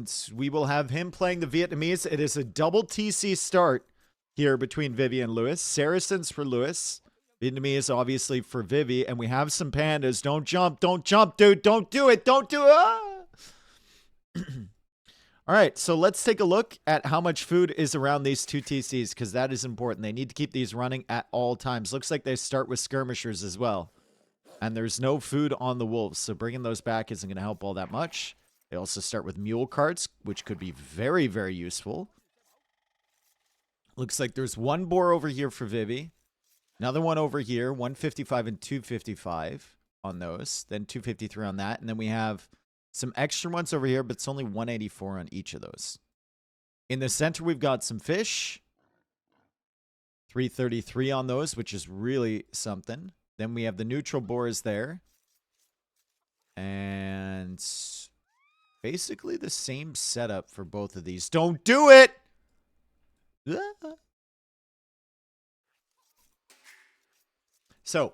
And we will have him playing the Vietnamese. It is a double TC start here between Vivi and Lewis. Saracens for Lewis. Vietnamese, obviously, for Vivi. And we have some pandas. Don't jump. Don't jump, dude. Don't do it. Don't do it. Ah! All right, so let's take a look at how much food is around these two TCs, because that is important. They need to keep these running at all times. Looks like they start with skirmishers as well. And there's no food on the wolves, so bringing those back isn't going to help all that much. They also start with mule carts, which could be very, very useful. Looks like there's one boar over here for Vivi. Another one over here, 155 and 255 on those. Then 253 on that. And then we have some extra ones over here, but it's only 184 on each of those. In the center, we've got some fish. 333 on those, which is really something. Then we have the neutral boars there. And basically the same setup for both of these. Don't do it! Ah. So,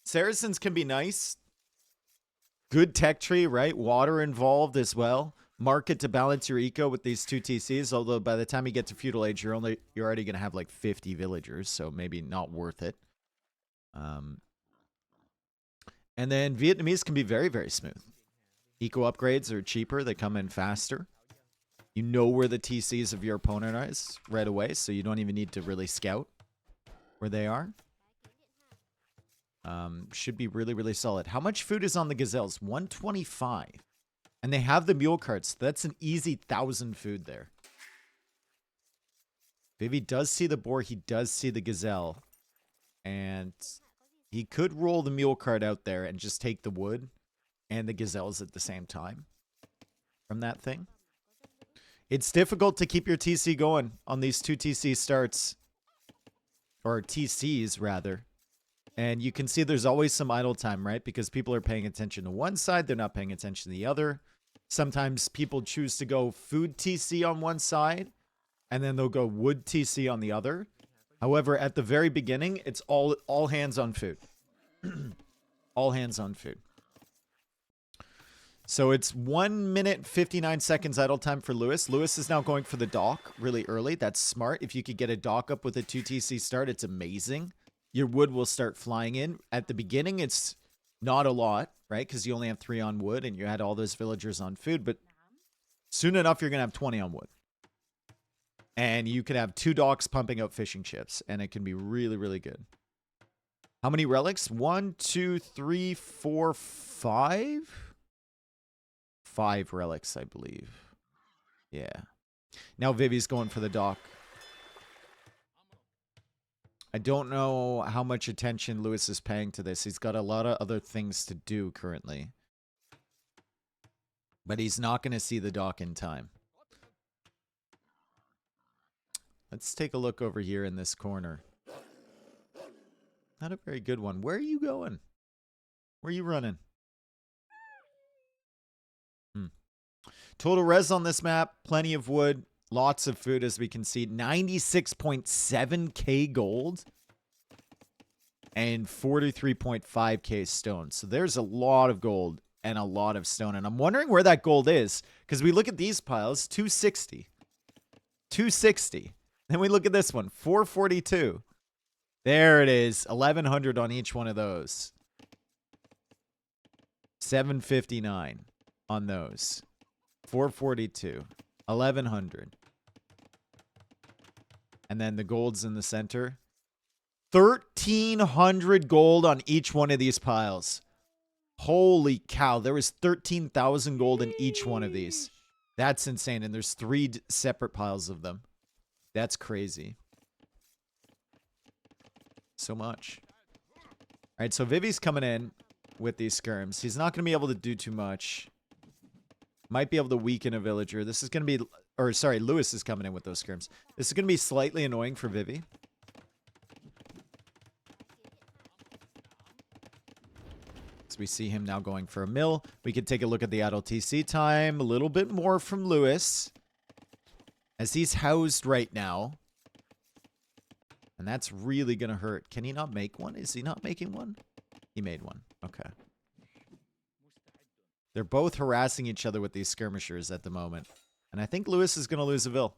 Saracens can be nice. Good tech tree, right? Water involved as well. Market to balance your eco with these two TCs. Although by the time you get to feudal age, you're already going to have like 50 villagers, so maybe not worth it. And then Vietnamese can be very, very smooth. Eco upgrades are cheaper. They come in faster. You know where the TCs of your opponent is right away, so you don't even need to really scout where they are. Should be really, really solid. How much food is on the gazelles? 125. And they have the mule carts. That's an easy 1,000 food there. Vivi does see the boar. He does see the gazelle. And he could roll the mule cart out there and just take the wood and the gazelles at the same time from that thing. It's difficult to keep your TC going on these two TC starts. Or TCs, rather. And you can see there's always some idle time, right? Because people are paying attention to one side. They're not paying attention to the other. Sometimes people choose to go food TC on one side. And then they'll go wood TC on the other. However, at the very beginning, it's all hands on food. All hands on food. So it's 1 minute, 59 seconds idle time for Lewis. Lewis is now going for the dock really early. That's smart. If you could get a dock up with a 2 TC start, it's amazing. Your wood will start flying in. At the beginning, it's not a lot, right? Because you only have 3 on wood and you had all those villagers on food. But soon enough, you're going to have 20 on wood. And you can have 2 docks pumping out fishing chips. And it can be really, really good. How many relics? 1, 2, 3, 4, 5? 5 relics, I believe. Yeah. Now Vivi's going for the dock. I don't know how much attention Lewis is paying to this. He's got a lot of other things to do currently. But he's not going to see the dock in time. Let's take a look over here in this corner. Not a very good one. Where are you going? Where are you running? Total res on this map. Plenty of wood. Lots of food, as we can see. 96.7k gold. And 43.5k stone. So there's a lot of gold and a lot of stone. And I'm wondering where that gold is. Because we look at these piles. 260. 260. Then we look at this one. 442. There it is. 1,100 on each one of those. 759 on those. 442. 1,100. And then the gold's in the center. 1,300 gold on each one of these piles. Holy cow. There was 13,000 gold in each one of these. That's insane. And there's 3 separate piles of them. That's crazy. So much. All right, so Vivi's coming in with these skirms. He's not going to be able to do too much. Might be able to weaken a villager. This is going to be... Or, sorry, Lewis is coming in with those skirms. This is going to be slightly annoying for Vivi. So we see him now going for a mill. We could take a look at the idle TC time. A little bit more from Lewis. As he's housed right now. And that's really going to hurt. Can he not make one? Is he not making one? He made one. Okay. They're both harassing each other with these skirmishers at the moment. And I think Lewis is going to lose a Vil.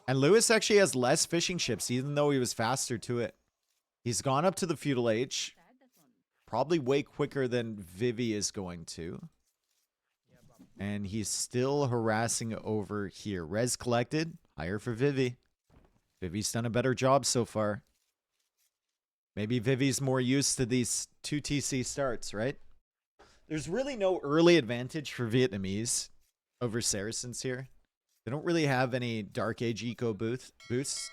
And Lewis actually has less fishing ships, even though he was faster to it. He's gone up to the feudal age. Probably way quicker than Vivi is going to. And he's still harassing over here. Res collected. Higher for Vivi. Vivi's done a better job so far. Maybe Vivi's more used to these 2 TC starts, right? There's really no early advantage for Vietnamese over Saracens here. They don't really have any Dark Age eco boosts.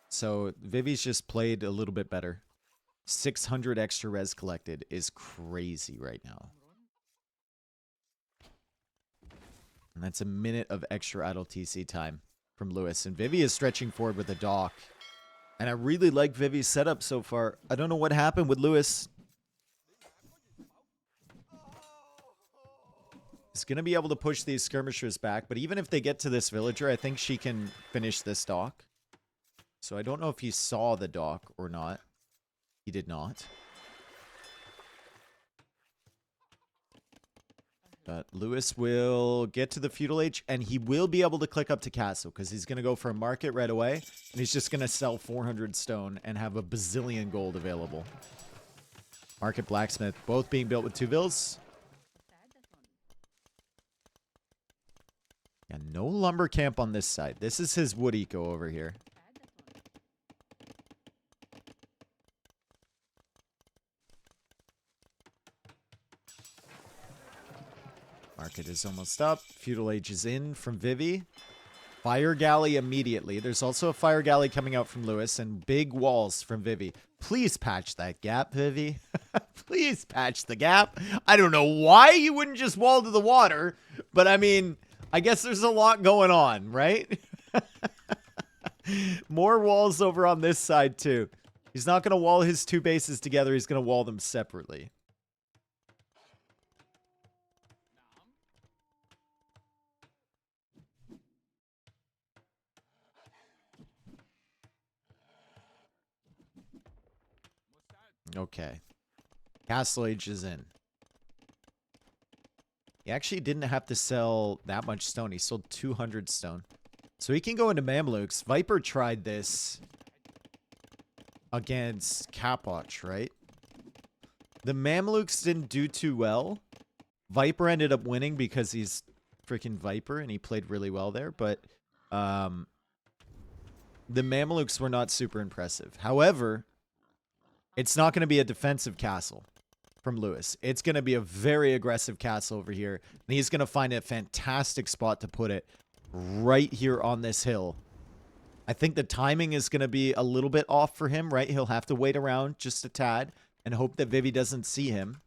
So Vivi's just played a little bit better. 600 extra res collected is crazy right now. And that's a minute of extra idle TC time from Lewis. And Vivi is stretching forward with a dock. And I really like Vivi's setup so far. I don't know what happened with Lewis. He's going to be able to push these skirmishers back. But even if they get to this villager, I think she can finish this dock. So I don't know if he saw the dock or not. He did not. But Lewis will get to the feudal age, and he will be able to click up to castle, because he's going to go for a market right away, and he's just going to sell 400 stone and have a bazillion gold available. Market blacksmith, both being built with 2 Vils. And no lumber camp on this side. This is his wood eco over here. Market is almost up. Feudal age is in from Vivi. Fire galley immediately. There's also a fire galley coming out from Lewis and big walls from Vivi. Please patch that gap, Vivi. Please patch the gap. I don't know why you wouldn't just wall to the water, but I mean, I guess there's a lot going on, right? More walls over on this side too. He's not going to wall his 2 bases together. He's going to wall them separately. Okay. Castle Age is in. He actually didn't have to sell that much stone. He sold 200 stone. So he can go into Mamluks. Viper tried this against Capoch, right? The Mamluks didn't do too well. Viper ended up winning because he's freaking Viper and he played really well there. But the Mamluks were not super impressive. However, it's not going to be a defensive castle from Lewis. It's going to be a very aggressive castle over here. And he's going to find a fantastic spot to put it right here on this hill. I think the timing is going to be a little bit off for him, right? He'll have to wait around just a tad and hope that Vivi doesn't see him.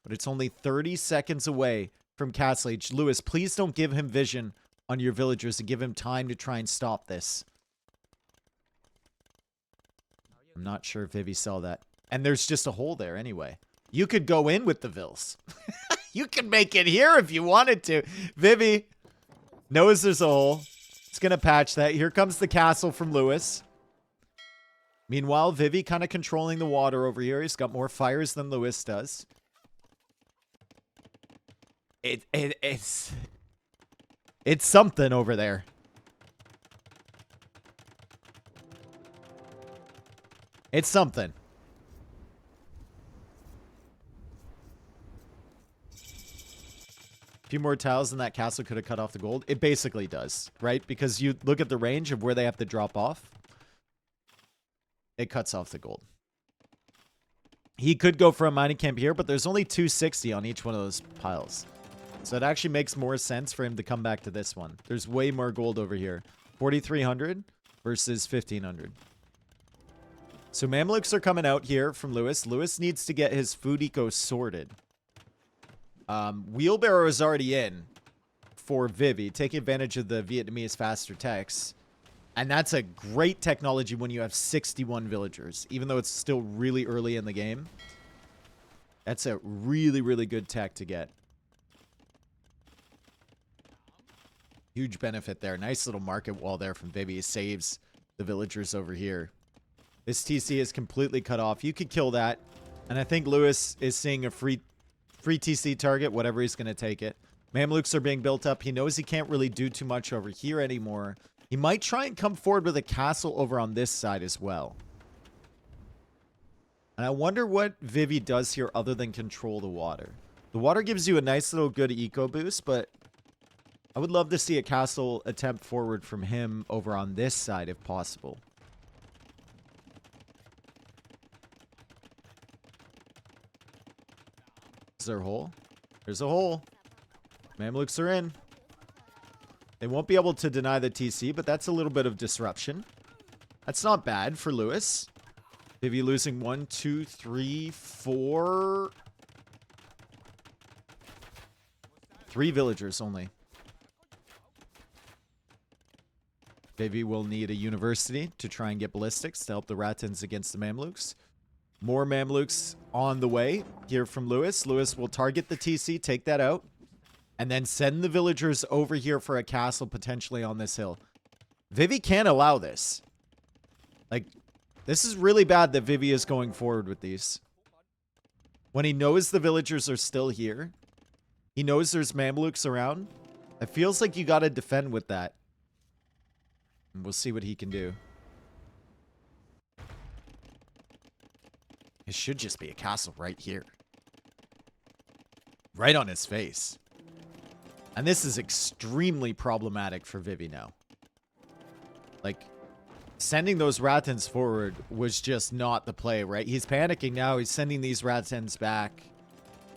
But it's only 30 seconds away from Castle Age. Lewis, please don't give him vision on your villagers and give him time to try and stop this. I'm not sure if Vivi saw that. And there's just a hole there anyway. You could go in with the Vils. You could make it here if you wanted to. Vivi knows there's a hole. It's going to patch that. Here comes the castle from Lewis. Meanwhile, Vivi kind of controlling the water over here. He's got more fires than Lewis does. It's something over there. It's something. A few more tiles and that castle could have cut off the gold. It basically does, right? Because you look at the range of where they have to drop off. It cuts off the gold. He could go for a mining camp here, but there's only 260 on each one of those piles. So it actually makes more sense for him to come back to this one. There's way more gold over here. 4,300 versus 1,500. So Mamluks are coming out here from Lewis. Lewis needs to get his food eco sorted. Wheelbarrow is already in for Vivi, taking advantage of the Vietnamese faster techs. And that's a great technology when you have 61 villagers, even though it's still really early in the game. That's a really, really good tech to get. Huge benefit there. Nice little market wall there from Vivi. Saves the villagers over here. This TC is completely cut off. You could kill that. And I think Lewis is seeing a free TC target, whatever he's going to take it. Mamluks are being built up. He knows he can't really do too much over here anymore. He might try and come forward with a castle over on this side as well. And I wonder what Vivi does here other than control the water. The water gives you a nice little good eco boost, but I would love to see a castle attempt forward from him over on this side if possible. Is there a hole? There's a hole. Mamluks are in. They won't be able to deny the TC, but that's a little bit of disruption. That's not bad for Lewis. Vivi losing 1, 2, 3, 4. 3 villagers only. Vivi will need a university to try and get ballistics to help the Ratans against the Mamluks. More Mamluks on the way here from Lewis. Lewis will target the TC, take that out, and then send the villagers over here for a castle potentially on this hill. Vivi can't allow this. Like, this is really bad that Vivi is going forward with these. When he knows the villagers are still here, he knows there's Mamluks around. It feels like you got to defend with that. And we'll see what he can do. It should just be a castle right here. Right on his face. And this is extremely problematic for Vivi now. Like, sending those Ratans forward was just not the play, right? He's panicking now. He's sending these Ratans back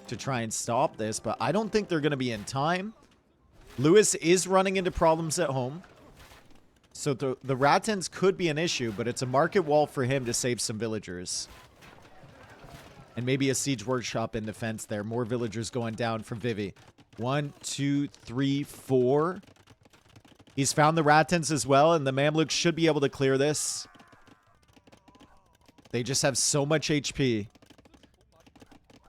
to try and stop this, but I don't think they're going to be in time. Lewis is running into problems at home. So the Ratans could be an issue, but it's a market wall for him to save some villagers. And maybe a siege workshop in defense there. More villagers going down from Vivi. 1, 2, 3, 4. He's found the Ratans as well, and the Mamluks should be able to clear this. They just have so much HP.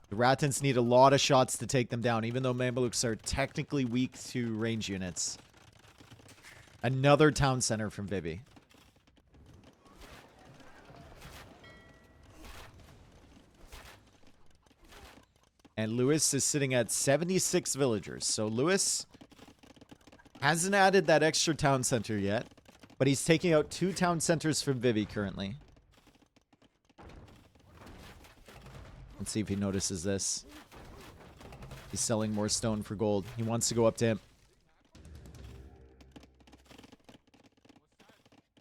The Ratans need a lot of shots to take them down, even though Mamluks are technically weak to range units. Another town center from Vivi. And Lewis is sitting at 76 villagers. So Lewis hasn't added that extra town center yet. But he's taking out 2 town centers from Vivi currently. Let's see if he notices this. He's selling more stone for gold. He wants to go up to him.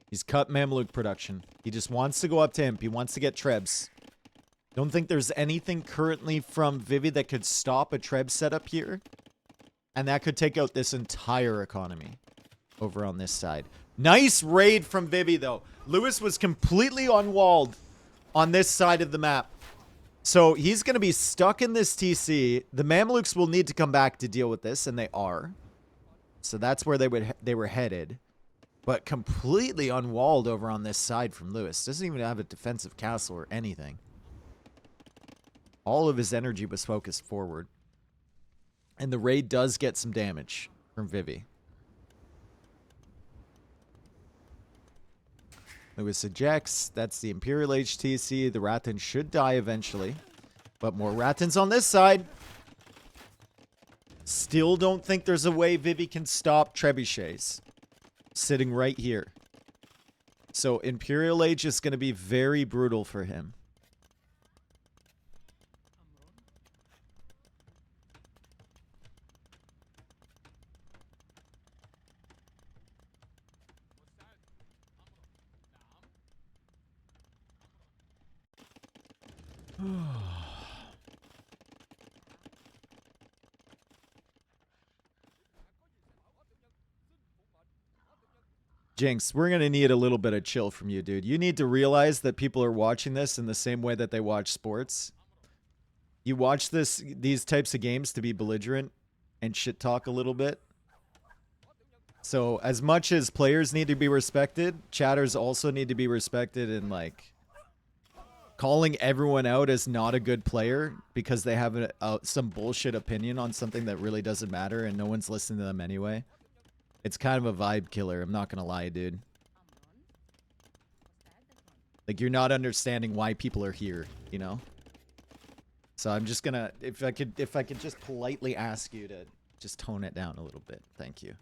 He's cut Mamluk production. He just wants to go up to him. He wants to get Trebs. Don't think there's anything currently from Vivi that could stop a Treb setup here. And that could take out this entire economy over on this side. Nice raid from Vivi, though. Lewis was completely unwalled on this side of the map. So he's going to be stuck in this TC. The Mamluks will need to come back to deal with this, and they are. So that's where they were headed. But completely unwalled over on this side from Lewis. Doesn't even have a defensive castle or anything. All of his energy was focused forward. And the raid does get some damage from Vivi. Lewis ejects. That's the Imperial HTC. The Ratans should die eventually. But more Ratans on this side. Still don't think there's a way Vivi can stop trebuchets. Sitting right here. So Imperial Age is going to be very brutal for him. Jinx, we're going to need a little bit of chill from you, dude. You need to realize that people are watching this in the same way that they watch sports. You watch these types of games to be belligerent and shit talk a little bit. So as much as players need to be respected, chatters also need to be respected, and like calling everyone out as not a good player because they have some bullshit opinion on something that really doesn't matter and no one's listening to them anyway. It's kind of a vibe killer. I'm not going to lie, dude. Like, you're not understanding why people are here, you know? So I'm just gonna, if I could just politely ask you to just tone it down a little bit. Thank you.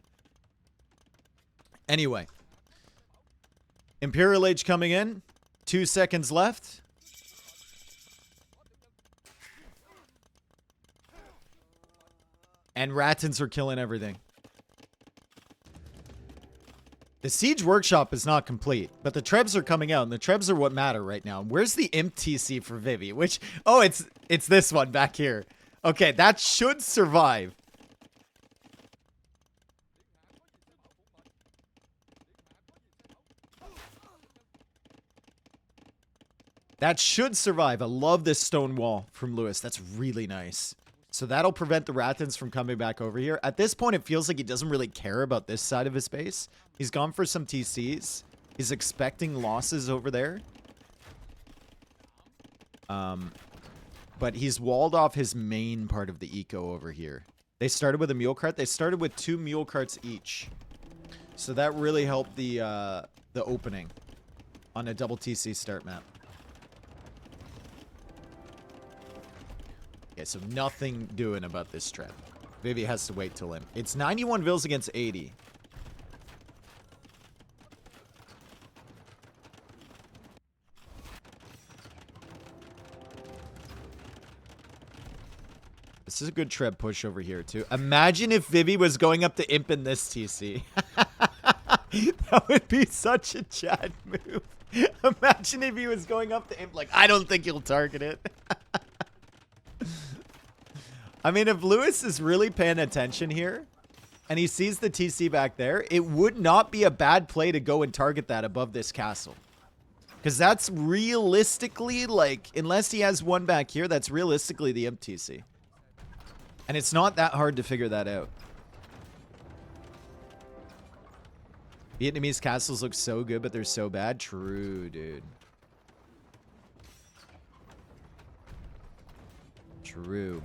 Anyway. Imperial Age coming in. 2 seconds left. And Ratans are killing everything. The Siege Workshop is not complete, but the Trebs are coming out, and the Trebs are what matter right now. Where's the Imp TC for Vivi? Which, oh, it's this one back here. Okay, that should survive. That should survive. I love this stone wall from Lewis. That's really nice. So that'll prevent the Ratans from coming back over here. At this point, it feels like he doesn't really care about this side of his base. He's gone for some TCs. He's expecting losses over there. But he's walled off his main part of the eco over here. They started with a mule cart. They started with 2 mule carts each. So that really helped the opening on a double TC start map. Okay, so nothing doing about this trap. Vivi has to wait till him. It's 91 vills against 80. This is a good treb push over here, too. Imagine if Vivi was going up to Imp in this TC. That would be such a Chad move. Imagine if he was going up to Imp like, I don't think he'll target it. I mean, if Lewis is really paying attention here, and he sees the TC back there, it would not be a bad play to go and target that above this castle. Because that's realistically, like, unless he has one back here, that's realistically the Imp TC. And it's not that hard to figure that out. Vietnamese castles look so good, but they're so bad. True, dude. True.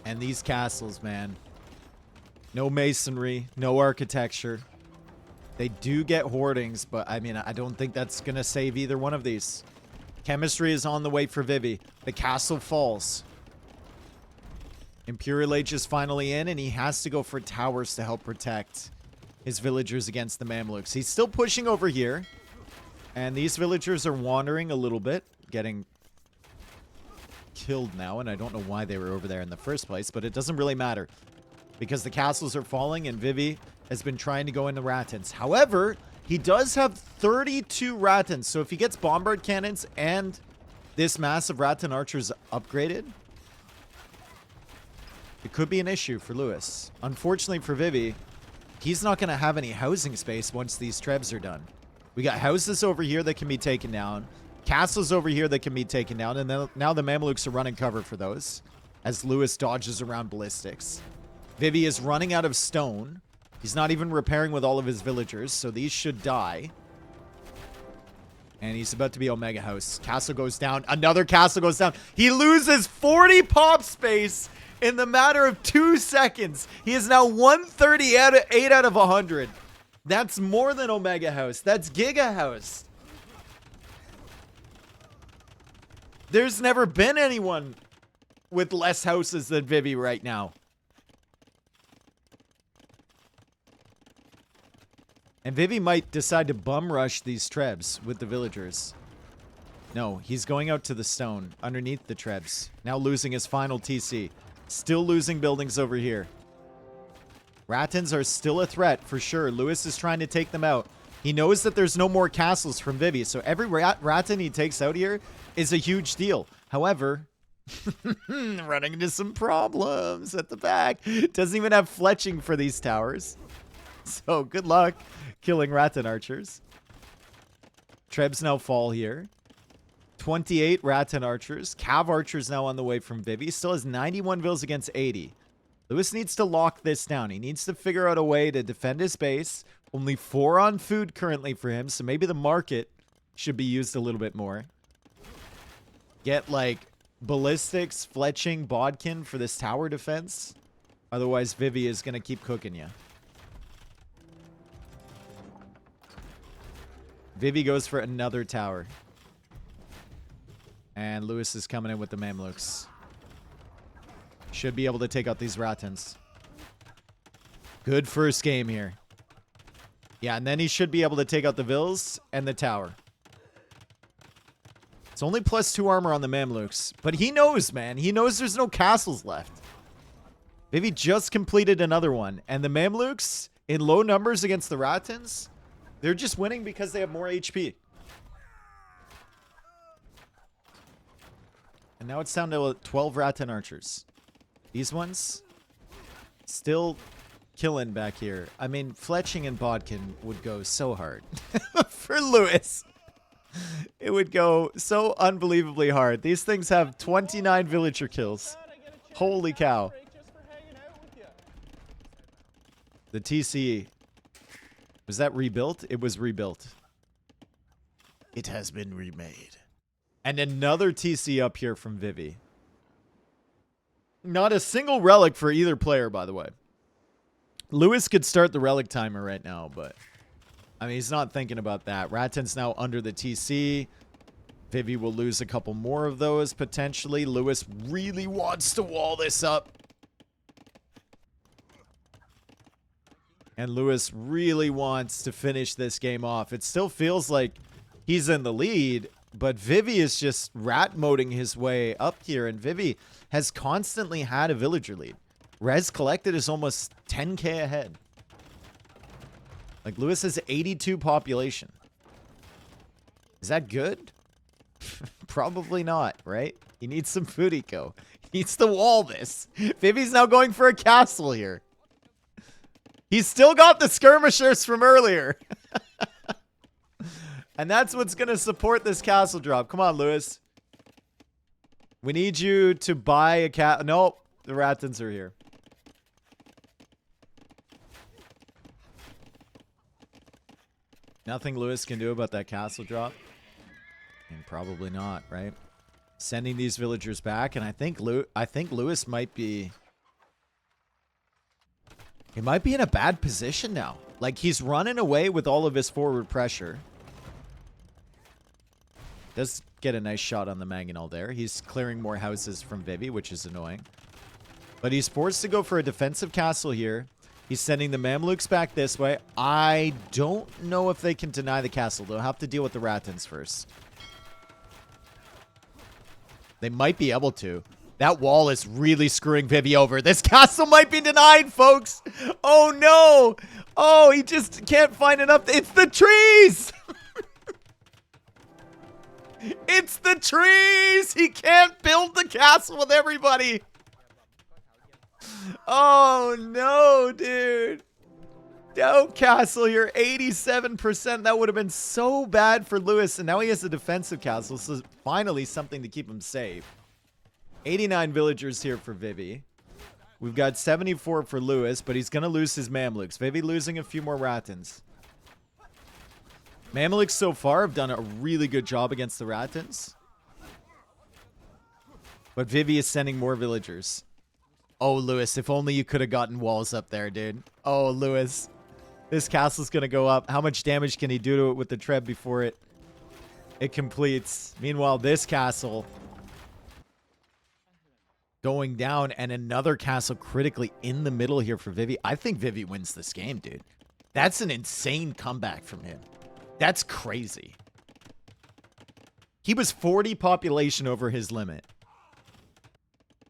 And these castles, man. No masonry, no architecture. They do get hoardings, but I mean, I don't think that's going to save either one of these. Chemistry is on the way for Vivi. The castle falls. Imperial Age is finally in, and he has to go for towers to help protect his villagers against the Mamluks. He's still pushing over here. And these villagers are wandering a little bit, getting killed now, and I don't know why they were over there in the first place, but it doesn't really matter because the castles are falling and Vivi has been trying to go into Ratans. However, he does have 32 Ratans, so if he gets bombard cannons and this massive Ratan archers upgraded, it could be an issue for Lewis. Unfortunately for Vivi, he's not going to have any housing space once these trebs are done. We got houses over here that can be taken down. Castles over here that can be taken down. And then, now the Mamluks are running cover for those. As Lewis dodges around ballistics. Vivi is running out of stone. He's not even repairing with all of his villagers. So these should die. And he's about to be Omega House. Castle goes down. Another castle goes down. He loses 40 pop space in the matter of 2 seconds. He is now 138 out of 100. That's more than Omega House. That's Giga House. There's never been anyone with less houses than Vivi right now. And Vivi might decide to bum rush these trebs with the villagers. No, he's going out to the stone underneath the trebs. Now losing his final TC. Still losing buildings over here. Ratans are still a threat for sure. Lewis is trying to take them out. He knows that there's no more castles from Vivi, so every Ratan he takes out here is a huge deal. However, running into some problems at the back. Doesn't even have fletching for these towers. So good luck killing Ratan archers. Trebs now fall here. 28 Ratan archers. Cav archers now on the way from Vivi. Still has 91 vills against 80. Lewis needs to lock this down. He needs to figure out a way to defend his base. Only 4 on food currently for him, so maybe the market should be used a little bit more. Get, like, ballistics, fletching, bodkin for this tower defense. Otherwise, Vivi is going to keep cooking you. Vivi goes for another tower. And Lewis is coming in with the Mamluks. Should be able to take out these Ratans. Good first game here. Yeah, and then he should be able to take out the Vils and the tower. It's only +2 armor on the Mamluks. But he knows, man. He knows there's no castles left. Vivi just completed another one. And the Mamluks, in low numbers against the Ratans, they're just winning because they have more HP. And now it's down to 12 Ratan archers. These ones, still killing back here. I mean, Fletching and Bodkin would go so hard. For Lewis. It would go so unbelievably hard. These things have 29 villager kills. Holy cow. The TCE. Was that rebuilt? It was rebuilt. It has been remade. And another TC up here from Vivi. Not a single relic for either player, by the way. Lewis could start the relic timer right now, but... I mean, he's not thinking about that. Ratan's now under the TC. Vivi will lose a couple more of those, potentially. Lewis really wants to wall this up. And Lewis really wants to finish this game off. It still feels like he's in the lead, but Vivi is just rat-moding his way up here, and Vivi has constantly had a villager lead. Res collected is almost 10k ahead. Like, Lewis has 82 population. Is that good? Probably not, right? He needs some food eco. He needs to wall this. Vivi's now going for a castle here. He's still got the skirmishers from earlier. And that's what's going to support this castle drop. Come on, Lewis. We need you to buy a cat. Nope. The Ratans are here. Nothing Lewis can do about that castle drop. And probably not, right? Sending these villagers back. And I think Lewis might be... He might be in a bad position now. Like, he's running away with all of his forward pressure. Does get a nice shot on the Mangonel there. He's clearing more houses from Vivi, which is annoying. But he's forced to go for a defensive castle here. He's sending the Mamluks back this way. I don't know if they can deny the castle. They'll have to deal with the Ratans first. They might be able to. That wall is really screwing Vivi over. This castle might be denied, folks. Oh, no. Oh, he just can't find enough. It's the trees. It's the trees. He can't build the castle with everybody. Oh, no, dude. No castle here. 87%. That would have been so bad for Lewis. And now he has a defensive castle. So finally something to keep him safe. 89 villagers here for Vivi. We've got 74 for Lewis, but he's going to lose his Mamluks. Vivi losing a few more Ratans. Mamluks so far have done a really good job against the Ratans. But Vivi is sending more villagers. Oh, Lewis, if only you could have gotten walls up there, dude. Oh, Lewis. This castle's going to go up. How much damage can he do to it with the Treb before it completes? Meanwhile, this castle... going down, and another castle critically in the middle here for Vivi. I think Vivi wins this game, dude. That's an insane comeback from him. That's crazy. He was 40 population over his limit.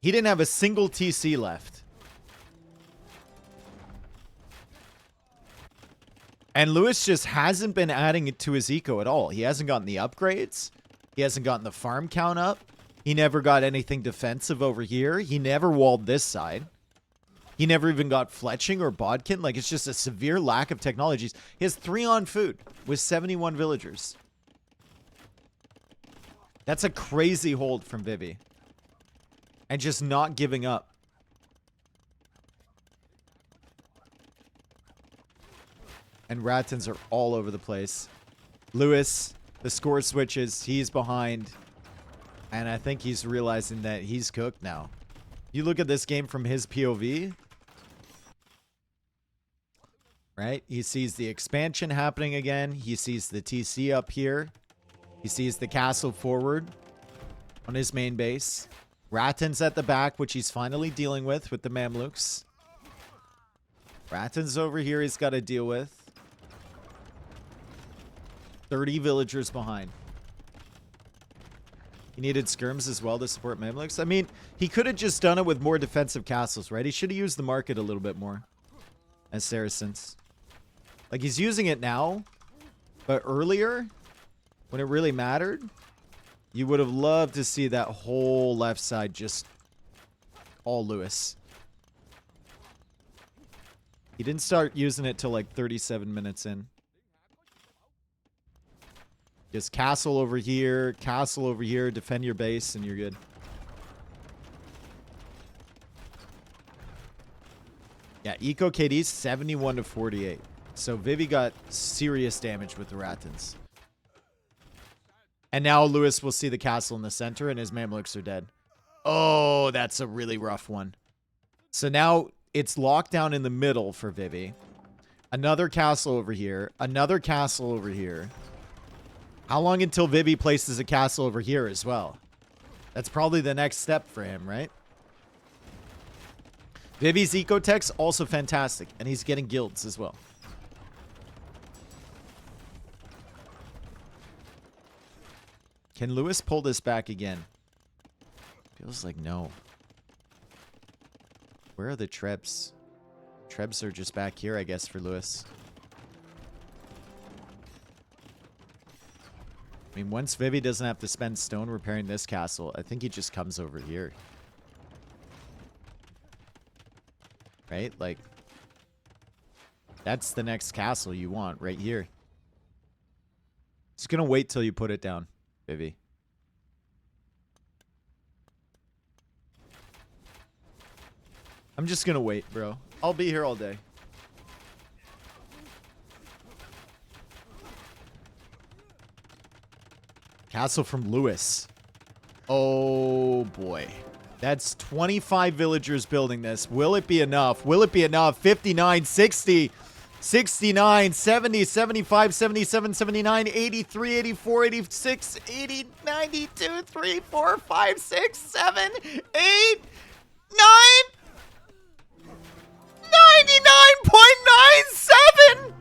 He didn't have a single TC left. And Lewis just hasn't been adding it to his eco at all. He hasn't gotten the upgrades. He hasn't gotten the farm count up. He never got anything defensive over here. He never walled this side. He never even got Fletching or Bodkin. Like, it's just a severe lack of technologies. He has 3 on food with 71 villagers. That's a crazy hold from Vivi. And just not giving up. And Ratans are all over the place. Lewis, the score switches. He's behind. And I think he's realizing that he's cooked now. You look at this game from his POV. right? He sees the expansion happening again. He sees the TC up here. He sees the castle forward on his main base. Ratton's at the back, which he's finally dealing with the Mamluks. Ratton's over here he's got to deal with. 30 villagers behind. He needed skirms as well to support Mamluks. I mean, he could have just done it with more defensive castles, right? He should have used the market a little bit more as Saracens. Like, he's using it now, but earlier, when it really mattered, you would have loved to see that whole left side just all Lewis. He didn't start using it till like 37 minutes in. Just castle over here, defend your base, and you're good. Yeah, Eco KD's 71 to 48. So Vivi got serious damage with the Rattans. And now Lewis will see the castle in the center, and his Mamluks are dead. Oh, that's a really rough one. So now it's locked down in the middle for Vivi. Another castle over here. Another castle over here. How long until Vivi places a castle over here as well? That's probably the next step for him, right? Vivi's Ecotech's also fantastic, and he's getting guilds as well. Can Lewis pull this back again? Feels like no. Where are the Trebs? Trebs are just back here, I guess, for Lewis. I mean, once Vivi doesn't have to spend stone repairing this castle, I think he just comes over here. Right? Like, that's the next castle you want right here. Just gonna wait till you put it down, Vivi. I'm just gonna wait, bro. I'll be here all day. Castle from Lewis. Oh, boy. That's 25 villagers building this. Will it be enough? Will it be enough? 59, 60, 69, 70, 75, 77, 79, 83, 84, 86, 80, 92, 3, 4, 5, 6, 7, 8, 9, 99.97!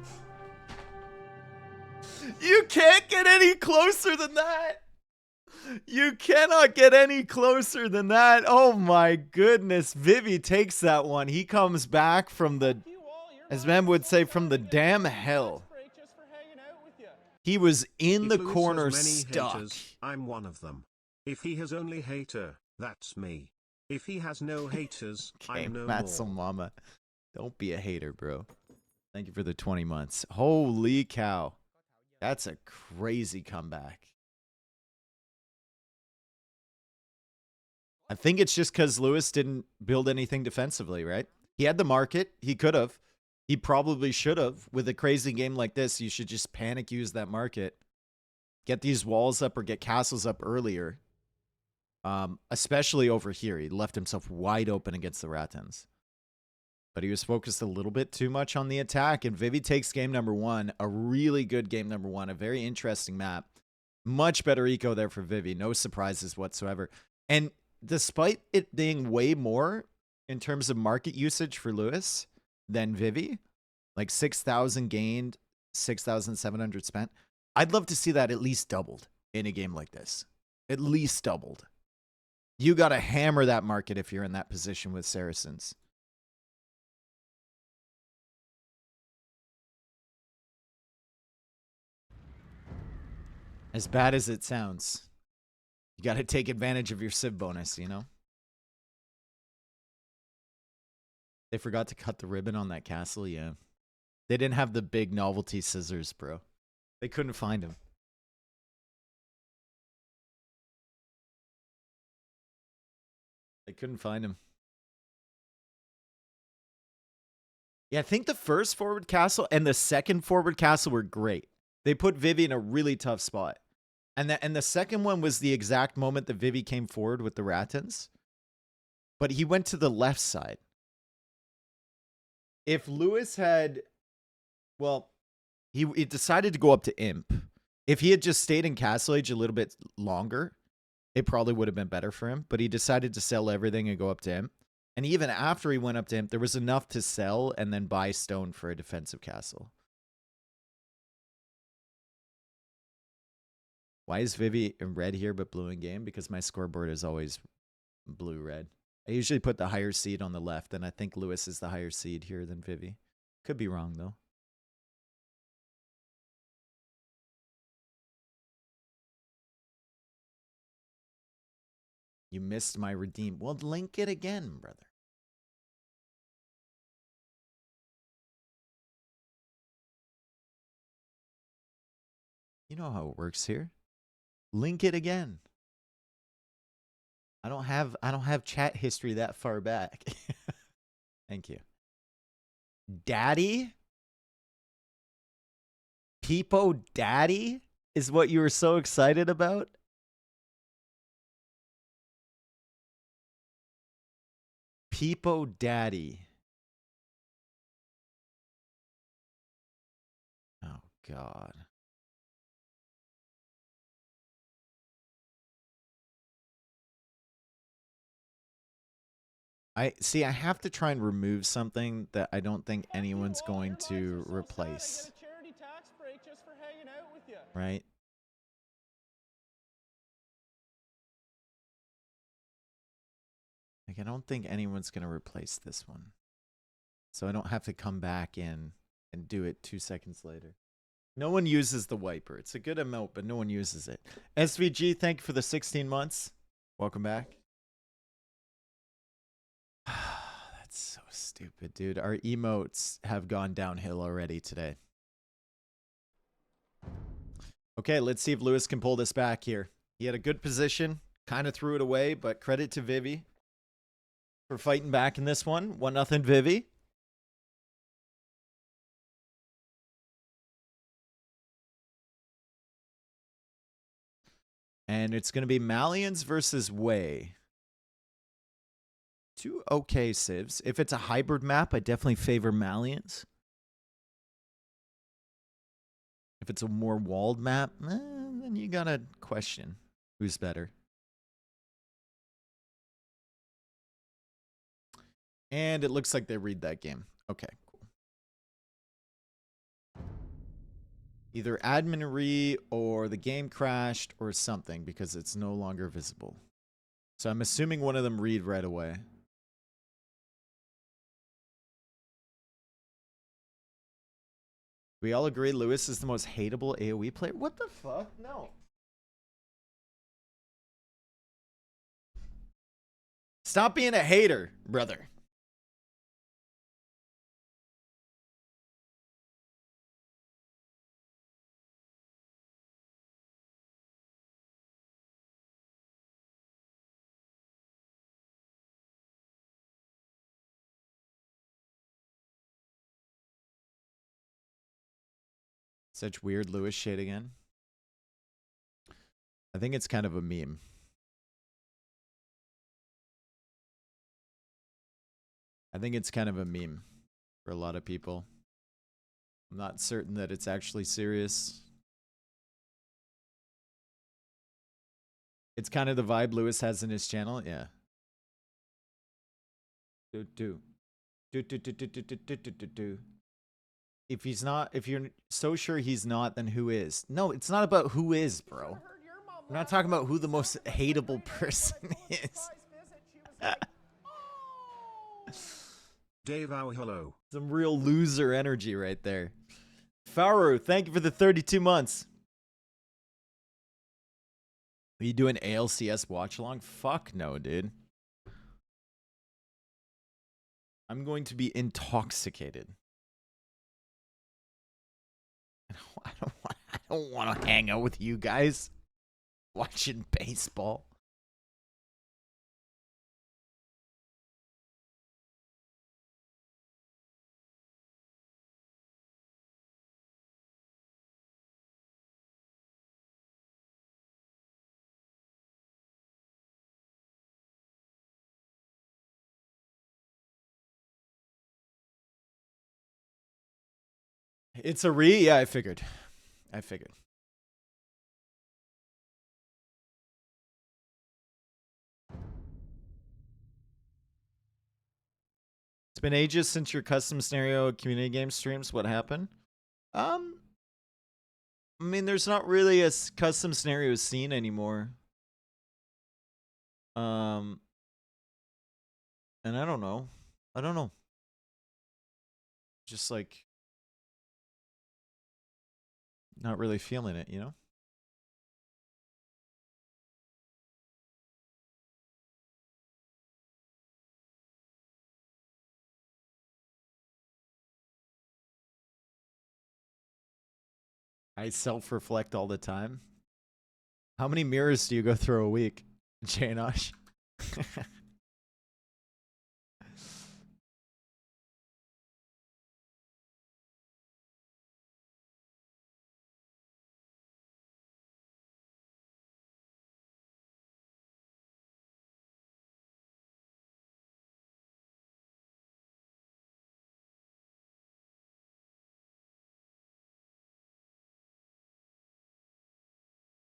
You can't get any closer than that. You cannot get any closer than that. Oh my goodness. Vivi takes that one. He comes back from the, as men would say, from the damn hell. He was in the corner stuck. Haters, I'm one of them. If he has only hater, that's me. If he has no haters, Okay, I'm no Matsulmama. Don't be a hater, bro. Thank you for the 20 months. Holy cow. That's a crazy comeback. I think it's just because Lewis didn't build anything defensively, right? He had the market. He could have. He probably should have. With a crazy game like this, you should just panic use that market. Get these walls up or get castles up earlier. Especially over here. He left himself wide open against the Rattans. But he was focused a little bit too much on the attack. And Vivi takes game number one. A really good game number one. A very interesting map. Much better eco there for Vivi. No surprises whatsoever. And despite it being way more in terms of market usage for Lewis than Vivi, like 6,000 gained, 6,700 spent, I'd love to see that at least doubled in a game like this. At least doubled. You got to hammer that market if you're in that position with Saracens. As bad as it sounds, you got to take advantage of your Civ bonus, you know? They forgot to cut the ribbon on that castle, yeah. They didn't have the big novelty scissors, bro. They couldn't find them. They couldn't find him. Yeah, I think the first forward castle and the second forward castle were great. They put Vivi in a really tough spot. And the second one was the exact moment that Vivi came forward with the Rattans. But he went to the left side. If Lewis had Well, he decided to go up to Imp. If he had just stayed in Castle Age a little bit longer, it probably would have been better for him. But he decided to sell everything and go up to Imp. And even after he went up to Imp, there was enough to sell and then buy stone for a defensive castle. Why is Vivi in red here but blue in game? Because my scoreboard is always blue-red. I usually put the higher seed on the left, and I think Lewis is the higher seed here than Vivi. Could be wrong, though. You missed my redeem. Well, link it again, brother. You know how it works here. Link it again. I don't have chat history that far back. Thank you. Daddy? Peepo Daddy is what you were so excited about? Peepo Daddy. Oh, God. I have to try and remove something that I don't think anyone's going to replace. Right? Like, I don't think anyone's going to replace this one. So I don't have to come back in and do it 2 seconds later. No one uses the wiper. It's a good emote, but no one uses it. SVG, thank you for the 16 months. Welcome back. That's so stupid, dude. Our emotes have gone downhill already today. Okay, let's see if Lewis can pull this back here. He had a good position, kind of threw it away, but credit to Vivi for fighting back in this one. 1-0 Vivi. And it's going to be Malians versus Wei. Two okay civs. If it's a hybrid map, I definitely favor Malians. If it's a more walled map, then you got to question who's better. And it looks like they read that game. Okay, cool. Either admin or the game crashed or something because it's no longer visible. So I'm assuming one of them read right away. We all agree Lewis is the most hateable AoE player? What the fuck? No. Stop being a hater, brother. Such weird Lewis shit again. I think it's kind of a meme. I think it's kind of a meme for a lot of people. I'm not certain that it's actually serious. It's kind of the vibe Lewis has in his channel. Yeah. Do. If he's not, if you're so sure he's not, then who is? No, it's not about who is, bro. I'm not talking about who the most hateable person is. Dave, hello. Some real loser energy right there. Faru, thank you for the 32 months. Are you doing ALCS watch along? Fuck no, dude. I'm going to be intoxicated. I don't want to hang out with you guys watching baseball. It's a re? Yeah, I figured. I figured. It's been ages since your custom scenario community game streams. What happened? I mean, there's not really a custom scenario scene anymore. And I don't know. I don't know. Just like not really feeling it, you know? I self-reflect all the time. How many mirrors do you go through a week, Janosh?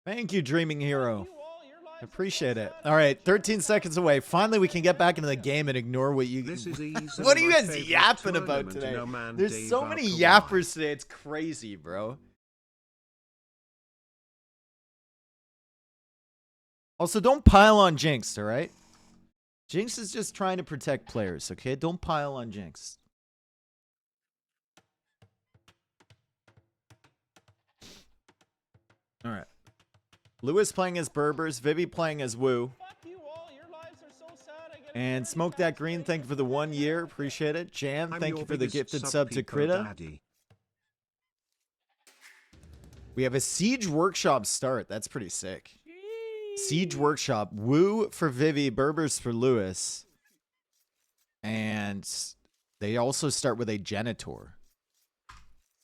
Thank you, Dreaming Hero. Appreciate it. All right, 13 seconds away. Finally, we can get back into the game and ignore what you. What are you guys yapping about today? There's so many yappers today. It's crazy, bro. Also, don't pile on Jinx, all right? Jinx is just trying to protect players, okay? Don't pile on Jinx. All right. Lewis playing as Berbers, Vivi playing as Wu. And Smoke That Green, thank you for the 1 year. Appreciate it. Jan, thank you for the gifted sub to Krita. We have a Siege Workshop start. That's pretty sick. Siege Workshop. Wu for Vivi, Berbers for Lewis. And they also start with a Genitor.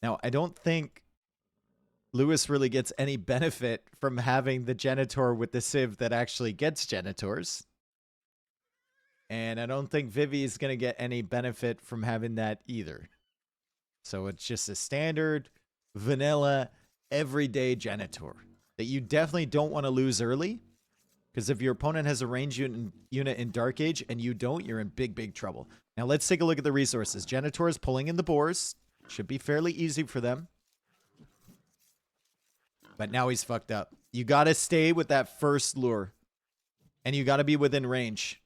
Now, I don't think Lewis really gets any benefit from having the Genitor with the Civ that actually gets Genitors. And I don't think Vivi is going to get any benefit from having that either. So it's just a standard, vanilla, everyday Genitor that you definitely don't want to lose early. Because if your opponent has a range unit in Dark Age and you don't, you're in big, big trouble. Now let's take a look at the resources. Genitors pulling in the boars. Should be fairly easy for them. But now he's fucked up. You got to stay with that first lure. And you got to be within range.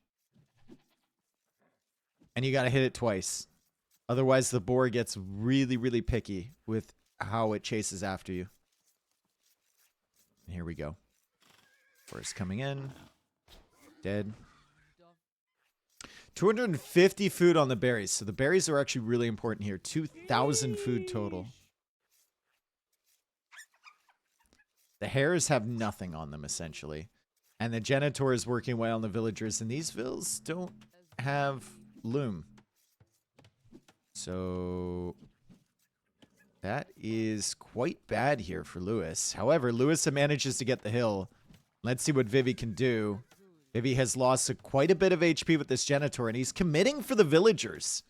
And you got to hit it twice. Otherwise, the boar gets really, really picky with how it chases after you. And here we go. First coming in. Dead. 250 food on the berries. So the berries are actually really important here. 2,000 food total. The hares have nothing on them, essentially. And the Genitor is working well on the villagers. And these vills don't have loom. So that is quite bad here for Lewis. However, Lewis manages to get the hill. Let's see what Vivi can do. Vivi has lost quite a bit of HP with this Genitor, and he's committing for the villagers.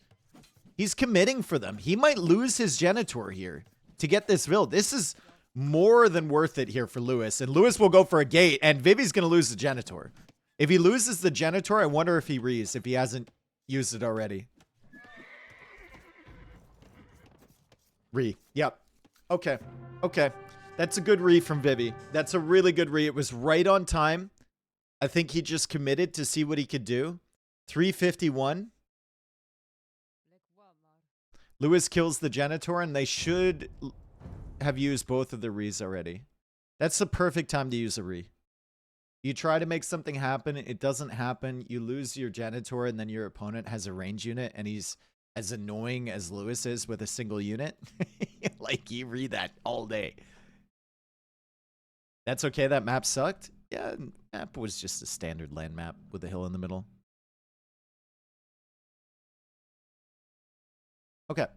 He's committing for them. He might lose his Genitor here to get this vill. This is more than worth it here for Lewis. And Lewis will go for a gate, and Vivi's going to lose the Genitor. If he loses the Genitor, I wonder if he rees, if he hasn't used it already. Re. Yep. Okay. Okay. That's a good re from Vivi. That's a really good re. It was right on time. I think he just committed to see what he could do. 351. Lewis kills the Genitor, and they should have used both of the re's already. That's the perfect time to use a re. You try to make something happen, it doesn't happen, you lose your Genitor, and then your opponent has a range unit, and he's as annoying as Lewis is with a single unit. Like, you read that all day. That's okay, that map sucked. Yeah, map was just a standard land map with a hill in the middle. Okay.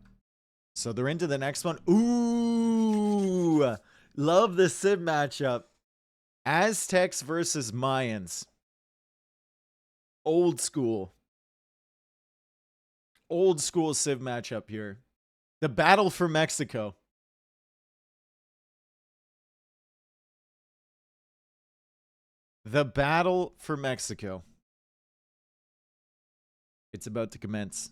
So they're into the next one. Ooh! Love the Civ matchup. Aztecs versus Mayans. Old school. Old school Civ matchup here. The battle for Mexico. The battle for Mexico. It's about to commence.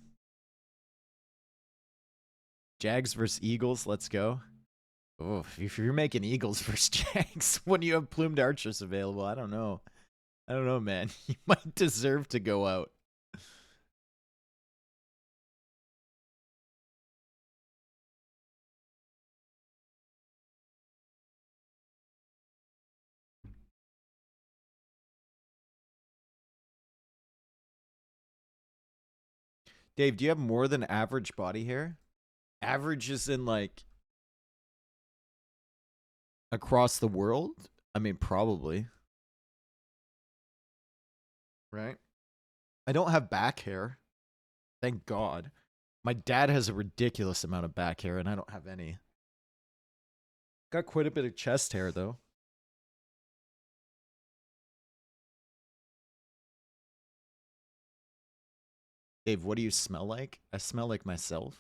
Jags versus Eagles. Let's go. Oh, if you're making Eagles versus Jags when you have plumed archers available, I don't know. I don't know, man. You might deserve to go out. Dave, do you have more than average body hair? Average is in like across the world? I mean, probably. Right? I don't have back hair. Thank God. My dad has a ridiculous amount of back hair, and I don't have any. Got quite a bit of chest hair, though. Dave, what do you smell like? I smell like myself.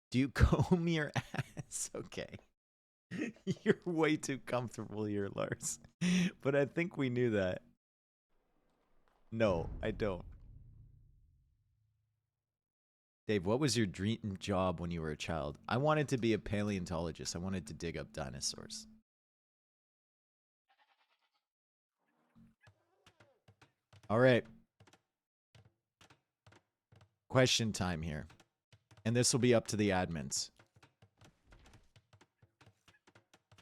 Do you comb your ass? Okay. You're way too comfortable here, Lars. But I think we knew that. No, I don't. Dave, what was your dream job when you were a child? I wanted to be a paleontologist. I wanted to dig up dinosaurs. All right. Question time here. And this will be up to the admins.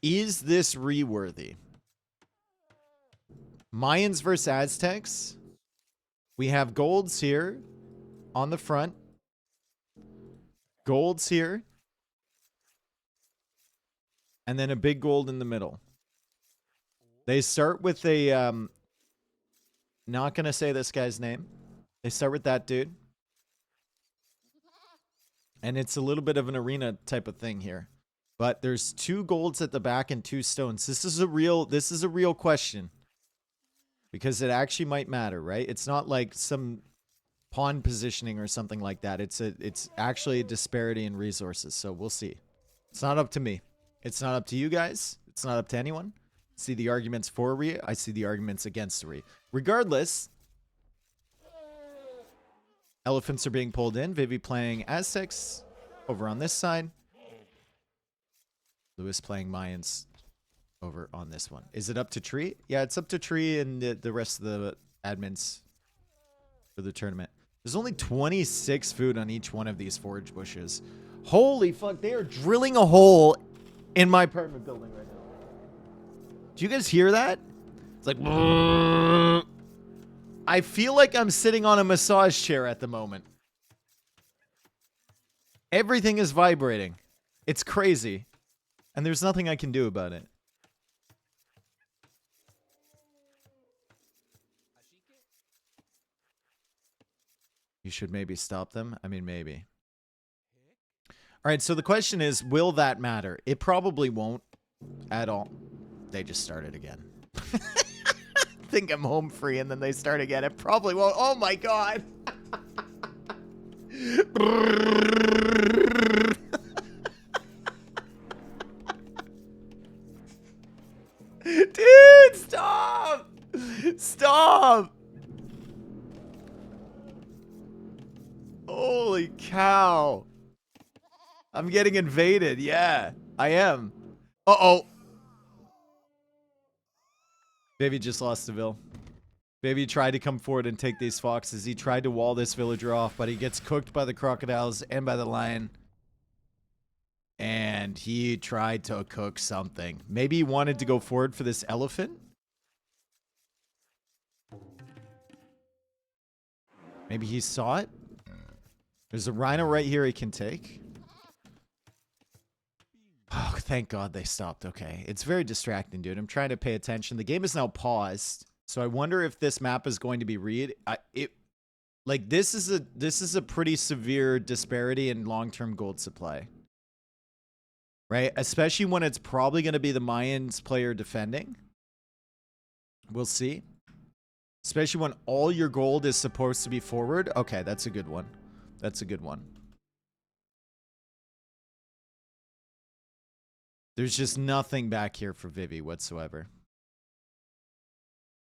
Is this reworthy? Mayans versus Aztecs. We have golds here on the front. Golds here. And then a big gold in the middle. They start with a, not going to say this guy's name. They start with that dude. And it's a little bit of an arena type of thing here. But there's 2 golds at the back and 2 stones. This is a real question. Because it actually might matter, right? It's not like some pawn positioning or something like that. It's actually a disparity in resources. So we'll see. It's not up to me. It's not up to you guys. It's not up to anyone. I see the arguments for re. I see the arguments against re. Regardless, elephants are being pulled in. Vivi playing Aztecs over on this side. Lewis playing Mayans over on this one. Is it up to Tree? Yeah, it's up to Tree and the rest of the admins for the tournament. There's only 26 food on each one of these forage bushes. Holy fuck, they are drilling a hole in my apartment building right now. Do you guys hear that? It's like... I feel like I'm sitting on a massage chair at the moment. Everything is vibrating. It's crazy. And there's nothing I can do about it. You should maybe stop them. I mean, maybe. All right, so the question is, will that matter? It probably won't at all. They just started again. Think I'm home free and then they start again. It probably won't. Oh my God. Dude, stop. Stop. Holy cow. I'm getting invaded. Yeah, I am. Uh-oh. Baby just lost the Ville. Baby tried to come forward and take these foxes. He tried to wall this villager off, but he gets cooked by the crocodiles and by the lion. And he tried to cook something. Maybe he wanted to go forward for this elephant? Maybe he saw it? There's a rhino right here he can take. Oh, thank God they stopped. Okay. It's very distracting, dude. I'm trying to pay attention. The game is now paused. So I wonder if this map is going to be read. This is a pretty severe disparity in long-term gold supply. Right? Especially when it's probably going to be the Mayans player defending. We'll see. Especially when all your gold is supposed to be forward. Okay, that's a good one. That's a good one. There's just nothing back here for Vivi whatsoever.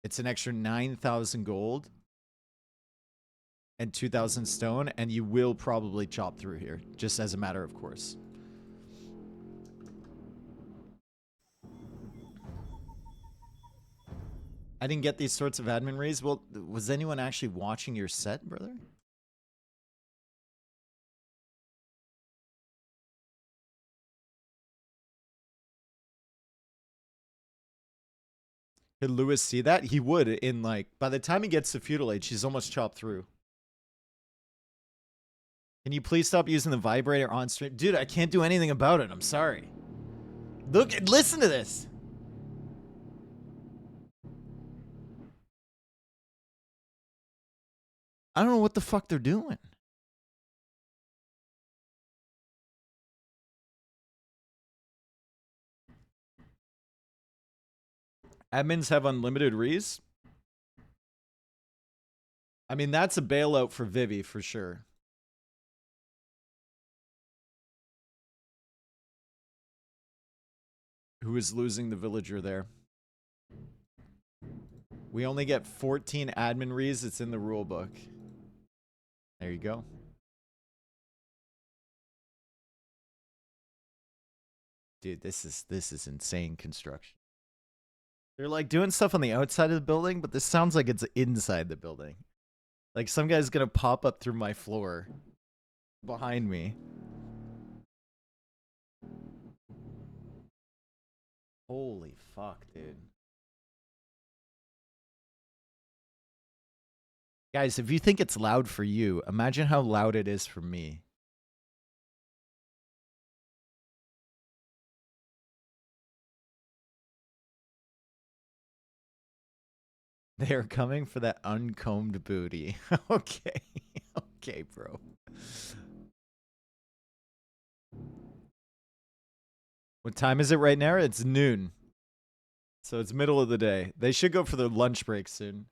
It's an extra 9,000 gold and 2,000 stone, and you will probably chop through here, just as a matter of course. I didn't get these sorts of admin raids. Well, was anyone actually watching your set, brother? Could Lewis see that? He would in like, by the time he gets to feudal age, he's almost chopped through. Can you please stop using the vibrator on stream? Dude, I can't do anything about it. I'm sorry. Look, listen to this. I don't know what the fuck they're doing. Admins have unlimited rees. I mean, that's a bailout for Vivi for sure. Who is losing the villager there? We only get 14 admin rees. It's in the rule book. There you go. Dude, this is insane construction. They're like doing stuff on the outside of the building, but this sounds like it's inside the building. Like some guy's gonna pop up through my floor behind me. Holy fuck, dude. Guys, if you think it's loud for you, imagine how loud it is for me. They are coming for that uncombed booty. Okay. Okay, bro. What time is it right now? It's noon. So it's middle of the day. They should go for their lunch break soon.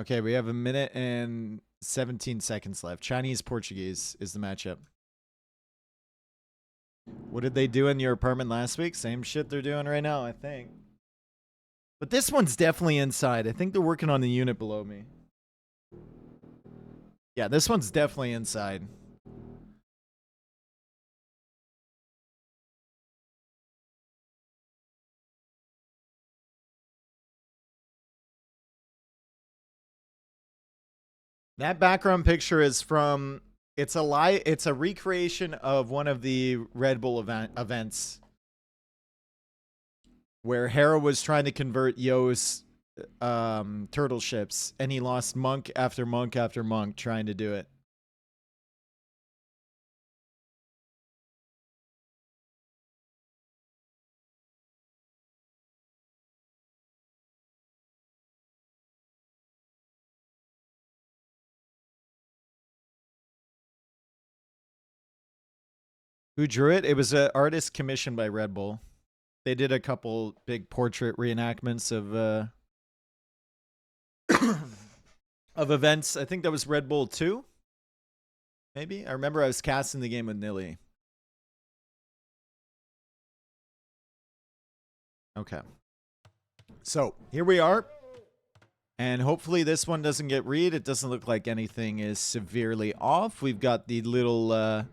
Okay, we have a minute and 17 seconds left. Chinese Portuguese is the matchup. What did they do in your apartment last week? Same shit they're doing right now, I think. But this one's definitely inside. I think they're working on the unit below me. Yeah, this one's definitely inside. That background picture is from it's a recreation of one of the Red Bull events where Hera was trying to convert Yo's turtle ships, and he lost monk after monk after monk trying to do it. Who drew it? It was an artist commissioned by Red Bull. They did a couple big portrait reenactments of of events. I think that was Red Bull 2. Maybe? I remember I was casting the game with Nilly. Okay. So, here we are. And hopefully this one doesn't get read. It doesn't look like anything is severely off. We've got the little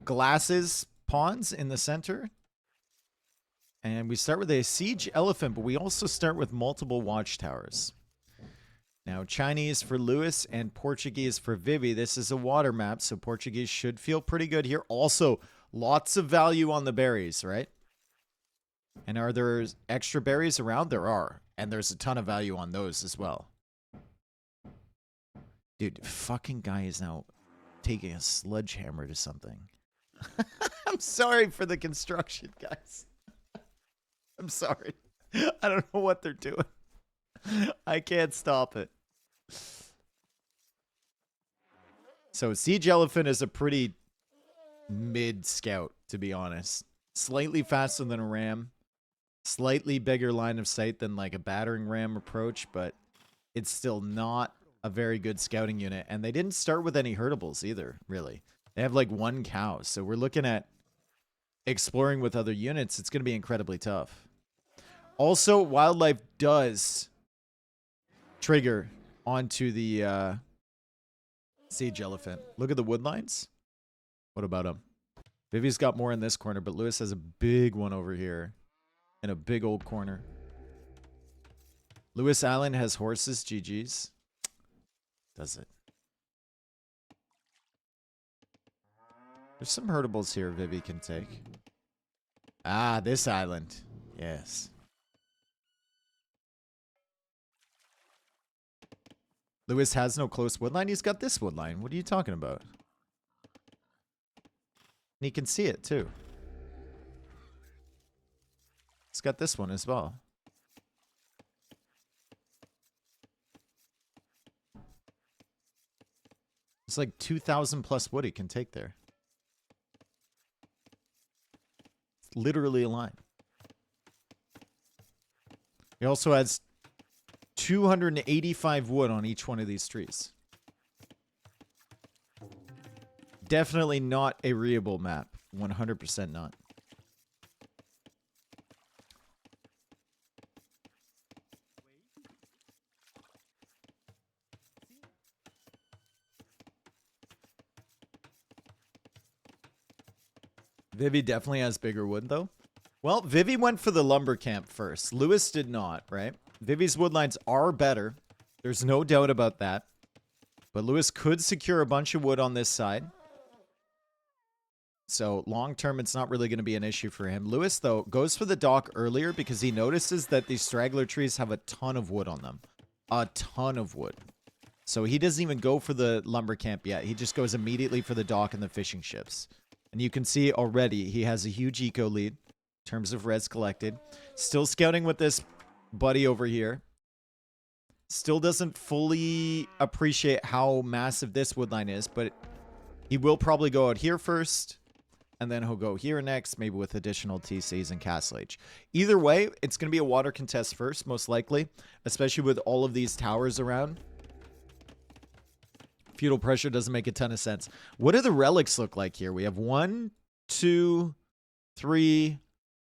glasses pawns in the center. And we start with a siege elephant, but we also start with multiple watchtowers. Now, Chinese for Lewis and Portuguese for Vivi. This is a water map, so Portuguese should feel pretty good here. Also, lots of value on the berries, right? And are there extra berries around? There are. And there's a ton of value on those as well. Dude, fucking guy is now taking a sledgehammer to something. I'm sorry for the construction, guys. I'm sorry. I don't know what they're doing. I can't stop it. So Siege Elephant is a pretty mid scout, to be honest. Slightly faster than a ram. Slightly bigger line of sight than like a battering ram approach, but it's still not a very good scouting unit. And they didn't start with any herdables either, really. They have like 1 cow. So we're looking at exploring with other units. It's going to be incredibly tough. Also, wildlife does trigger onto the siege elephant. Look at the wood lines. What about him? Vivi's got more in this corner, but Lewis has a big one over here in a big old corner. Lewis Allen has horses. GG's. Does it? There's some herdables here Vivi can take. Ah, this island. Yes. Lewis has no close woodline. He's got this woodline. What are you talking about? And he can see it too. He's got this one as well. It's like 2,000 plus wood he can take there. It's literally a line. He also has 285 wood on each one of these trees. Definitely not a reable map. 100% not. Vivi definitely has bigger wood, though. Well, Vivi went for the lumber camp first. Lewis did not, right? Vivi's woodlines are better. There's no doubt about that. But Lewis could secure a bunch of wood on this side. So long term, it's not really going to be an issue for him. Lewis, though, goes for the dock earlier because he notices that these straggler trees have a ton of wood on them. A ton of wood. So he doesn't even go for the lumber camp yet. He just goes immediately for the dock and the fishing ships. And you can see already he has a huge eco lead in terms of res collected. Still scouting with this buddy over here. Still doesn't fully appreciate how massive this woodline is, but he will probably go out here first. And then he'll go here next, maybe with additional TCs and Castle Age. Either way, it's going to be a water contest first, most likely. Especially with all of these towers around. Feudal pressure doesn't make a ton of sense. What do the relics look like here? We have 1, 2, 3,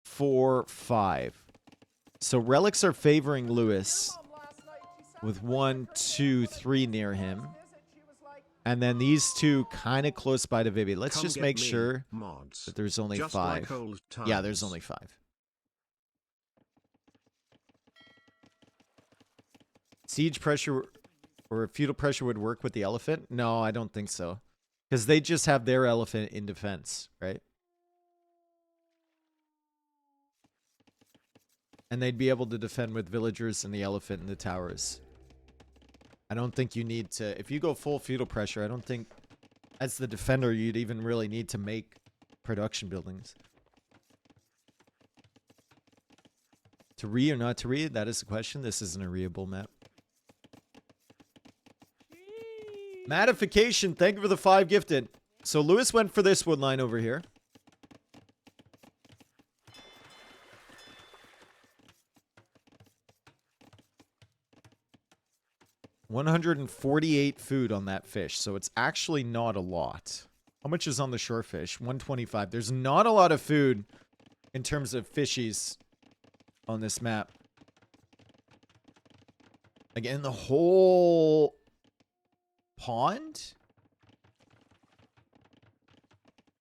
4, 5. So relics are favoring Lewis with 1, 2, 3 near him. And then these two kind of close by to Vivi. Let's just make sure that there's only 5. Yeah, there's only 5. Siege pressure or feudal pressure would work with the elephant? No, I don't think so. Because they just have their elephant in defense, right? And they'd be able to defend with villagers and the elephant and the towers. I don't think you need to... If you go full feudal pressure, I don't think... As the defender, you'd even really need to make production buildings. To re or not to re? That is the question. This isn't a reable map. Matification, thank you for the 5 gifted. So Lewis went for this wood line over here. $148 food on that fish, so it's actually not a lot. How much is on the shore fish? 125. There's not a lot of food in terms of fishies on this map. Again, the whole pond?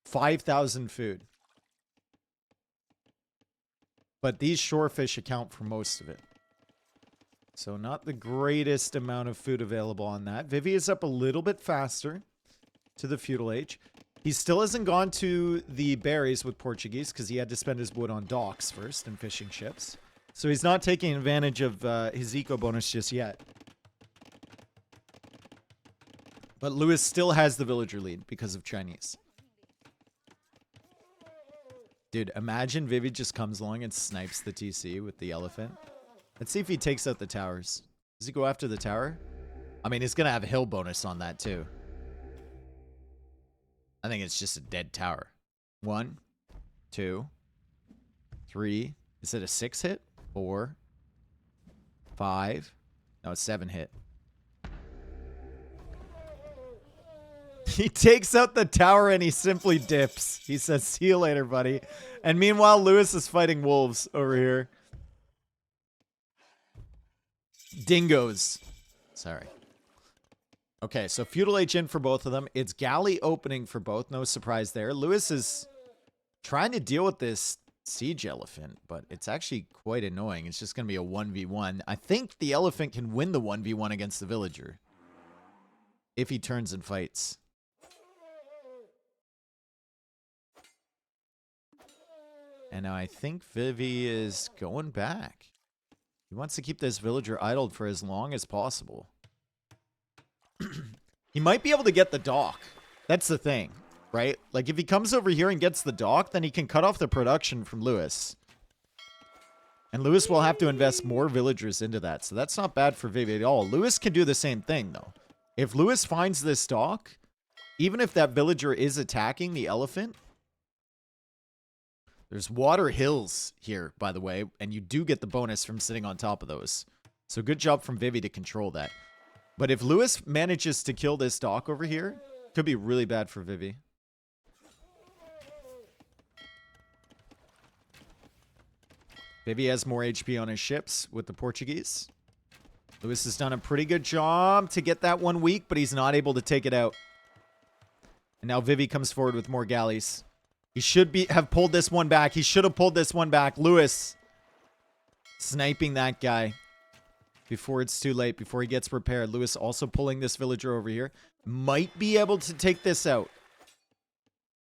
5,000 food. But these shore fish account for most of it. So not the greatest amount of food available on that. Vivi is up a little bit faster to the feudal age. He still hasn't gone to the berries with Portuguese because he had to spend his wood on docks first and fishing ships. So he's not taking advantage of his eco bonus just yet. But Lewis still has the villager lead because of Chinese. Dude, imagine Vivi just comes along and snipes the TC with the elephant. Let's see if he takes out the towers. Does he go after the tower? I mean, he's going to have a hill bonus on that too. I think it's just a dead tower. 1, 2, 3. Is it a 6 hit? 4, 5. No, it's 7 hit. He takes out the tower and he simply dips. He says, see you later, buddy. And meanwhile, Lewis is fighting wolves over here. Dingoes. Sorry. Okay, so Feudal Age in for both of them. It's galley opening for both. No surprise there. Lewis is trying to deal with this siege elephant, but it's actually quite annoying. It's just going to be a 1v1. I think the elephant can win the 1v1 against the villager if he turns and fights. And now I think Vivi is going back. He wants to keep this villager idled for as long as possible. He might be able to get the dock. That's the thing, right? Like, if he comes over here and gets the dock, then he can cut off the production from Lewis. And Lewis will have to invest more villagers into that. So that's not bad for Vivi at all. Lewis can do the same thing, though. If Lewis finds this dock, even if that villager is attacking the elephant... There's water hills here, by the way, and you do get the bonus from sitting on top of those. So good job from Vivi to control that. But if Lewis manages to kill this dock over here, could be really bad for Vivi. Vivi has more HP on his ships with the Portuguese. Lewis has done a pretty good job to get that one weak, but he's not able to take it out. And now Vivi comes forward with more galleys. He should have pulled this one back. He should have pulled this one back. Lewis sniping that guy before it's too late, before he gets prepared. Lewis also pulling this villager over here. Might be able to take this out.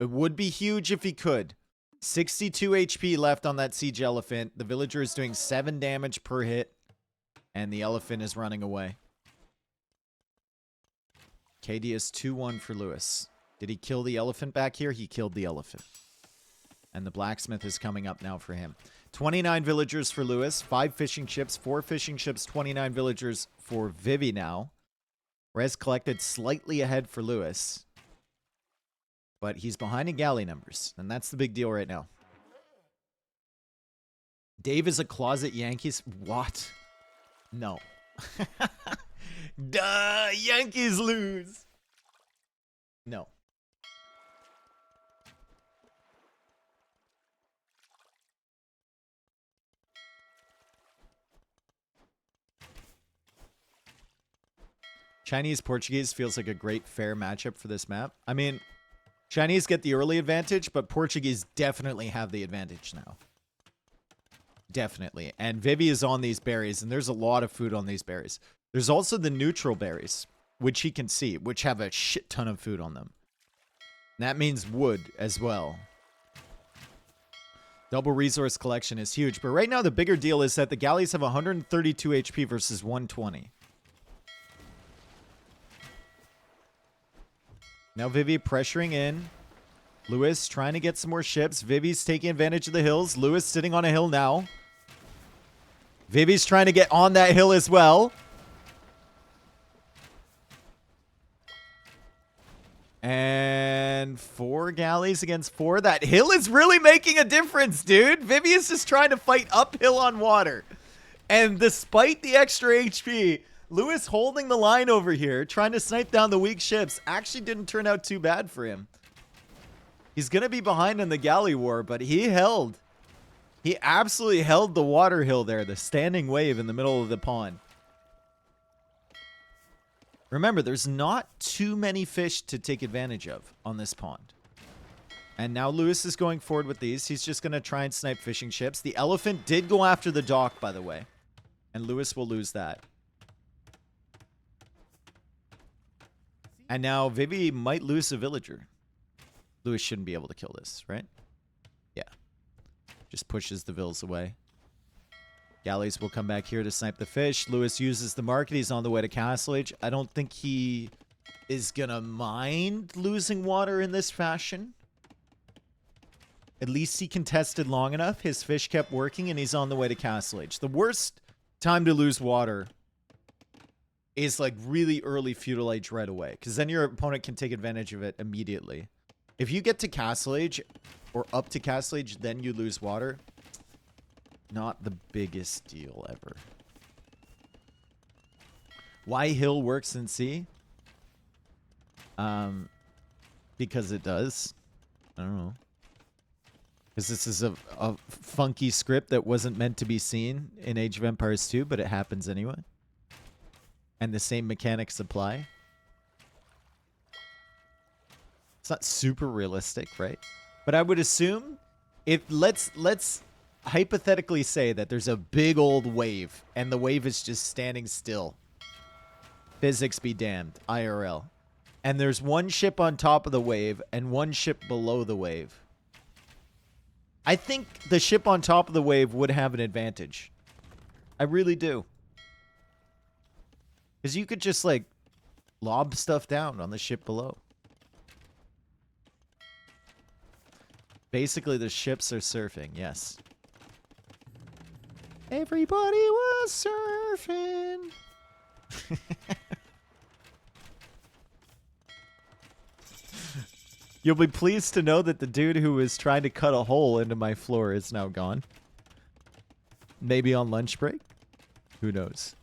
It would be huge if he could. 62 HP left on that siege elephant. The villager is doing 7 damage per hit. And the elephant is running away. KD is 2-1 for Lewis. Did he kill the elephant back here? He killed the elephant. And the blacksmith is coming up now for him. 29 villagers for Lewis. 5 fishing ships. 4 fishing ships. 29 villagers for Vivi now. Res collected slightly ahead for Lewis. But he's behind in galley numbers. And that's the big deal right now. Dave is a closet Yankees. What? No. Duh! Yankees lose! No. Chinese-Portuguese feels like a great fair matchup for this map. I mean, Chinese get the early advantage, but Portuguese definitely have the advantage now. Definitely. And Vivi is on these berries, and there's a lot of food on these berries. There's also the neutral berries, which he can see, which have a shit ton of food on them. And that means wood as well. Double resource collection is huge. But right now, the bigger deal is that the galleys have 132 HP versus 120. Now Vivi pressuring in. Lewis trying to get some more ships. Vivi's taking advantage of the hills. Lewis sitting on a hill now. Vivi's trying to get on that hill as well. And 4 galleys against 4. That hill is really making a difference, dude. Vivi is just trying to fight uphill on water. And despite the extra HP... Lewis holding the line over here, trying to snipe down the weak ships, actually didn't turn out too bad for him. He's going to be behind in the galley war, but he held. He absolutely held the water hill there, the standing wave in the middle of the pond. Remember, there's not too many fish to take advantage of on this pond. And now Lewis is going forward with these. He's just going to try and snipe fishing ships. The elephant did go after the dock, by the way. And Lewis will lose that. And now Vivi might lose a villager. Lewis shouldn't be able to kill this, right? Yeah. Just pushes the vills away. Galleys will come back here to snipe the fish. Lewis uses the market. He's on the way to Castle Age. I don't think he is going to mind losing water in this fashion. At least he contested long enough. His fish kept working, and he's on the way to Castle Age. The worst time to lose water is like really early feudal age right away, because then your opponent can take advantage of it immediately. If you get to Castle Age or up to Castle Age, then you lose water. Not the biggest deal ever. Why hill works in sea? Because it does. I don't know. Because this is a funky script that wasn't meant to be seen in Age of Empires 2, but it happens anyway. And the same mechanics apply. It's not super realistic, right? But I would assume if let's hypothetically say that there's a big old wave and the wave is just standing still. Physics be damned, IRL. And there's one ship on top of the wave and one ship below the wave. I think the ship on top of the wave would have an advantage. I really do. Because you could just, like, lob stuff down on the ship below. Basically, the ships are surfing, yes. Everybody was surfing. You'll be pleased to know that the dude who was trying to cut a hole into my floor is now gone. Maybe on lunch break? Who knows?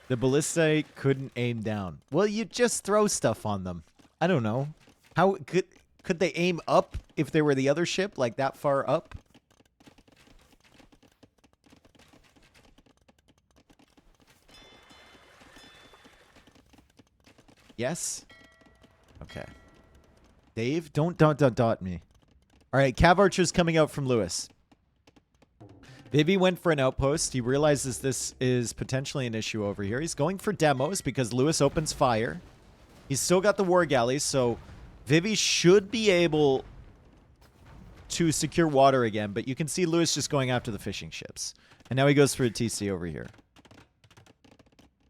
The ballista couldn't aim down. Well, you just throw stuff on them. I don't know. How could they aim up if they were the other ship, like that far up? Yes? Okay. Dave, don't dot me. All right, Cav Archer's coming out from Lewis. Vivi went for an outpost. He realizes this is potentially an issue over here. He's going for demos because Lewis opens fire. He's still got the war galleys, so Vivi should be able to secure water again, but you can see Lewis just going after the fishing ships. And now he goes for a TC over here.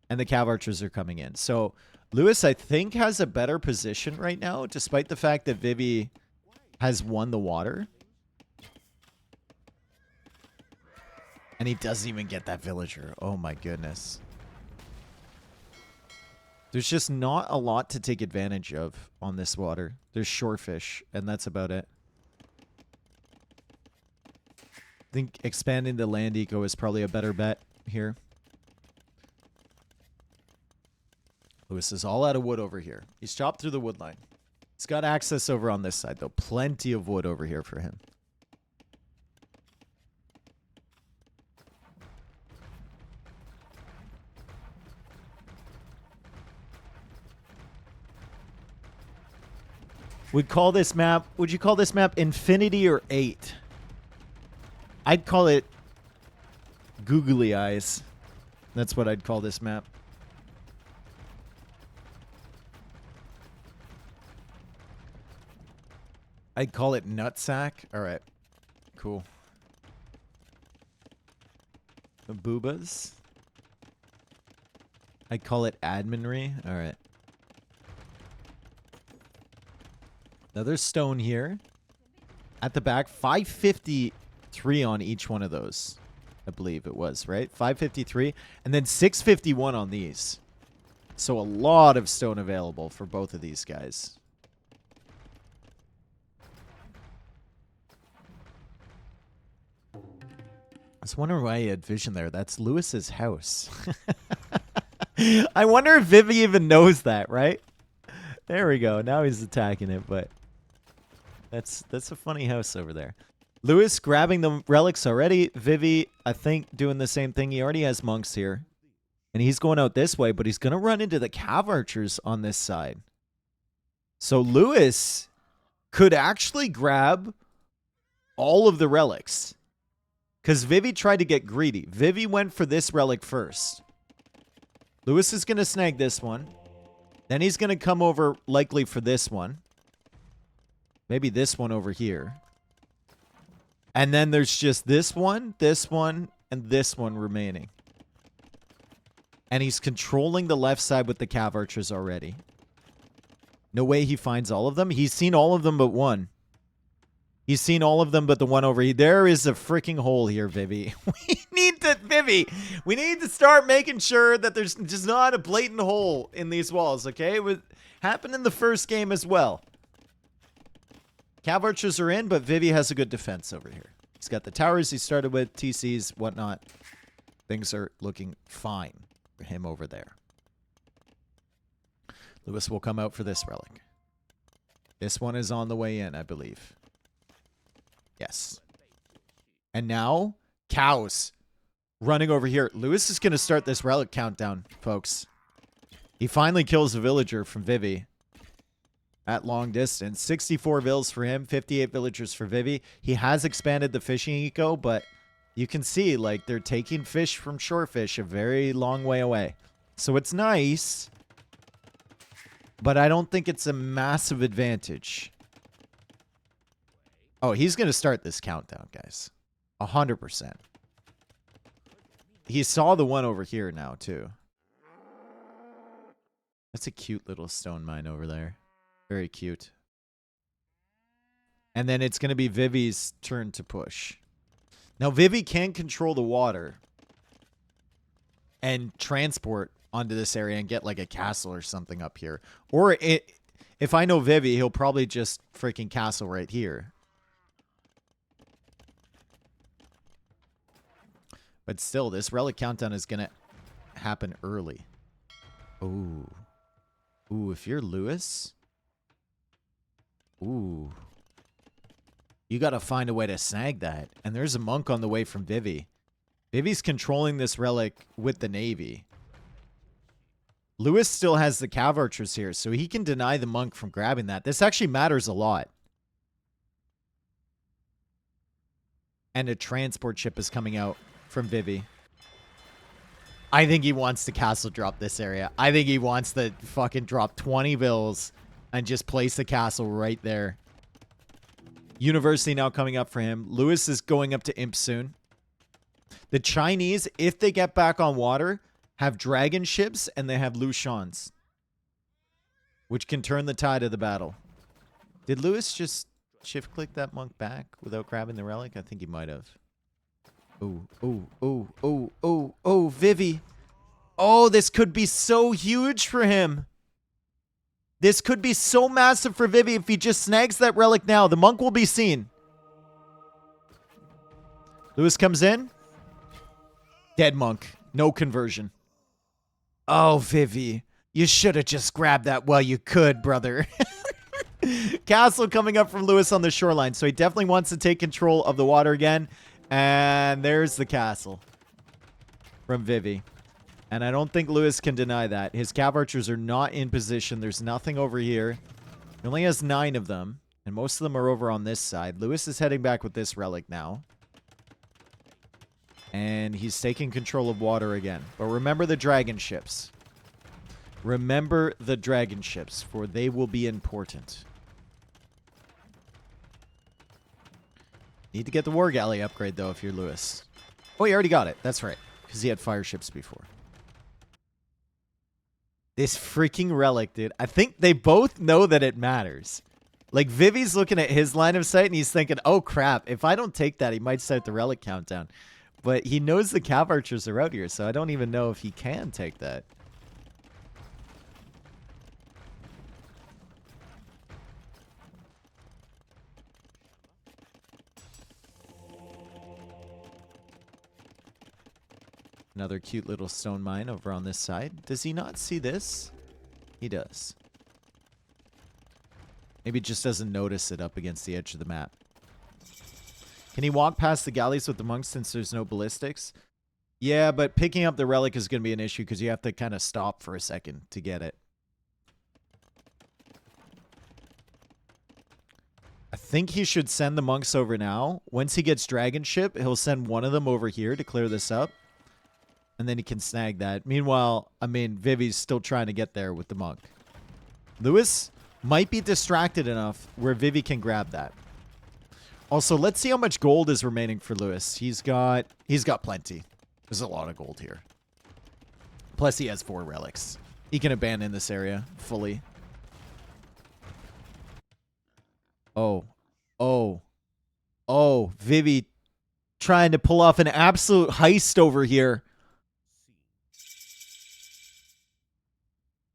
And the Cav Archers are coming in. So Lewis, I think, has a better position right now, despite the fact that Vivi has won the water. And he doesn't even get that villager. Oh my goodness. There's just not a lot to take advantage of on this water. There's shorefish, and that's about it. I think expanding the land eco is probably a better bet here. Lewis is all out of wood over here. He's chopped through the wood line. He's got access over on this side, though. Plenty of wood over here for him. Would you call this map Infinity or 8? I'd call it Googly Eyes. That's what I'd call this map. I'd call it Nutsack. Alright. Cool. The Boobas. I'd call it Adminry. Alright. Another stone here. At the back. 553 on each one of those. I believe it was, right? 553. And then 651 on these. So a lot of stone available for both of these guys. I was wondering why he had vision there. That's Lewis's house. I wonder if Vivi even knows that, right? There we go. Now he's attacking it, but that's a funny house over there. Lewis grabbing the relics already. Vivi, I think, doing the same thing. He already has monks here. And he's going out this way, but he's going to run into the Cav Archers on this side. So Lewis could actually grab all of the relics. Because Vivi tried to get greedy. Vivi went for this relic first. Lewis is going to snag this one. Then he's going to come over likely for this one. Maybe this one over here. And then there's just this one, and this one remaining. And he's controlling the left side with the Cav Archers already. No way he finds all of them. He's seen all of them but one. He's seen all of them but the one over here. There is a freaking hole here, Vivi. Vivi, we need to start making sure that there's just not a blatant hole in these walls, okay? It happened in the first game as well. Cav archers are in, but Vivi has a good defense over here. He's got the towers he started with, TCs, whatnot. Things are looking fine for him over there. Lewis will come out for this relic. This one is on the way in, I believe. Yes. And now, cows running over here. Lewis is going to start this relic countdown, folks. He finally kills a villager from Vivi at long distance. 64 vills for him, 58 villagers for Vivi. He has expanded the fishing eco, but you can see, like, they're taking fish from shorefish a very long way away. So it's nice, but I don't think it's a massive advantage. Oh, he's going to start this countdown, guys. 100%. He saw the one over here now, too. That's a cute little stone mine over there. Very cute. And then it's going to be Vivi's turn to push. Now, Vivi can control the water and transport onto this area and get like a castle or something up here. Or if I know Vivi, he'll probably just freaking castle right here. But still, this relic countdown is going to happen early. Ooh. Ooh, if you're Lewis. Ooh. You got to find a way to snag that. And there's a monk on the way from Vivi. Vivi's controlling this relic with the navy. Lewis still has the cav archers here, so he can deny the monk from grabbing that. This actually matters a lot. And a transport ship is coming out from Vivi. I think he wants to castle drop this area. I think he wants to fucking drop 20 bills and just place the castle right there. University now coming up for him. Lewis is going up to Imp soon. The Chinese, if they get back on water, have dragon ships and they have Lushans, which can turn the tide of the battle. Did Lewis just shift click that monk back without grabbing the relic? I think he might have. Oh, oh, oh, oh, oh, oh, Vivi. Oh, this could be so huge for him. This could be so massive for Vivi if he just snags that relic now. The monk will be seen. Lewis comes in. Dead monk. No conversion. Oh, Vivi. You should have just grabbed that while you could, brother. Castle coming up from Lewis on the shoreline. So he definitely wants to take control of the water again. And there's the castle from Vivi. And I don't think Lewis can deny that. His cav archers are not in position. There's nothing over here. He only has 9 of them. And most of them are over on this side. Lewis is heading back with this relic now. And he's taking control of water again. But remember the dragon ships. Remember the dragon ships, for they will be important. Need to get the war galley upgrade, though, if you're Lewis. Oh, he already got it. That's right. Because he had fire ships before. This freaking relic, dude. I think they both know that it matters. Like, Vivi's looking at his line of sight, and he's thinking, oh, crap. If I don't take that, he might start the relic countdown. But he knows the cav archers are out here, so I don't even know if he can take that. Another cute little stone mine over on this side. Does he not see this? He does. Maybe just doesn't notice it up against the edge of the map. Can he walk past the galleys with the monks since there's no ballistics? Yeah, but picking up the relic is going to be an issue because you have to kind of stop for a second to get it. I think he should send the monks over now. Once he gets dragon ship, he'll send one of them over here to clear this up. And then he can snag that. Meanwhile, I mean, Vivi's still trying to get there with the monk. Lewis might be distracted enough where Vivi can grab that. Also, let's see how much gold is remaining for Lewis. He's got plenty. There's a lot of gold here. Plus, he has 4 relics. He can abandon this area fully. Oh. Oh. Oh, Vivi trying to pull off an absolute heist over here.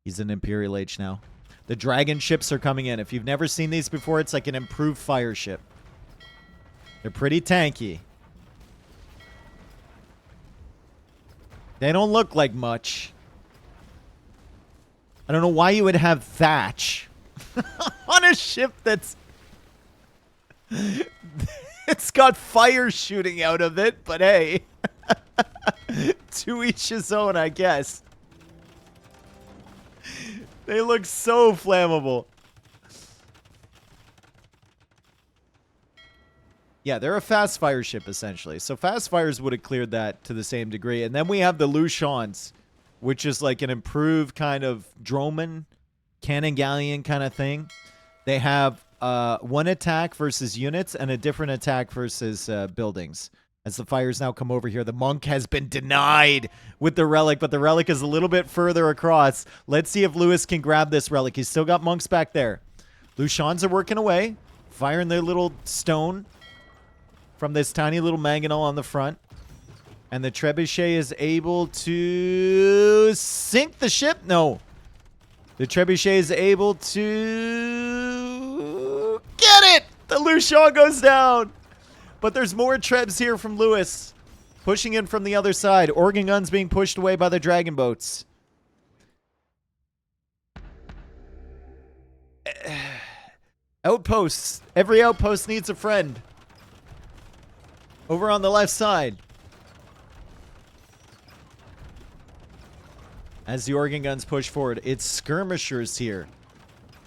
He's an Imperial Age now. The dragon ships are coming in. If you've never seen these before, it's like an improved fire ship. They're pretty tanky. They don't look like much. I don't know why you would have thatch on a ship that's... It's got fire shooting out of it, but hey. To each his own, I guess. They look so flammable. Yeah, they're a fast fire ship, essentially. So fast fires would have cleared that to the same degree. And then we have the Lushans, which is like an improved kind of droman, cannon galleon kind of thing. They have one attack versus units and a different attack versus buildings. As the fires now come over here, the monk has been denied with the relic, but the relic is a little bit further across. Let's see if Lewis can grab this relic. He's still got monks back there. Lushans are working away, firing their little stone from this tiny little mangonel on the front. And the trebuchet is able to sink the ship. No. The trebuchet is able to get it. The Lushan goes down. But there's more trebs here from Lewis. Pushing in from the other side. Organ guns being pushed away by the dragon boats. Outposts. Every outpost needs a friend. Over on the left side. As the organ guns push forward, it's skirmishers here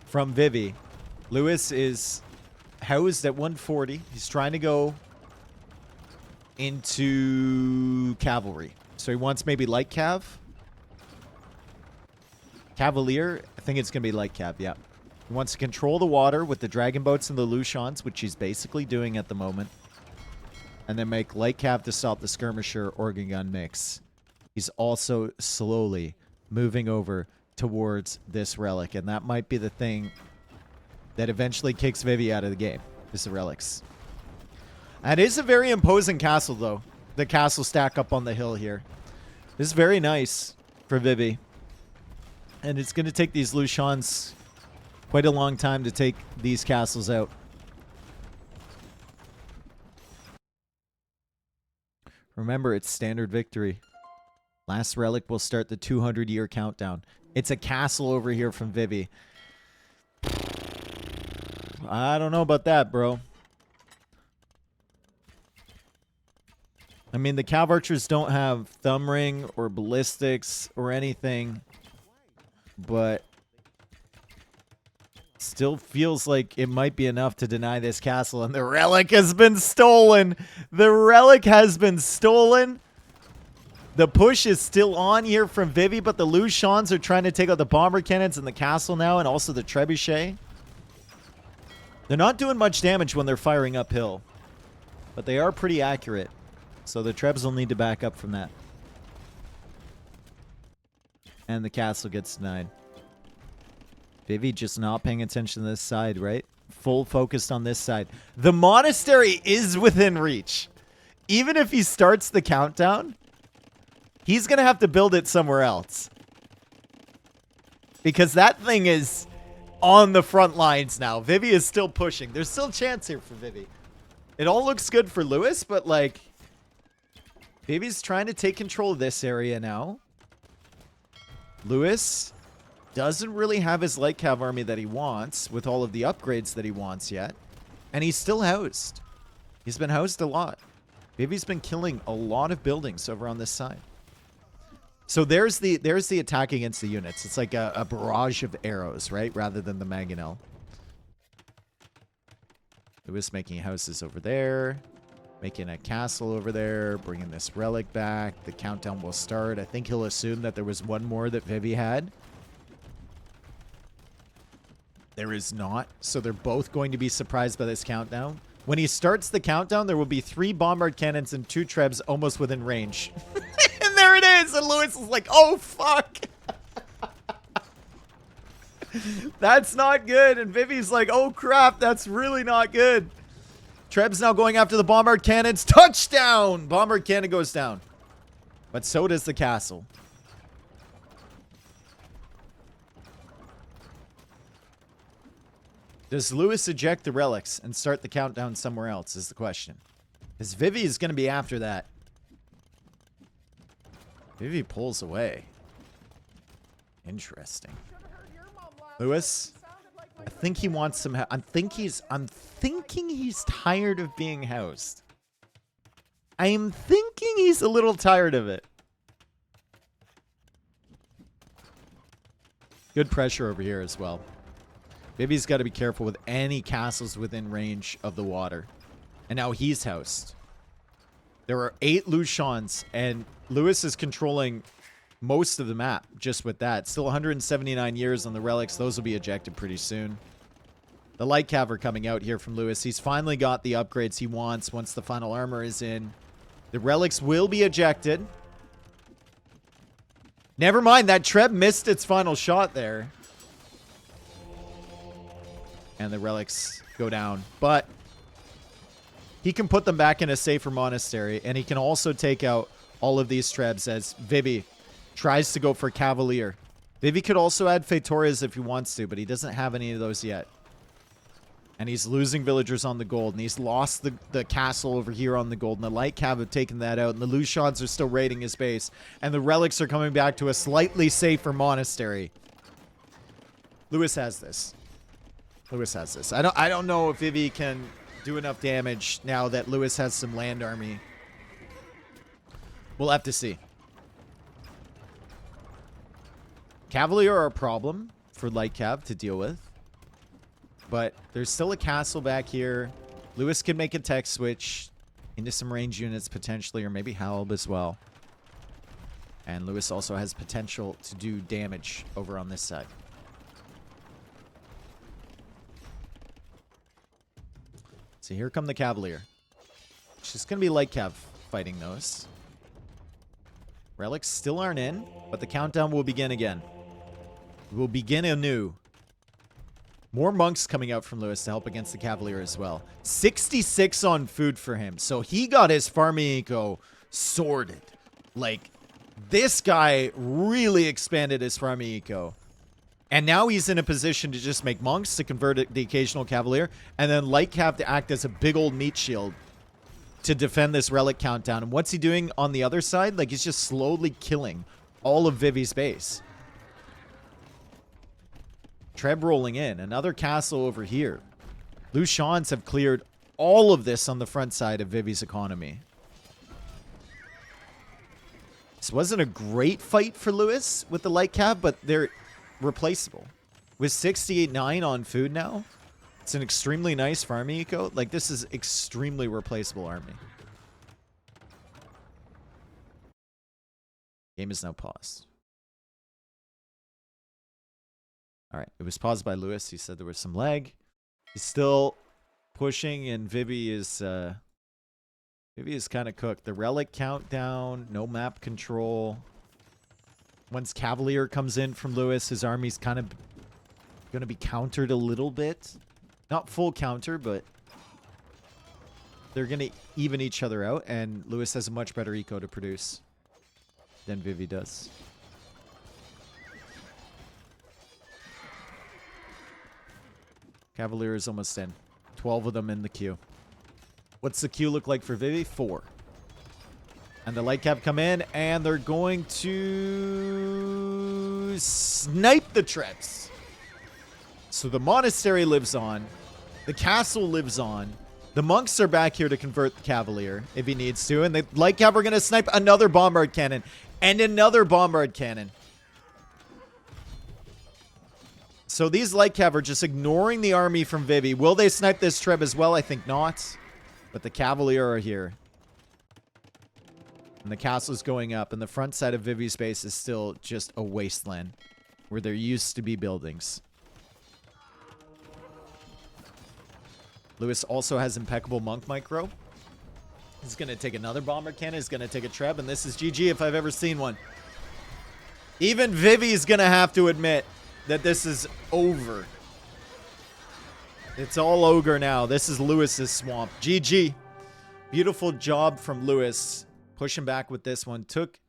from Vivi. Lewis is housed at 140. He's trying to go into cavalry. So he wants maybe light cav. Cavalier. I think it's going to be light cav, yeah. He wants to control the water with the dragon boats and the Lushans, which he's basically doing at the moment. And then make light cav to stop the skirmisher organ gun mix. He's also slowly moving over towards this relic. And that might be the thing that eventually kicks Vivi out of the game. Is the relics. And it is a very imposing castle, though. The castle stack up on the hill here. This is very nice for Vivi. And it's going to take these Lushans quite a long time to take these castles out. Remember, it's standard victory. Last relic will start the 200-year countdown. It's a castle over here from Vivi. I don't know about that, bro. I mean, the Cav Archers don't have thumb ring or ballistics or anything, but still feels like it might be enough to deny this castle. And the relic has been stolen. The relic has been stolen. The push is still on here from Vivi, but the Lushans are trying to take out the bomber cannons in the castle now, and also the trebuchet. They're not doing much damage when they're firing uphill, but they are pretty accurate. So the trebs will need to back up from that. And the castle gets denied. Vivi just not paying attention to this side, right? Full focused on this side. The monastery is within reach. Even if he starts the countdown, he's going to have to build it somewhere else. Because that thing is on the front lines now. Vivi is still pushing. There's still a chance here for Vivi. It all looks good for Lewis, but like, Vivi's trying to take control of this area now. Lewis doesn't really have his light cav army that he wants with all of the upgrades that he wants yet. And he's still housed. He's been housed a lot. Vivi's been killing a lot of buildings over on this side. So there's the attack against the units. It's like a barrage of arrows, right? Rather than the mangonel. Lewis making houses over there. Making a castle over there. Bringing this relic back. The countdown will start. I think he'll assume that there was one more that Vivi had. There is not. So they're both going to be surprised by this countdown. When he starts the countdown, there will be 3 bombard cannons and 2 trebs almost within range. And there it is. And Lewis is like, oh, fuck. That's not good. And Vivi's like, oh, crap. That's really not good. Treb's now going after the bombard cannons. Touchdown! Bombard cannon goes down. But so does the castle. Does Lewis eject the relics and start the countdown somewhere else is the question. Because Vivi is going to be after that. Vivi pulls away. Interesting. Lewis, I think he wants some help. I'm thinking he's tired of being housed. I'm thinking he's a little tired of it. Good pressure over here as well. Vivi's got to be careful with any castles within range of the water. And now he's housed. There are 8 Lushans, and Lewis is controlling most of the map just with that. Still 179 years on the relics. Those will be ejected pretty soon. The light cav are coming out here from Lewis. He's finally got the upgrades he wants once the final armor is in. The relics will be ejected. Never mind, that Treb missed its final shot there. And the relics go down. But he can put them back in a safer monastery. And he can also take out all of these Trebs as Vivi tries to go for Cavalier. Vivi could also add Fetorias if he wants to, but he doesn't have any of those yet. And he's losing villagers on the gold. And he's lost the castle over here on the gold. And the light cav have taken that out. And the Lushans are still raiding his base. And the relics are coming back to a slightly safer monastery. Lewis has this. Lewis has this. I don't know if Vivi can do enough damage now that Lewis has some land army. We'll have to see. Cavalier are a problem for light cav to deal with. But there's still a castle back here. Lewis can make a tech switch into some range units potentially, or maybe Halb as well. And Lewis also has potential to do damage over on this side. So here come the Cavalier. It's just going to be light cav fighting those. Relics still aren't in, but the countdown will begin again. We will begin anew. More monks coming out from Lewis to help against the Cavalier as well. 66 on food for him. So he got his farming eco sorted. Like, this guy really expanded his farming eco. And now he's in a position to just make monks to convert the occasional Cavalier. And then light cav to act as a big old meat shield to defend this relic countdown. And what's he doing on the other side? Like, he's just slowly killing all of Vivi's base. Treb rolling in. Another castle over here. Lushans have cleared all of this on the front side of Vivi's economy. This wasn't a great fight for Lewis with the light cav, but they're replaceable. With 68.9 on food now, it's an extremely nice farming eco. Like, this is extremely replaceable army. Game is now paused. All right, it was paused by Lewis. He said there was some lag. He's still pushing, and Vivi is kind of cooked. The relic countdown, no map control. Once Cavalier comes in from Lewis, his army's kind of going to be countered a little bit. Not full counter, but they're going to even each other out, and Lewis has a much better eco to produce than Vivi does. Cavalier is almost in. 12 of them in the queue. What's the queue look like for Vivi? 4. And the light cav come in, and they're going to snipe the Trebs. So the monastery lives on. The castle lives on. The monks are back here to convert the Cavalier if he needs to. And the light cav are going to snipe another bombard cannon. And another bombard cannon. So these light cav are just ignoring the army from Vivi. Will they snipe this Treb as well? I think not. But the Cavalier are here. And the castle's going up. And the front side of Vivi's base is still just a wasteland. Where there used to be buildings. Lewis also has impeccable monk micro. He's going to take another bomber cannon. He's going to take a Treb. And this is GG if I've ever seen one. Even Vivi's going to have to admit that this is over. It's all ogre now. This is Lewis's swamp. GG. Beautiful job from Lewis. Pushing back with this one. Took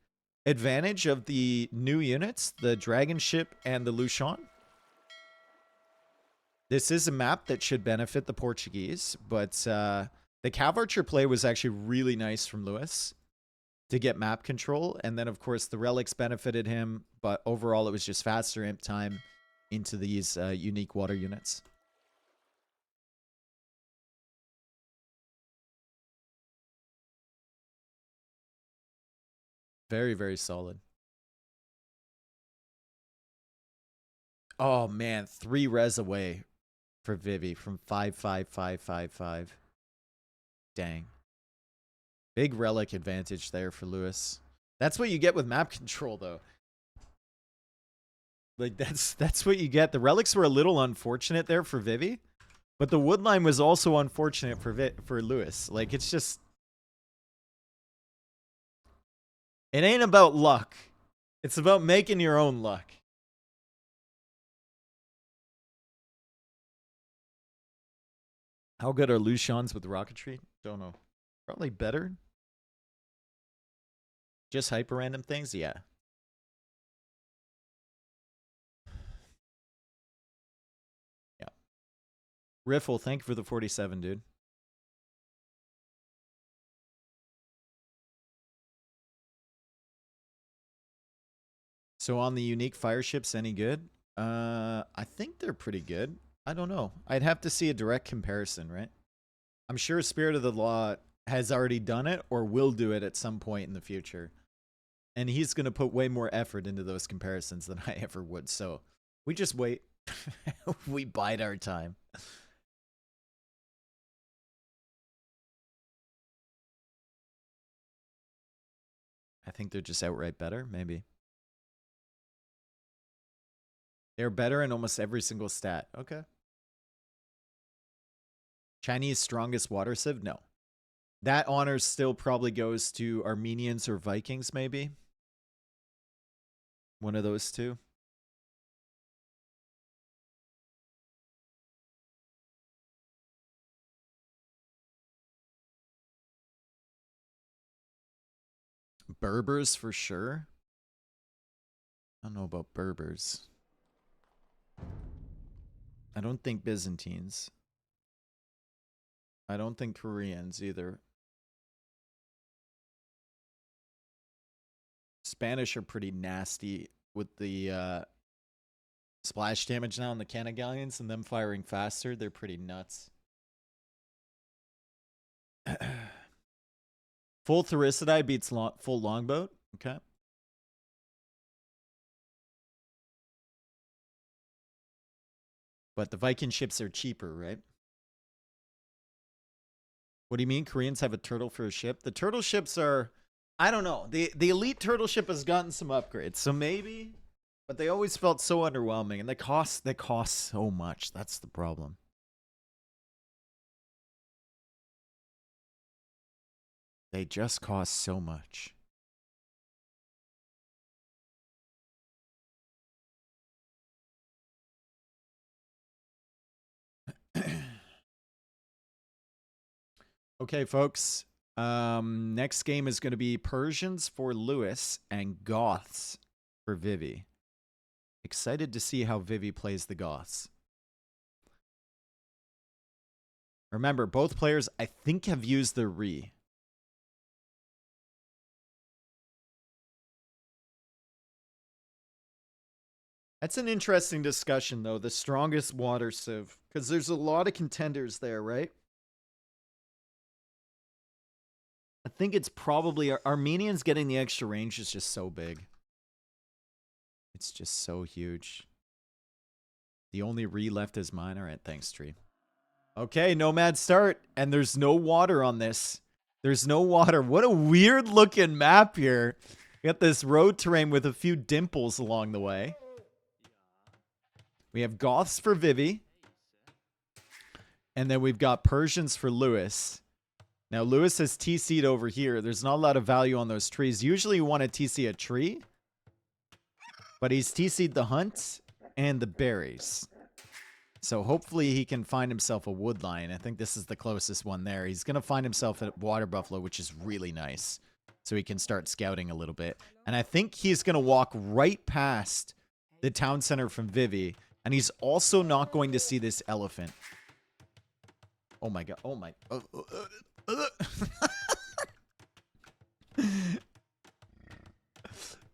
advantage of the new units, the dragon ship and the Lucian. This is a map that should benefit the Portuguese, but the Cav Archer play was actually really nice from Lewis to get map control. And then, of course, the relics benefited him, but overall it was just faster imp time into these unique water units. Very, very solid. Oh, man. 3 res away for Vivi from 5-5-5-5-5. Dang. Big relic advantage there for Lewis. That's what you get with map control, though. Like, that's what you get. The relics were a little unfortunate there for Vivi, but the woodline was also unfortunate for Lewis. Like, it's just... It ain't about luck. It's about making your own luck. How good are Lucians with rocketry? Don't know. Probably better. Just HyperRandom things? Yeah. Yeah. Riffle, thank you for the 47, dude. So on the unique fire ships, any good? I think they're pretty good. I don't know. I'd have to see a direct comparison, right? I'm sure Spirit of the Law has already done it or will do it at some point in the future. And he's going to put way more effort into those comparisons than I ever would. So we just wait. We bide our time. I think they're just outright better, maybe. They're better in almost every single stat. Okay. Chinese strongest water civ? No. That honor still probably goes to Armenians or Vikings, maybe. One of those two. Berbers for sure. I don't know about Berbers. I don't think Byzantines. I don't think Koreans either. Spanish are pretty nasty with the splash damage now on the cannon galleons and them firing faster. They're pretty nuts. Full Thericidai beats full longboat. Okay. But the Viking ships are cheaper, right? What do you mean? Koreans have a turtle for a ship? The turtle ships are... I don't know. The elite turtle ship has gotten some upgrades, so maybe... But they always felt so underwhelming, and they cost so much. That's the problem. They just cost so much. Okay, folks. Next game is going to be Persians for Lewis and Goths for Vivi. Excited to see how Vivi plays the Goths. Remember, both players, I think, have used their re. That's an interesting discussion, though. The strongest water civ. Because there's a lot of contenders there, right? I think it's probably... Armenians getting the extra range is just so big. It's just so huge. The only re left is mine. All right, thanks, Tree. Okay, Nomad start. And there's no water on this. There's no water. What a weird looking map here. We got this road terrain with a few dimples along the way. We have Goths for Vivi. And then we've got Persians for Lewis. Now, Lewis has TC'd over here. There's not a lot of value on those trees. Usually you want to TC a tree. But he's TC'd the hunts and the berries. So hopefully he can find himself a wood lion. I think this is the closest one there. He's going to find himself a water buffalo, which is really nice. So he can start scouting a little bit. And I think he's going to walk right past the town center from Vivi. And he's also not going to see this elephant. Oh my god. Oh my.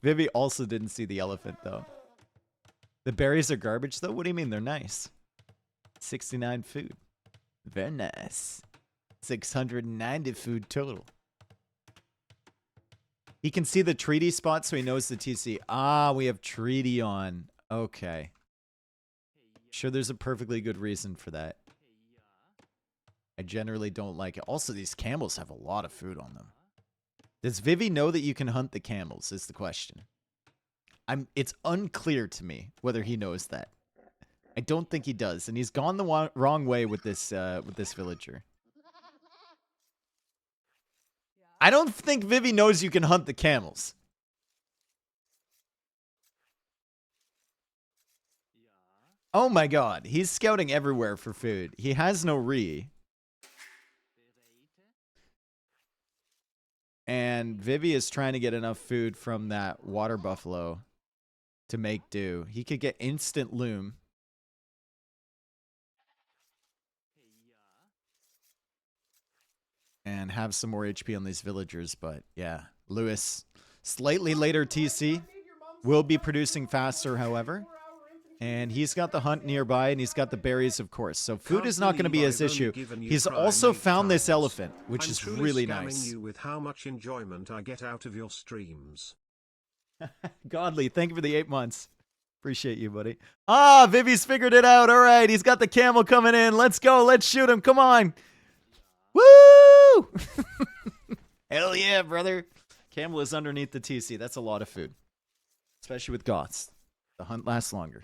Vivi also didn't see the elephant, though. The berries are garbage, though? What do you mean? They're nice. 69 food. Very nice. 690 food total. He can see the treaty spot, so he knows the TC. Ah, we have treaty on. Okay. Sure, there's a perfectly good reason for that. I generally don't like it. Also, these camels have a lot of food on them. Does Vivi know that you can hunt the camels, is the question. It's unclear to me whether he knows that. I don't think he does, and he's gone the wrong way with this villager. I don't think Vivi knows you can hunt the camels. Oh my god, he's scouting everywhere for food. He has no re. And Vivi is trying to get enough food from that water buffalo to make do. He could get instant loom. And have some more HP on these villagers, but yeah. Lewis, slightly later TC, will be producing faster, however. And he's got the hunt nearby, and he's got the berries, of course. So food is not going to be his issue. He's also found this elephant, which is really nice. You with how much enjoyment I get out of your streams. Godly, thank you for the 8 months. Appreciate you, buddy. Ah, Vivi's figured it out. All right, he's got the camel coming in. Let's go. Let's shoot him. Come on. Woo! Hell yeah, brother. Camel is underneath the TC. That's a lot of food. Especially with Goths. The hunt lasts longer.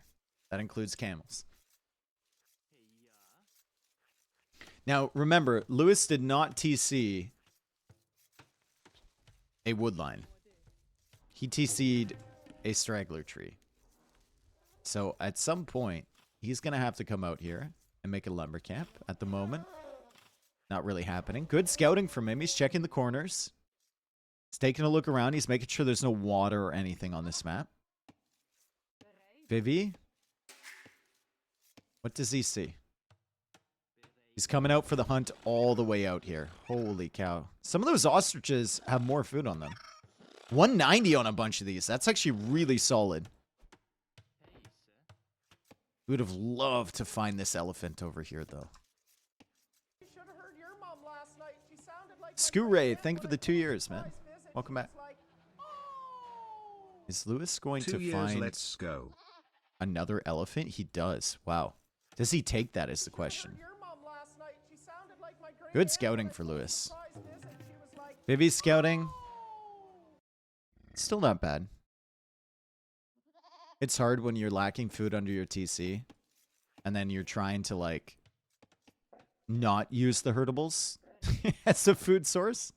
That includes camels. Now, remember, Lewis did not TC a woodline. He TC'd a straggler tree. So, at some point, he's going to have to come out here and make a lumber camp. At the moment, not really happening. Good scouting from him. He's checking the corners. He's taking a look around. He's making sure there's no water or anything on this map. Vivi? What does he see? He's coming out for the hunt all the way out here. Holy cow. Some of those ostriches have more food on them. 190 on a bunch of these. That's actually really solid. We would have loved to find this elephant over here, though. Scoo Ray, thank you for the 2 years, man. Welcome back. Is Lewis going to find Let's go. another elephant? He does. Wow. Does he take that is the question. Good scouting for Lewis. Vivi's scouting. Still not bad. It's hard when you're lacking food under your TC. And then you're trying to, like, not use the herdables as a food source.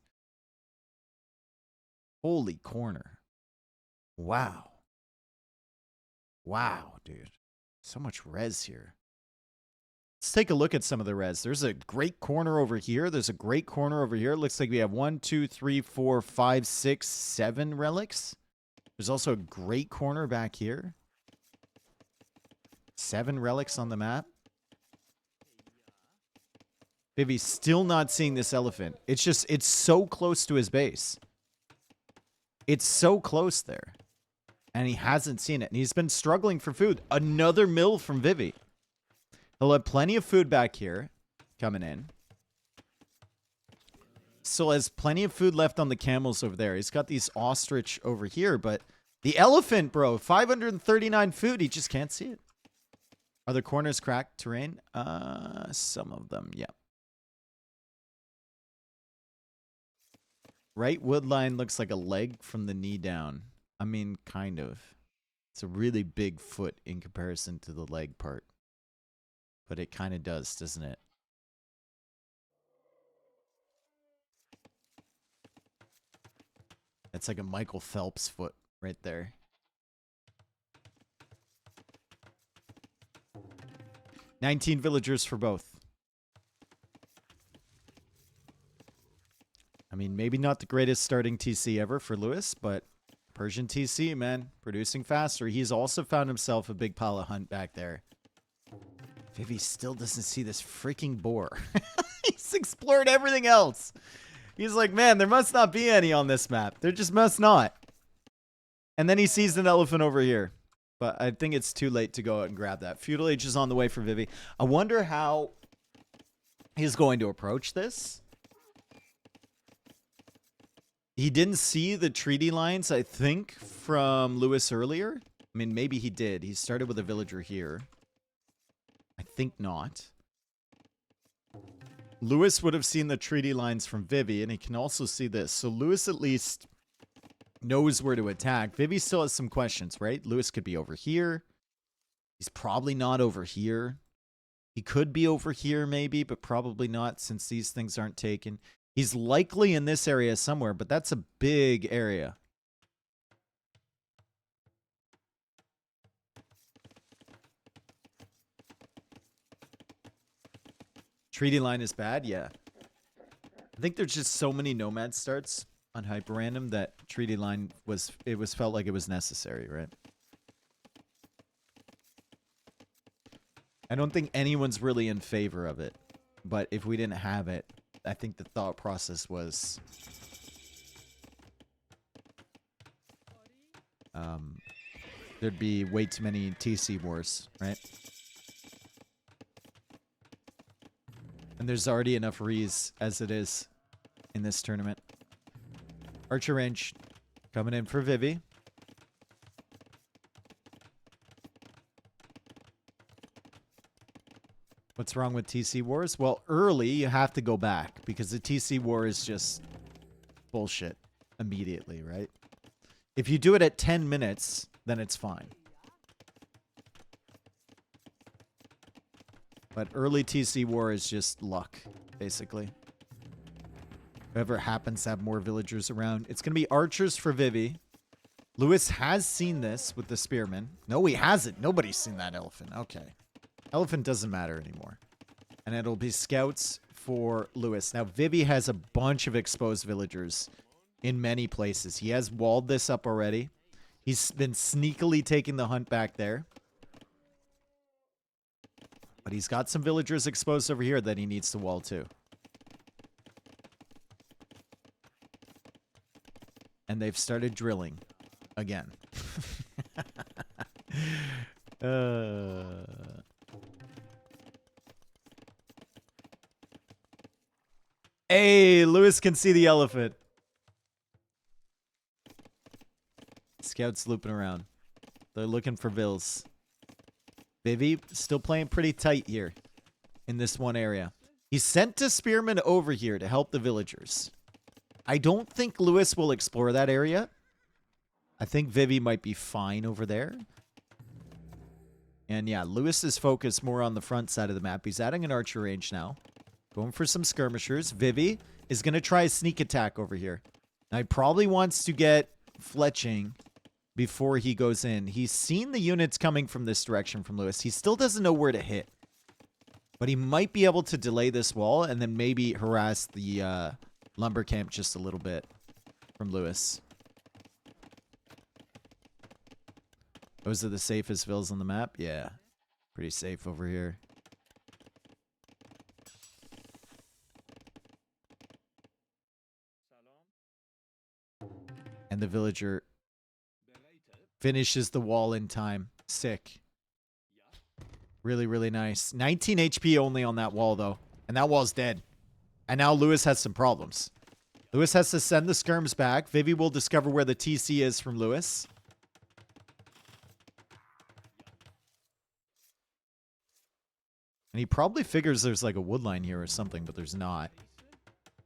Holy corner. Wow. Wow, dude. So much res here. Let's take a look at some of the res. There's a great corner over here. There's a great corner over here. It looks like we have 1, 2, 3, 4, 5, 6, 7 relics. There's also a great corner back here. 7 relics on the map. Vivi's still not seeing this elephant. It's just, it's so close to his base. It's so close there. And he hasn't seen it. And he's been struggling for food. Another mill from Vivi. He'll have plenty of food back here coming in. Still has plenty of food left on the camels over there. He's got these ostrich over here, but the elephant, bro, 539 food. He just can't see it. Are the corners cracked terrain? Some of them, yeah. Right wood line looks like a leg from the knee down. I mean, kind of. It's a really big foot in comparison to the leg part. But it kind of does, doesn't it? It's like a Michael Phelps foot right there. 19 villagers for both. I mean, maybe not the greatest starting TC ever for Lewis, but Persian TC, man, producing faster. He's also found himself a big pile of hunt back there. Vivi still doesn't see this freaking boar. He's explored everything else. He's like, man, there must not be any on this map. There just must not. And then he sees an elephant over here. But I think it's too late to go out and grab that. Feudal Age is on the way for Vivi. I wonder how he's going to approach this. He didn't see the treaty lines, I think, from Lewis earlier. I mean, maybe he did. He started with a villager here. I think not. Lewis would have seen the treaty lines from Vivi, and he can also see this. So Lewis at least knows where to attack. Vivi still has some questions, right? Lewis could be over here. He's probably not over here. He could be over here maybe, but probably not since these things aren't taken. He's likely in this area somewhere, but that's a big area. Treaty line is bad, yeah. I think there's just so many nomad starts on HyperRandom that treaty line felt like it was necessary, right? I don't think anyone's really in favor of it, but if we didn't have it, I think the thought process was there'd be way too many TC wars, right? And there's already enough Rees as it is in this tournament. Archer range coming in for Vivi. What's wrong with TC wars? Well, early you have to go back because the TC war is just bullshit immediately, right? If you do it at 10 minutes, then it's fine. But early TC war is just luck, basically. Whoever happens to have more villagers around. It's going to be archers for Vivi. Lewis has seen this with the spearmen. No, he hasn't. Nobody's seen that elephant. Okay. Elephant doesn't matter anymore. And it'll be scouts for Lewis. Now, Vivi has a bunch of exposed villagers in many places. He has walled this up already. He's been sneakily taking the hunt back there. But he's got some villagers exposed over here that he needs to wall too. And they've started drilling again. Hey, Lewis can see the elephant. Scouts looping around. They're looking for vills. Vivi still playing pretty tight here in this one area. He sent a spearman over here to help the villagers. I don't think Lewis will explore that area. I think Vivi might be fine over there. And yeah, Lewis is focused more on the front side of the map. He's adding an archer range now. Going for some skirmishers. Vivi is going to try a sneak attack over here. Now, he probably wants to get fletching before he goes in. He's seen the units coming from this direction from Lewis. He still doesn't know where to hit. But he might be able to delay this wall and then maybe harass the lumber camp just a little bit from Lewis. Those are the safest vills on the map? Yeah. Pretty safe over here. And the villager finishes the wall in time. Sick. Really, really nice. 19 HP only on that wall, though. And that wall's dead. And now Lewis has some problems. Lewis has to send the skirms back. Vivi will discover where the TC is from Lewis. And he probably figures there's like a wood line here or something, but there's not.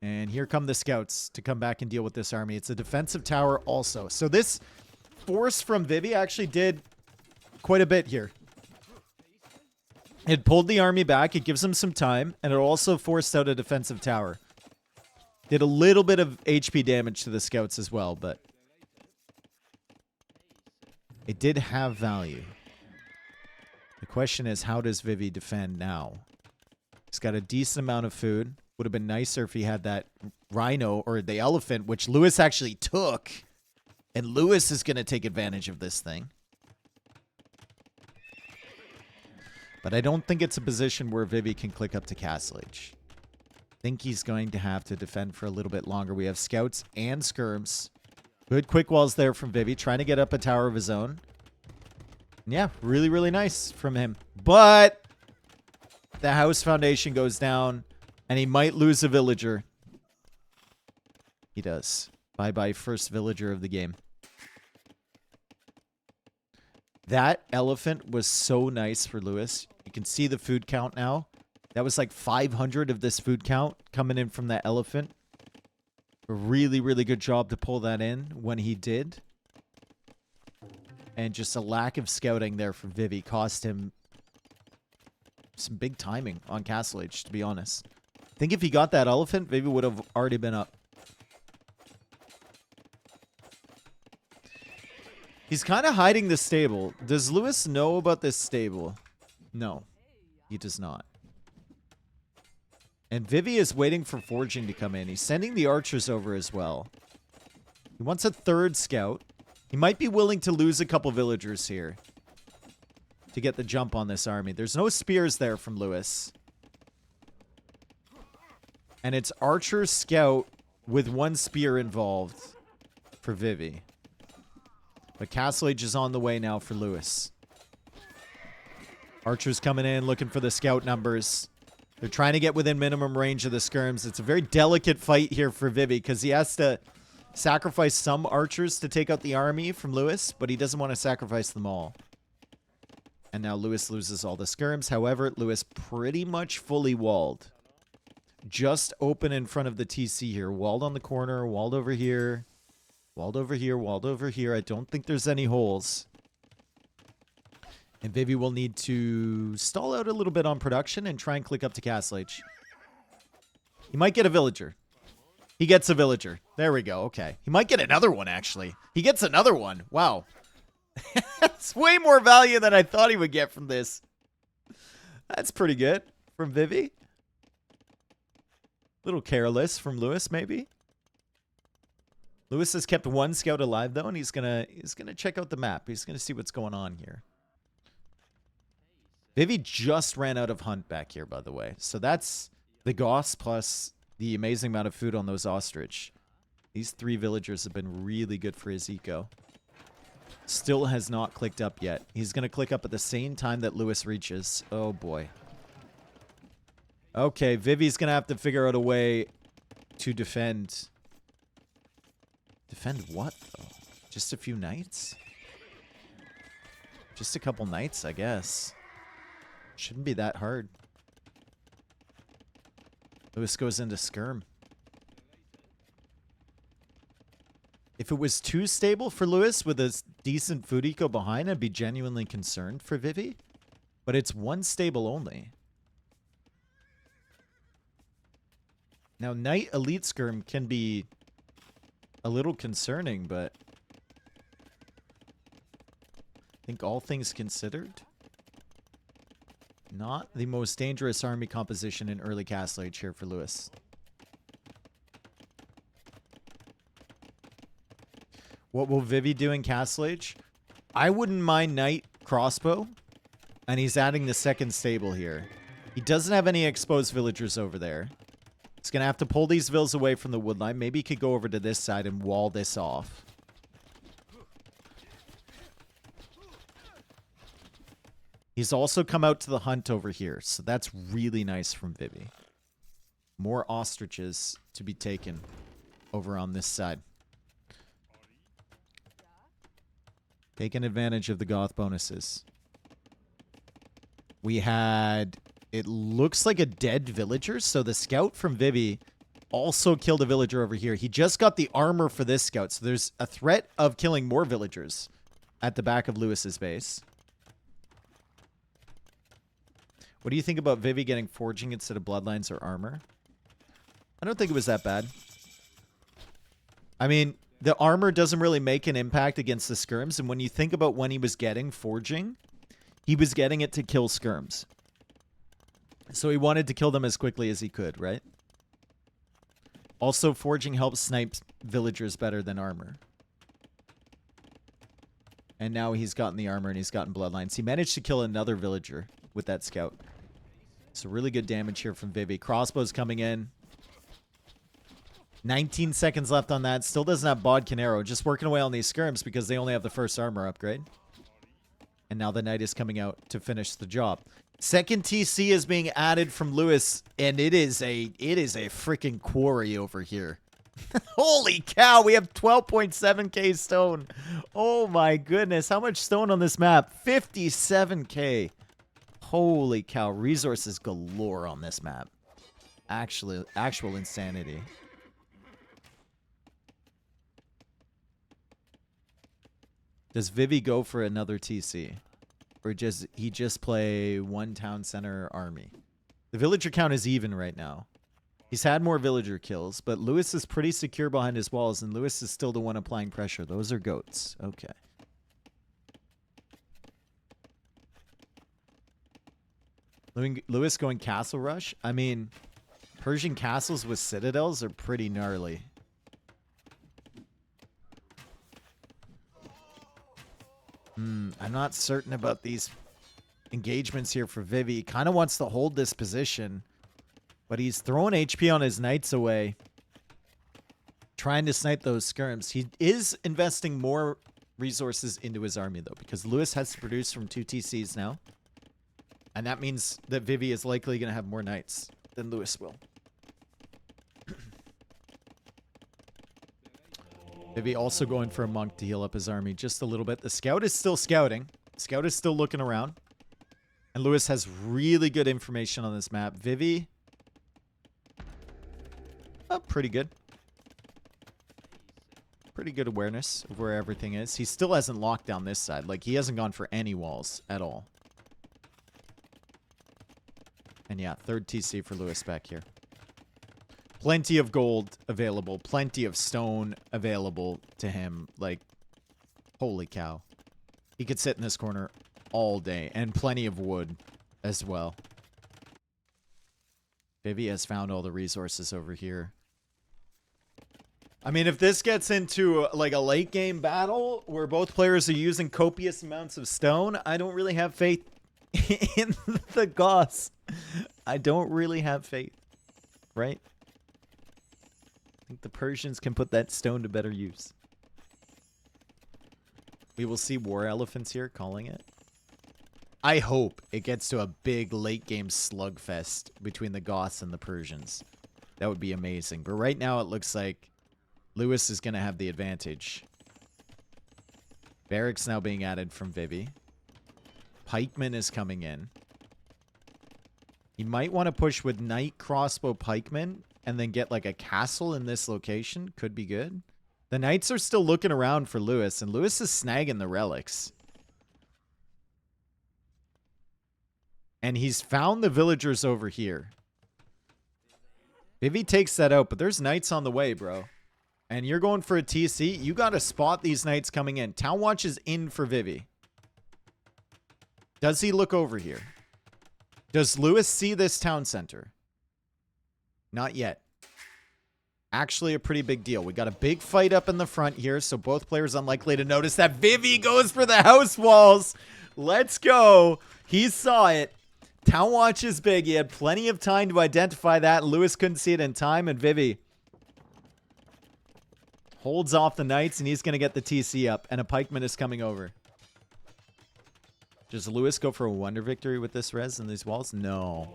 And here come the scouts to come back and deal with this army. It's a defensive tower also. So this force from Vivi actually did quite a bit here. It pulled the army back. It gives them some time. And it also forced out a defensive tower. Did a little bit of HP damage to the scouts as well, but it did have value. The Question is, how does Vivi defend now? He's got a decent amount of food. Would have been nicer if he had that rhino or the elephant, which Lewis actually took. And Lewis is going to take advantage of this thing. But I don't think it's a position where Vivi can click up to Castle Age. I think he's going to have to defend for a little bit longer. We have scouts and skirms. Good quick walls there from Vivi, trying to get up a tower of his own. Yeah, really, really nice from him. But the house foundation goes down, and he might lose a villager. He does. Bye-bye, first villager of the game. That elephant was so nice for Lewis. You can see the food count now. That was like 500 of this food count coming in from that elephant. A really, really good job to pull that in when he did. And just a lack of scouting there from Vivi cost him some big timing on Castle Age, to be honest. I think if he got that elephant, Vivi would have already been up. He's kind of hiding the stable. Does Lewis know about this stable? No, he does not. And Vivi is waiting for forging to come in. He's sending the archers over as well. He wants a third scout. He might be willing to lose a couple villagers here to get the jump on this army. There's no spears there from Lewis. And it's archer scout with one spear involved for Vivi. But Castle Age is on the way now for Lewis. Archers coming in, looking for the scout numbers. They're trying to get within minimum range of the skirms. It's a very delicate fight here for Vivi because he has to sacrifice some archers to take out the army from Lewis, but he doesn't want to sacrifice them all. And now Lewis loses all the skirms. However, Lewis pretty much fully walled. Just open in front of the TC here. Walled on the corner, walled over here. Walled over here, walled over here. I don't think there's any holes. And Vivi will need to stall out a little bit on production and try and click up to Castle Age. He might get a villager. He gets a villager. There we go. Okay. He might get another one, actually. He gets another one. Wow. That's way more value than I thought he would get from this. That's pretty good from Vivi. Little careless from Lewis, maybe. Lewis has kept one scout alive, though, and he's gonna check out the map. He's gonna see what's going on here. Vivi just ran out of hunt back here, by the way. So that's the Goths plus the amazing amount of food on those ostrich. These 3 villagers have been really good for his eco. Still has not clicked up yet. He's going to click up at the same time that Lewis reaches. Oh, boy. Okay, Vivi's going to have to figure out a way to defend. Defend what, though? Just a few knights? Just a couple knights, I guess. Shouldn't be that hard. Lewis goes into skirm. If it was too stable for Lewis with a decent food eco behind, I'd be genuinely concerned for Vivi. But it's one stable only. Now, Knight Elite Skirm can be a little concerning, but I think all things considered, not the most dangerous army composition in early Castle Age here for Lewis. What will Vivi do in Castle Age? I wouldn't mind Knight Crossbow, and he's adding the second stable here. He doesn't have any exposed villagers over there. He's going to have to pull these vills away from the woodline. Maybe he could go over to this side and wall this off. He's also come out to the hunt over here, so that's really nice from Vivi. More ostriches to be taken over on this side. Taking advantage of the Goth bonuses. We had, it looks like a dead villager, so the scout from Vivi also killed a villager over here. He just got the armor for this scout, so there's a threat of killing more villagers at the back of Lewis's base. What do you think about Vivi getting forging instead of bloodlines or armor? I don't think it was that bad. I mean, the armor doesn't really make an impact against the skirms, and when you think about when he was getting forging, he was getting it to kill skirms. So he wanted to kill them as quickly as he could, right? Also, forging helps snipe villagers better than armor. And now he's gotten the armor and he's gotten bloodlines. He managed to kill another villager with that scout. So really good damage here from Vivi. Crossbow's coming in. 19 seconds left on that. Still doesn't have Bodkin Arrow. Just working away on these skirms because they only have the first armor upgrade. And now the knight is coming out to finish the job. Second TC is being added from Lewis, and it is a freaking quarry over here. Holy cow, we have 12.7k stone. Oh my goodness, how much stone on this map? 57k. Holy cow, resources galore on this map. Actual insanity. Does Vivi go for another TC? Or he just play one town center army? The villager count is even right now. He's had more villager kills, but Lewis is pretty secure behind his walls, and Lewis is still the one applying pressure. Those are goats. Okay. Lewis going castle rush? I mean, Persian castles with citadels are pretty gnarly. I'm not certain about these engagements here for Vivi. He kind of wants to hold this position, but he's throwing HP on his knights away, trying to snipe those skirms. He is investing more resources into his army, though, because Lewis has to produce from 2 TCs now. And that means that Vivi is likely going to have more knights than Lewis will. Vivi also going for a monk to heal up his army just a little bit. The scout is still scouting. Scout is still looking around. And Lewis has really good information on this map. Vivi. Oh, pretty good. Pretty good awareness of where everything is. He still hasn't locked down this side. Like, he hasn't gone for any walls at all. And yeah, third TC for Lewis back here. Plenty of gold available. Plenty of stone available to him. Like, holy cow. He could sit in this corner all day. And plenty of wood as well. Vivi has found all the resources over here. I mean, if this gets into like a late game battle where both players are using copious amounts of stone, I don't really have faith in the Goths. I don't really have faith. Right? I think the Persians can put that stone to better use. We will see war elephants here calling it. I hope it gets to a big late game slugfest between the Goths and the Persians. That would be amazing. But right now it looks like Lewis is going to have the advantage. Barracks now being added from Vivi. Pikeman is coming in. He might want to push with knight, crossbow, pikeman, and then get like a castle in this location. Could be good. The knights are still looking around for Lewis, and Lewis is snagging the relics. And he's found the villagers over here. Vivi takes that out, but there's knights on the way, bro. And you're going for a TC. You got to spot these knights coming in. Town Watch is in for Vivi. Does he look over here? Does Lewis see this town center? Not yet. Actually, a pretty big deal. We got a big fight up in the front here, so both players unlikely to notice that. Vivi goes for the house walls. Let's go. He saw it. Town Watch is big. He had plenty of time to identify that. Lewis couldn't see it in time, and Vivi holds off the knights, and he's going to get the TC up, and a pikeman is coming over. Does Lewis go for a wonder victory with this res and these walls? No.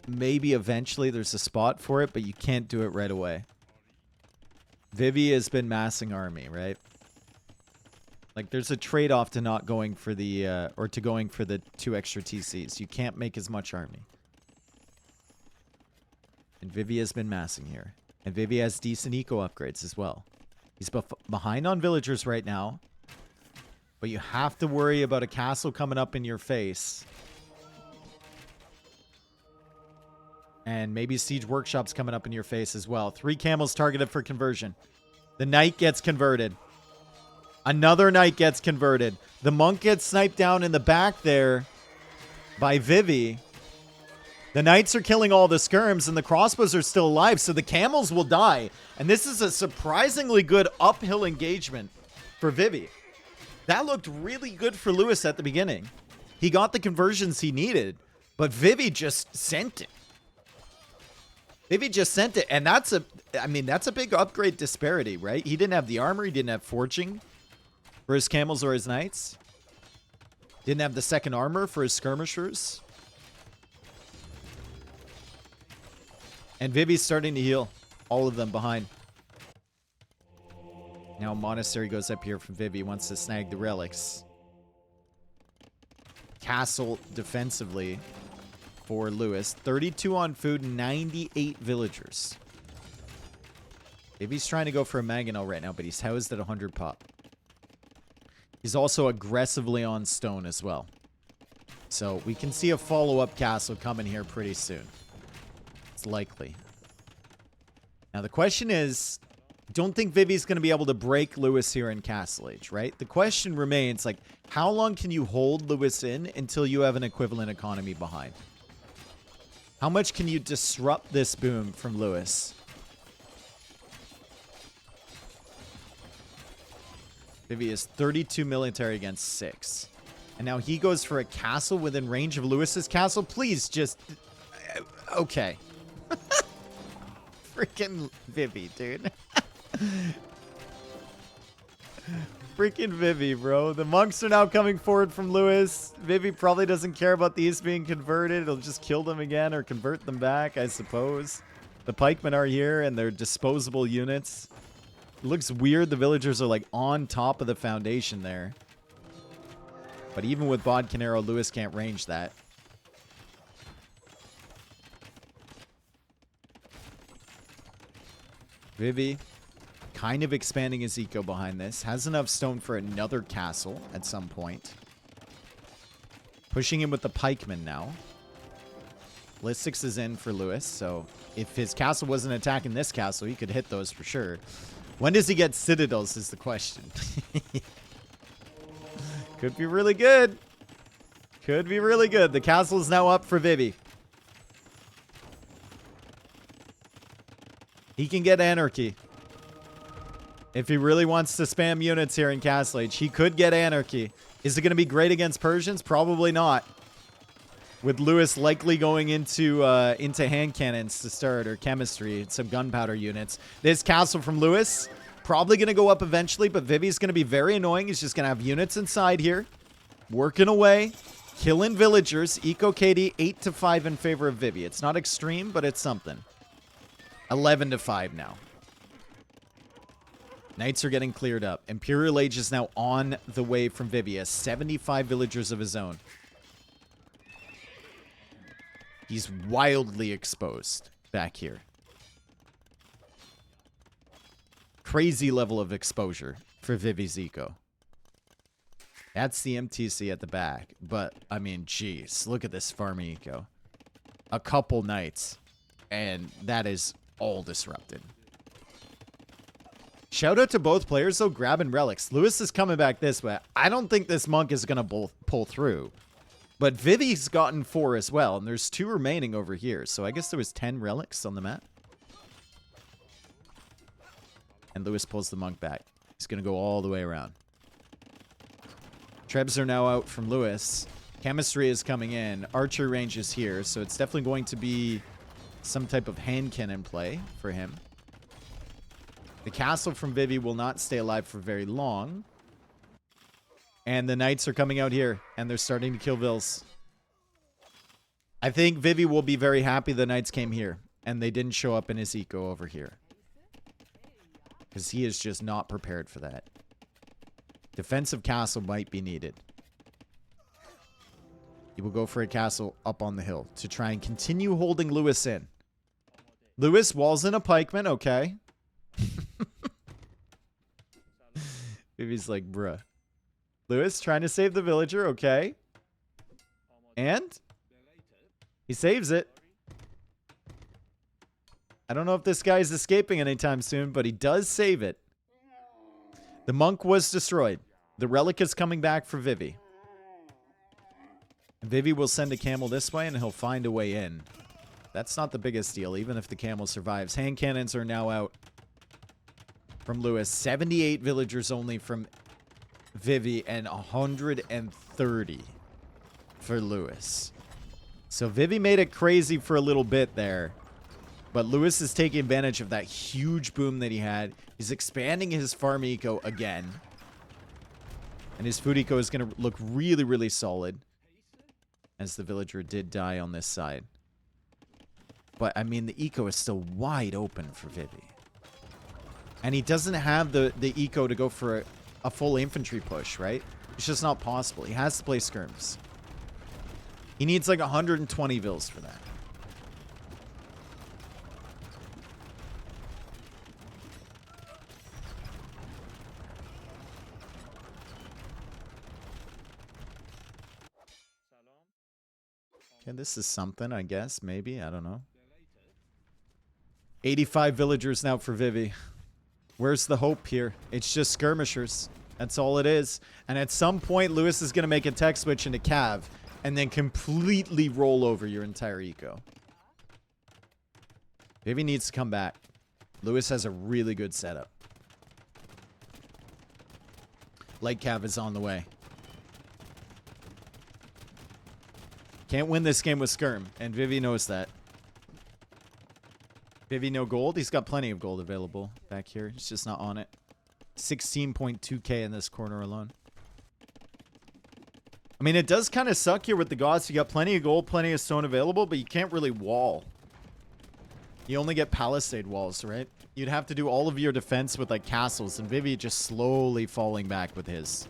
Maybe eventually there's a spot for it, but you can't do it right away. Vivi has been massing army, right? Like, there's a trade-off to not going for the, or to going for the 2 extra TCs. You can't make as much army. And Vivi has been massing here. And Vivi has decent eco upgrades as well. He's behind on villagers right now. But you have to worry about a castle coming up in your face. And maybe siege workshops coming up in your face as well. 3 camels targeted for conversion. The knight gets converted. Another knight gets converted. The monk gets sniped down in the back there by Vivi. The knights are killing all the skirms, and the crossbows are still alive, so the camels will die. And this is a surprisingly good uphill engagement for Vivi. That looked really good for Lewis at the beginning. He got the conversions he needed, but Vivi just sent it. Vivi just sent it, and that's a big upgrade disparity, right? He didn't have the armor, he didn't have forging for his camels or his knights. Didn't have the second armor for his skirmishers. And Vivi's starting to heal all of them behind. Now Monastery goes up here from Vivi, wants to snag the relics. Castle defensively for Lewis. 32 on food, 98 villagers. Vivi's trying to go for a mangonel right now, but he's housed at 100 pop. He's also aggressively on stone as well. So we can see a follow-up castle coming here pretty soon. It's likely. Now the question is, don't think Vivi's going to be able to break Lewis here in Castle Age, right? The question remains, like, how long can you hold Lewis in until you have an equivalent economy behind? How much can you disrupt this boom from Lewis? Vivi is 32 military against 6. And now he goes for a castle within range of Lewis's castle. Please just... Okay. Freaking Vivi, dude. Freaking Vivi, bro. The monks are now coming forward from Lewis. Vivi probably doesn't care about these being converted. It'll just kill them again or convert them back, I suppose. The pikemen are here and they're disposable units. It looks weird. The villagers are like on top of the foundation there. But even with Bodkin Arrow, Lewis can't range that. Vivi kind of expanding his eco behind this. Has enough stone for another castle at some point. Pushing him with the pikemen now. Ballistics is in for Lewis, so if his castle wasn't attacking this castle, he could hit those for sure. When does he get citadels is the question. Could be really good. Could be really good. The castle is now up for Vivi. He can get Anarchy. If he really wants to spam units here in Castle Age, he could get Anarchy. Is it going to be great against Persians? Probably not. With Lewis likely going into hand cannons to start, or chemistry, some gunpowder units. This castle from Lewis, probably going to go up eventually, but Vivi's going to be very annoying. He's just going to have units inside here, working away, killing villagers. Eco KD 8-5 in favor of Vivi. It's not extreme, but it's something. 11-5 now. Knights are getting cleared up. Imperial Age is now on the way from Vivi. Has 75 villagers of his own. He's wildly exposed back here. Crazy level of exposure for Vivi's eco. That's the MTC at the back. But, I mean, geez. Look at this farming eco. A couple knights. And that is all disrupted. Shout out to both players, though, grabbing relics. Lewis is coming back this way. I don't think this monk is going to pull through. But Vivi's gotten 4 as well, and there's 2 remaining over here. So I guess there was 10 relics on the map. And Lewis pulls the monk back. He's going to go all the way around. Trebs are now out from Lewis. Chemistry is coming in. Archery range is here, so it's definitely going to be some type of hand cannon play for him. The castle from Vivi will not stay alive for very long. And the knights are coming out here, and they're starting to kill Vils. I think Vivi will be very happy the knights came here, and they didn't show up in his eco over here. Because he is just not prepared for that. Defensive castle might be needed. He will go for a castle up on the hill to try and continue holding Lewis in. Lewis walls in a pikeman, okay. Vivi's like, bruh. Lewis trying to save the villager, okay. And he saves it. I don't know if this guy's escaping anytime soon, but he does save it. The monk was destroyed. The relic is coming back for Vivi. Vivi will send a camel this way, and he'll find a way in. That's not the biggest deal, even if the camel survives. Hand cannons are now out from Lewis. 78 villagers only from Vivi, and 130 for Lewis. So Vivi made it crazy for a little bit there. But Lewis is taking advantage of that huge boom that he had. He's expanding his farm eco again. And his food eco is going to look really, really solid. As the villager did die on this side. But, I mean, the eco is still wide open for Vivi. And he doesn't have the eco to go for a full infantry push, right? It's just not possible. He has to play skirms. He needs like 120 vills for that. Okay, this is something, I guess. Maybe. I don't know. 85 villagers now for Vivi. Where's the hope here? It's just skirmishers. That's all it is. And at some point, Lewis is going to make a tech switch into Cav and then completely roll over your entire eco. Vivi needs to come back. Lewis has a really good setup. Light Cav is on the way. Can't win this game with skirm, and Vivi knows that. Vivi no gold? He's got plenty of gold available back here. He's just not on it. 16.2k in this corner alone. I mean, it does kind of suck here with the Goths. You got plenty of gold, plenty of stone available, but you can't really wall. You only get palisade walls, right? You'd have to do all of your defense with, like, castles, and Vivi just slowly falling back with his.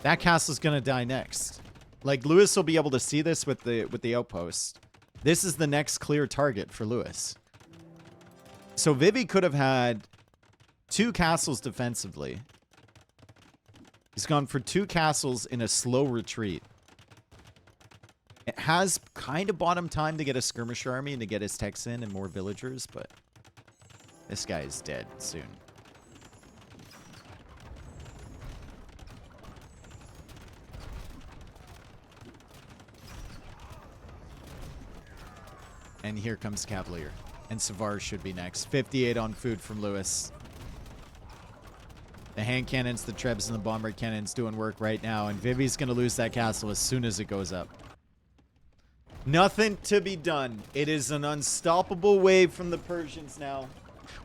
That castle's gonna die next. Like, Lewis will be able to see this with the outpost. This is the next clear target for Lewis. So Vivi could have had 2 castles defensively. He's gone for 2 castles in a slow retreat. It has kind of bought him time to get a skirmisher army and to get his techs in and more villagers, but this guy is dead soon. And here comes Cavalier. And Savar should be next. 58 on food from Lewis. The hand cannons, the trebs, and the bomber cannons doing work right now. And Vivi's going to lose that castle as soon as it goes up. Nothing to be done. It is an unstoppable wave from the Persians now.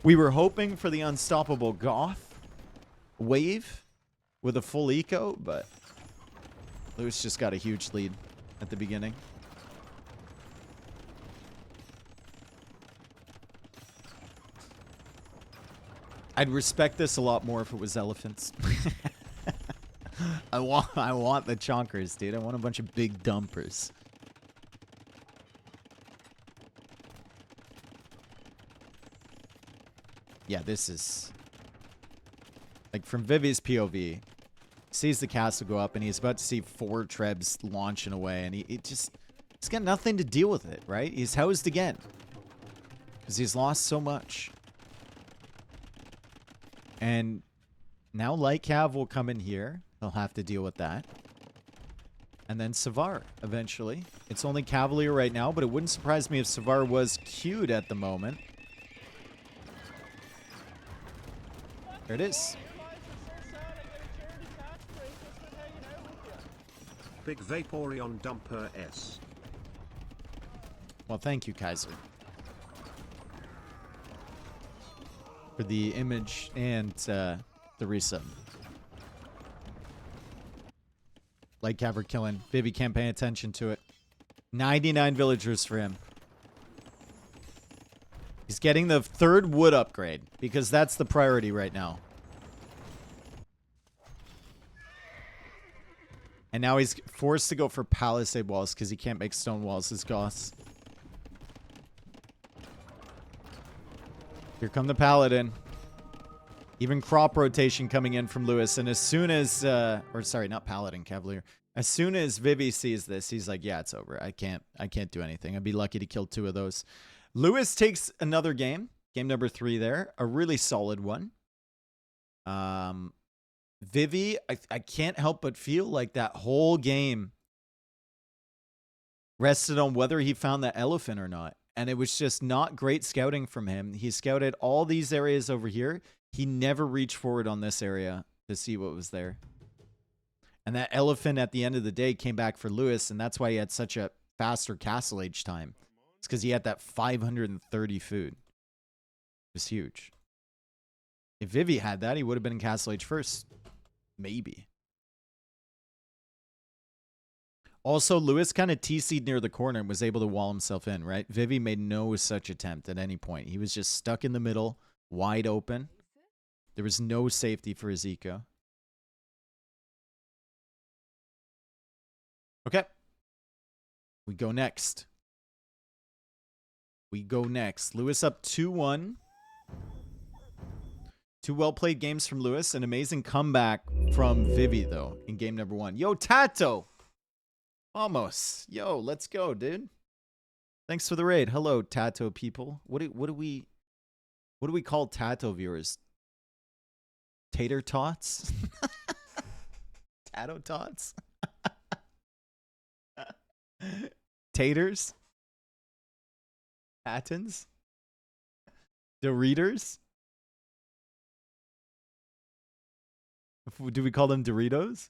We were hoping for the unstoppable Goth wave with a full eco, but Lewis just got a huge lead at the beginning. I'd respect this a lot more if it was elephants. I want the chonkers, dude. I want a bunch of big dumpers. Yeah, this is like from Vivi's POV. Sees the castle go up and he's about to see 4 trebs launching away, and he's got nothing to deal with it, right? He's housed again because he's lost so much. And now Light Cav will come in here. He'll have to deal with that. And then Savar, eventually. It's only Cavalier right now, but it wouldn't surprise me if Savar was queued at the moment. There it is. Big Vaporeon Dumper S. Well, thank you, Kaiser, for the image and the resub. Light Cav killing. Vivi can't pay attention to it. 99 villagers for him. He's getting the 3rd wood upgrade because that's the priority right now. And now he's forced to go for palisade walls because he can't make stone walls as Goths. Here come the paladin. Even crop rotation coming in from Lewis. And as soon as, or sorry, not paladin, cavalier. As soon as Vivi sees this, he's like, yeah, it's over. I can't do anything. I'd be lucky to kill 2 of those. Lewis takes another game. Game number 3 there. A really solid one. Vivi, I can't help but feel like that whole game rested on whether he found that elephant or not. And it was just not great scouting from him. He scouted all these areas over here. He never reached forward on this area to see what was there. And that elephant at the end of the day came back for Lewis, and that's why he had such a faster castle age time. It's because he had that 530 food. It was huge. If Vivi had that, he would have been in castle age first. Maybe. Also, Lewis kind of TC'd near the corner and was able to wall himself in, right? Vivi made no such attempt at any point. He was just stuck in the middle, wide open. There was no safety for his eco. Okay. We go next. Lewis up 2-1. Two well-played games from Lewis. An amazing comeback from Vivi, though, in game number 1. Yo, Tato! Almost. Yo, let's go, dude. Thanks for the raid. Hello, Tato people. What do we call Tato viewers? Tater tots? Tato tots? Taters? Patons? Doritos? Do we call them Doritos?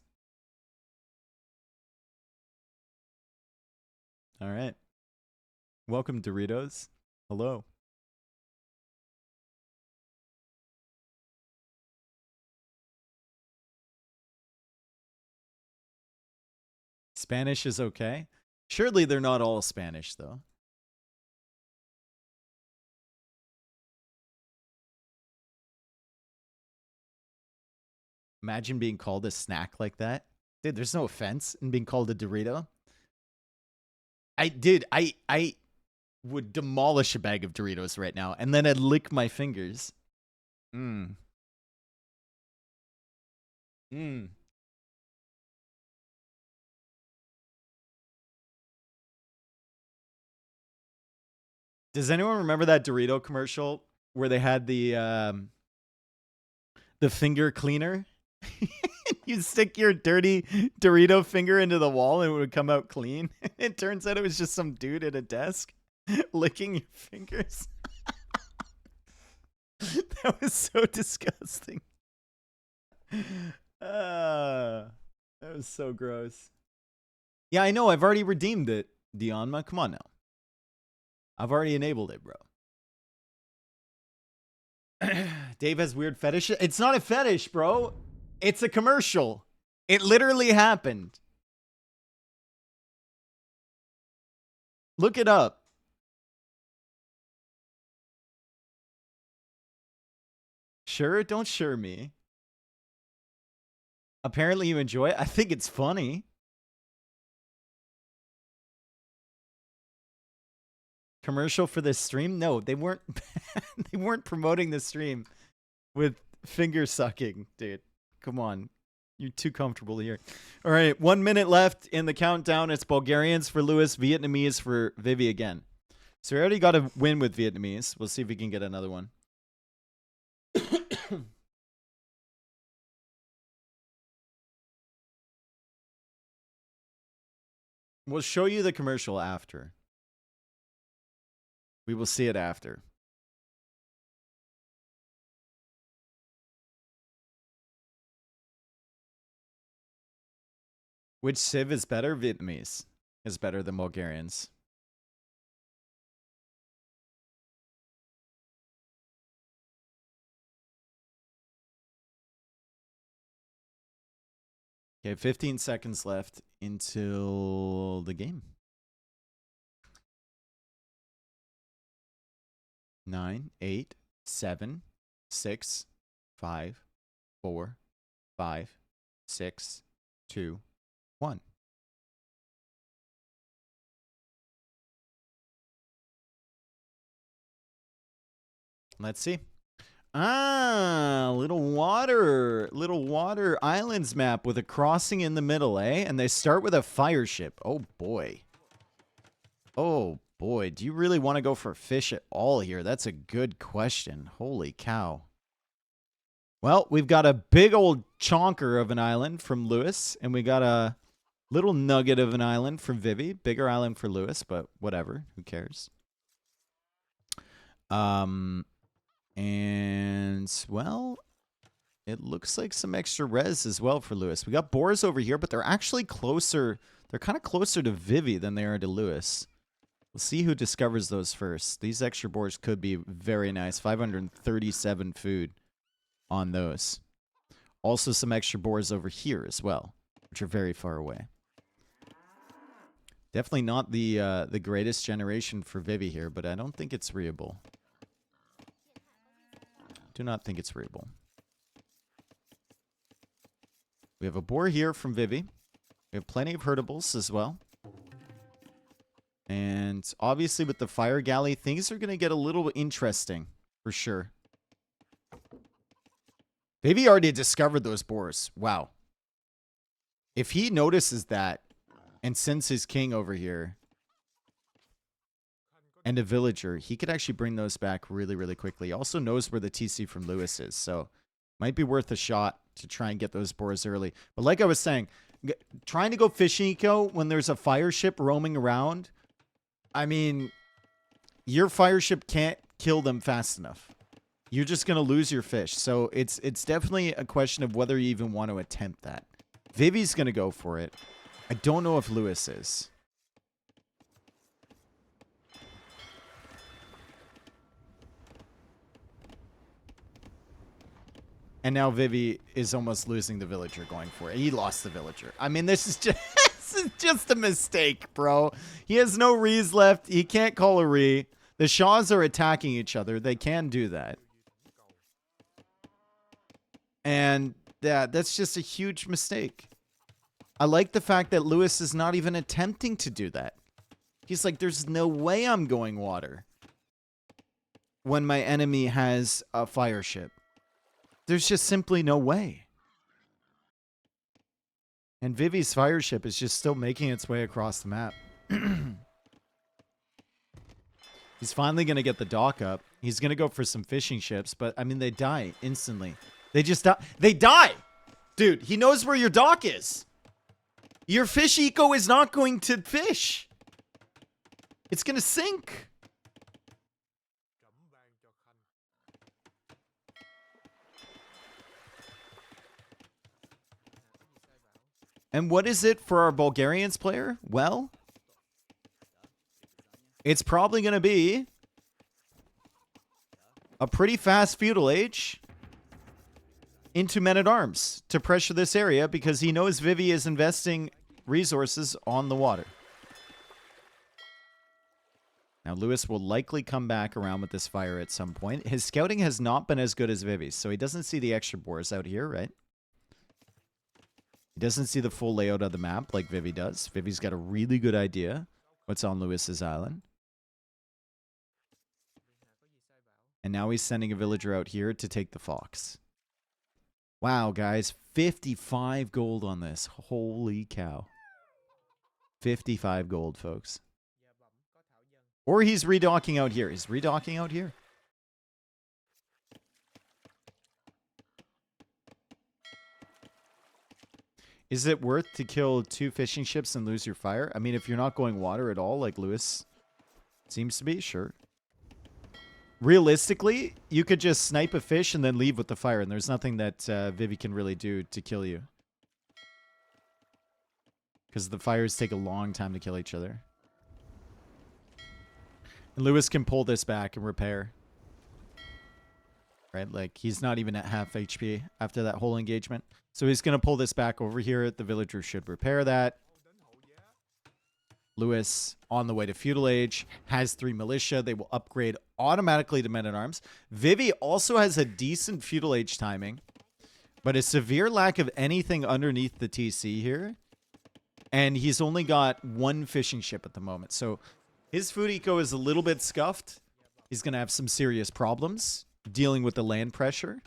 All right. Welcome, Doritos. Hello. Spanish is okay. Surely they're not all Spanish, though. Imagine being called a snack like that. Dude, there's no offense in being called a Dorito. I would demolish a bag of Doritos right now, and then I'd lick my fingers. Mmm. Mmm. Does anyone remember that Dorito commercial where they had the finger cleaner? You stick your dirty Dorito finger into the wall and it would come out clean. It turns out it was just some dude at a desk licking your fingers. That was so disgusting. That was so gross. Yeah, I know. I've already redeemed it, Dionma. Come on now. I've already enabled it, bro. Dave has weird fetish. It's not a fetish, bro. It's a commercial. It literally happened. Look it up. Sure? Don't sure me. Apparently you enjoy it. I think it's funny. Commercial for this stream? No, they weren't. They weren't promoting the stream with finger sucking, dude. Come on. You're too comfortable here. All right, 1 minute left in the countdown. It's Bulgarians for Lewis, Vietnamese for Vivi again. So we already got a win with Vietnamese. We'll see if we can get another one. We'll show you the commercial after. We will see it after. Which Civ is better? Vietnamese is better than Bulgarians. Okay, 15 seconds left until the game. 9, 8, 7, 6, 5, 4, 5, 6, 2, 1. Let's see. Little water islands map with a crossing in the middle, eh? And they start with a fire ship. Oh boy. Oh boy, do you really want to go for fish at all here? That's a good question. Holy cow. Well, we've got a big old chonker of an island from Lewis, and we got a little nugget of an island from Vivi. Bigger island for Lewis, but whatever. Who cares? And, well, it looks like some extra res as well for Lewis. We got boars over here, but they're actually closer. They're kind of closer to Vivi than they are to Lewis. We'll see who discovers those first. These extra boars could be very nice. 537 food on those. Also some extra boars over here as well, which are very far away. Definitely not the greatest generation for Vivi here, but I don't think it's reable. Do not think it's reable. We have a boar here from Vivi. We have plenty of herdables as well. And obviously with the fire galley, things are going to get a little interesting for sure. Vivi already discovered those boars. Wow. If he notices that and sends his king over here and a villager, he could actually bring those back really, really quickly. He also knows where the TC from Lewis is, so might be worth a shot to try and get those boars early. But like I was saying, trying to go fishing eco when there's a fire ship roaming around, I mean, your fire ship can't kill them fast enough. You're just going to lose your fish. So it's definitely a question of whether you even want to attempt that. Vivi's going to go for it. I don't know if Lewis is. And now Vivi is almost losing the villager going for it. He lost the villager. I mean, this is just a mistake, bro. He has no rees left. He can't call a re. The Shaws are attacking each other. They can do that. And yeah, that's just a huge mistake. I like the fact that Lewis is not even attempting to do that. He's like, there's no way I'm going water when my enemy has a fire ship. There's just simply no way. And Vivi's fire ship is just still making its way across the map. He's finally going to get the dock up. He's going to go for some fishing ships, but I mean, they die instantly. They just die. They die! Dude, he knows where your dock is. Your fish eco is not going to fish. It's going to sink. And what is it for our Bulgarians player? Well, it's probably going to be a pretty fast feudal age into men-at-arms to pressure this area because he knows Vivi is investing resources on the water. Now, Lewis will likely come back around with this fire at some point. His scouting has not been as good as Vivi's, so he doesn't see the extra boars out here, right? He doesn't see the full layout of the map like Vivi does. Vivi's got a really good idea what's on Lewis's island. And now he's sending a villager out here to take the fox. Wow, guys. 55 gold on this. Holy cow. 55 gold, folks. Or he's redocking out here. He's redocking out here. Is it worth to kill 2 fishing ships and lose your fire? I mean, if you're not going water at all, like Lewis seems to be, sure. Realistically, you could just snipe a fish and then leave with the fire, and there's nothing that Vivi can really do to kill you. Because the fires take a long time to kill each other. And Lewis can pull this back and repair. Right? Like, he's not even at half HP after that whole engagement. So he's going to pull this back over here. The villager should repair that. Lewis, on the way to feudal age, has 3 militia. They will upgrade automatically to men-at-arms. Vivi also has a decent feudal age timing, but a severe lack of anything underneath the TC here. And he's only got 1 fishing ship at the moment. So his food eco is a little bit scuffed. He's going to have some serious problems dealing with the land pressure.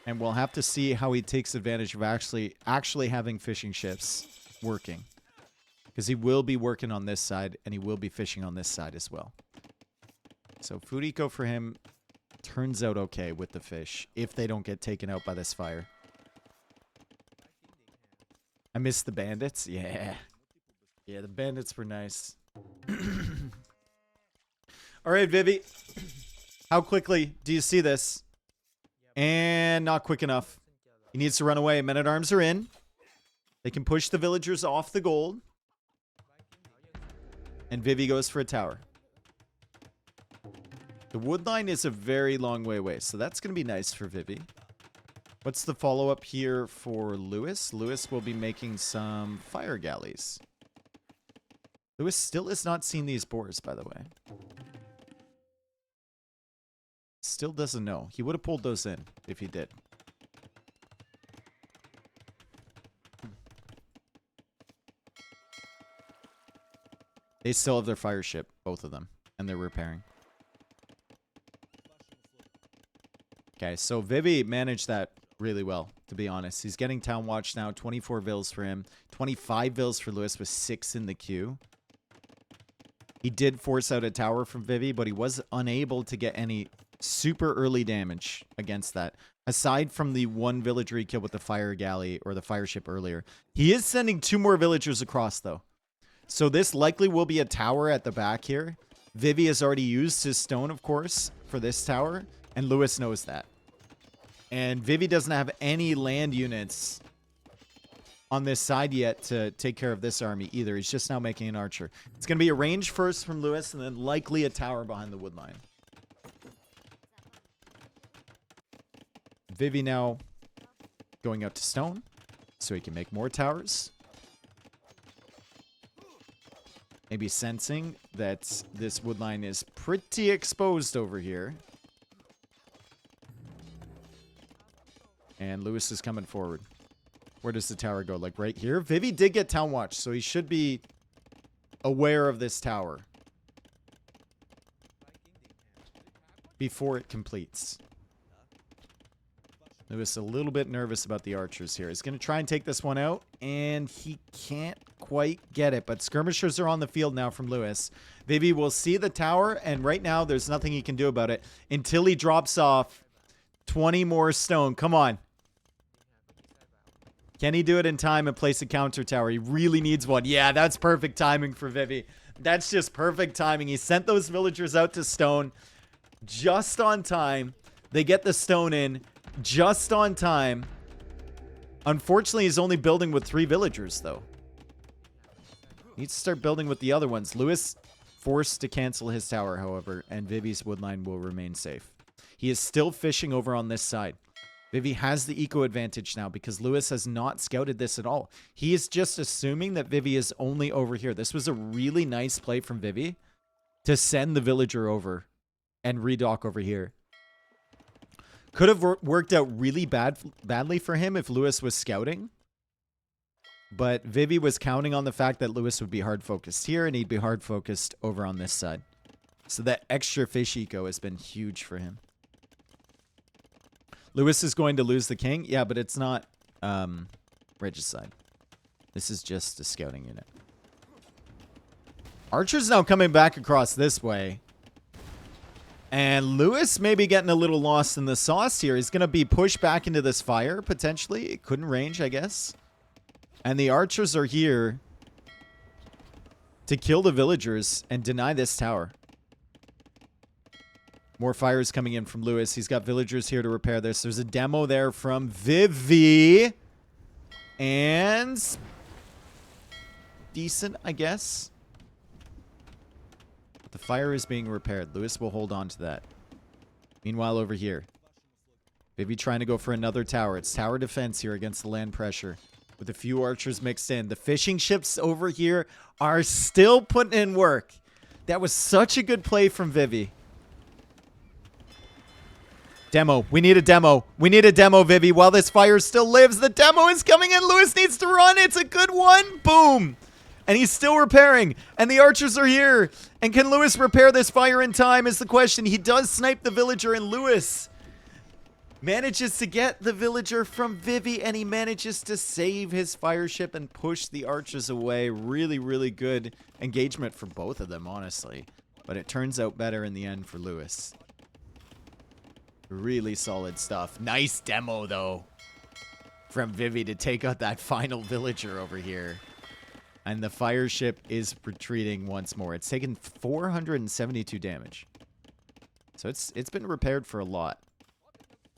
And we'll have to see how he takes advantage of actually having fishing ships working. Because he will be working on this side, and he will be fishing on this side as well. So food eco for him turns out okay with the fish if they don't get taken out by this fire. I miss the bandits. Yeah. Yeah, the bandits were nice. All right, Vivi. How quickly do you see this? And not quick enough. He needs to run away. Men-at-arms are in. They can push the villagers off the gold. And Vivi goes for a tower. The wood line is a very long way away, so that's going to be nice for Vivi. What's the follow-up here for Lewis? Lewis will be making some fire galleys. Lewis still has not seen these boars, by the way. Still doesn't know. He would have pulled those in if he did. They still have their fire ship, both of them, and they're repairing. Okay, so Vivi managed that really well, to be honest. He's getting Town Watch now, 24 vills for him, 25 vills for Lewis with 6 in the queue. He did force out a tower from Vivi, but he was unable to get any super early damage against that. Aside from the one villager he killed with the fire galley or the fire ship earlier. He is sending 2 more villagers across, though. So this likely will be a tower at the back here. Vivi has already used his stone, of course, for this tower, and Lewis knows that. And Vivi doesn't have any land units on this side yet to take care of this army either. He's just now making an archer. It's going to be a range first from Lewis, and then likely a tower behind the wood line. Vivi now going out to stone so he can make more towers. Maybe sensing that this wood line is pretty exposed over here. And Lewis is coming forward. Where does the tower go? Like right here? Vivi did get Town Watch, so he should be aware of this tower before it completes. Lewis a little bit nervous about the archers here. He's going to try and take this one out, and he can't quite get it. But skirmishers are on the field now from Lewis. Vivi will see the tower, and right now there's nothing he can do about it until he drops off 20 more stone. Come on. Can he do it in time and place a counter tower? He really needs one. Yeah, that's perfect timing for Vivi. That's just perfect timing. He sent those villagers out to stone just on time. They get the stone in just on time. Unfortunately, he's only building with 3 villagers, though. Needs to start building with the other ones. Lewis forced to cancel his tower, however, and Vivi's woodline will remain safe. He is still fishing over on this side. Vivi has the eco advantage now because Lewis has not scouted this at all. He is just assuming that Vivi is only over here. This was a really nice play from Vivi to send the villager over and redock over here. Could have worked out really badly for him if Lewis was scouting. But Vivi was counting on the fact that Lewis would be hard focused here and he'd be hard focused over on this side. So that extra fish eco has been huge for him. Lewis is going to lose the king. Yeah, but it's not regicide. This is just a scouting unit. Archer's now coming back across this way. And Lewis may be getting a little lost in the sauce here. He's going to be pushed back into this fire, potentially. It couldn't range, I guess. And the archers are here to kill the villagers and deny this tower. More fires coming in from Lewis. He's got villagers here to repair this. There's a demo there from Vivi. And decent, I guess. The fire is being repaired. Lewis will hold on to that. Meanwhile, over here, Vivi trying to go for another tower. It's tower defense here against the land pressure with a few archers mixed in. The fishing ships over here are still putting in work. That was such a good play from Vivi. Demo. We need a demo. We need a demo, Vivi. While this fire still lives, the demo is coming in. Lewis needs to run. It's a good one. Boom. And he's still repairing. And the archers are here. And can Lewis repair this fire in time is the question. He does snipe the villager, and Lewis manages to get the villager from Vivi, and he manages to save his fire ship and push the archers away. Really, really good engagement for both of them, honestly. But it turns out better in the end for Lewis. Really solid stuff. Nice demo, though, from Vivi to take out that final villager over here. And the fire ship is retreating once more. It's taken 472 damage. So it's been repaired for a lot.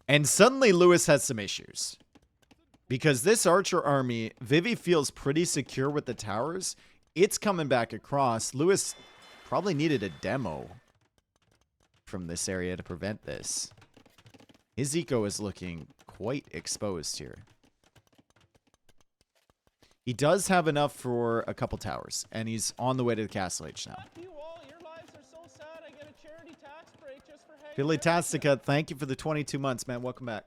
And suddenly Lewis has some issues. Because this archer army, Vivi feels pretty secure with the towers. It's coming back across. Lewis probably needed a demo from this area to prevent this. His eco is looking quite exposed here. He does have enough for a couple towers, and he's on the way to the Castle Age now. Billy Tastica, thank you for the 22 months, man. Welcome back.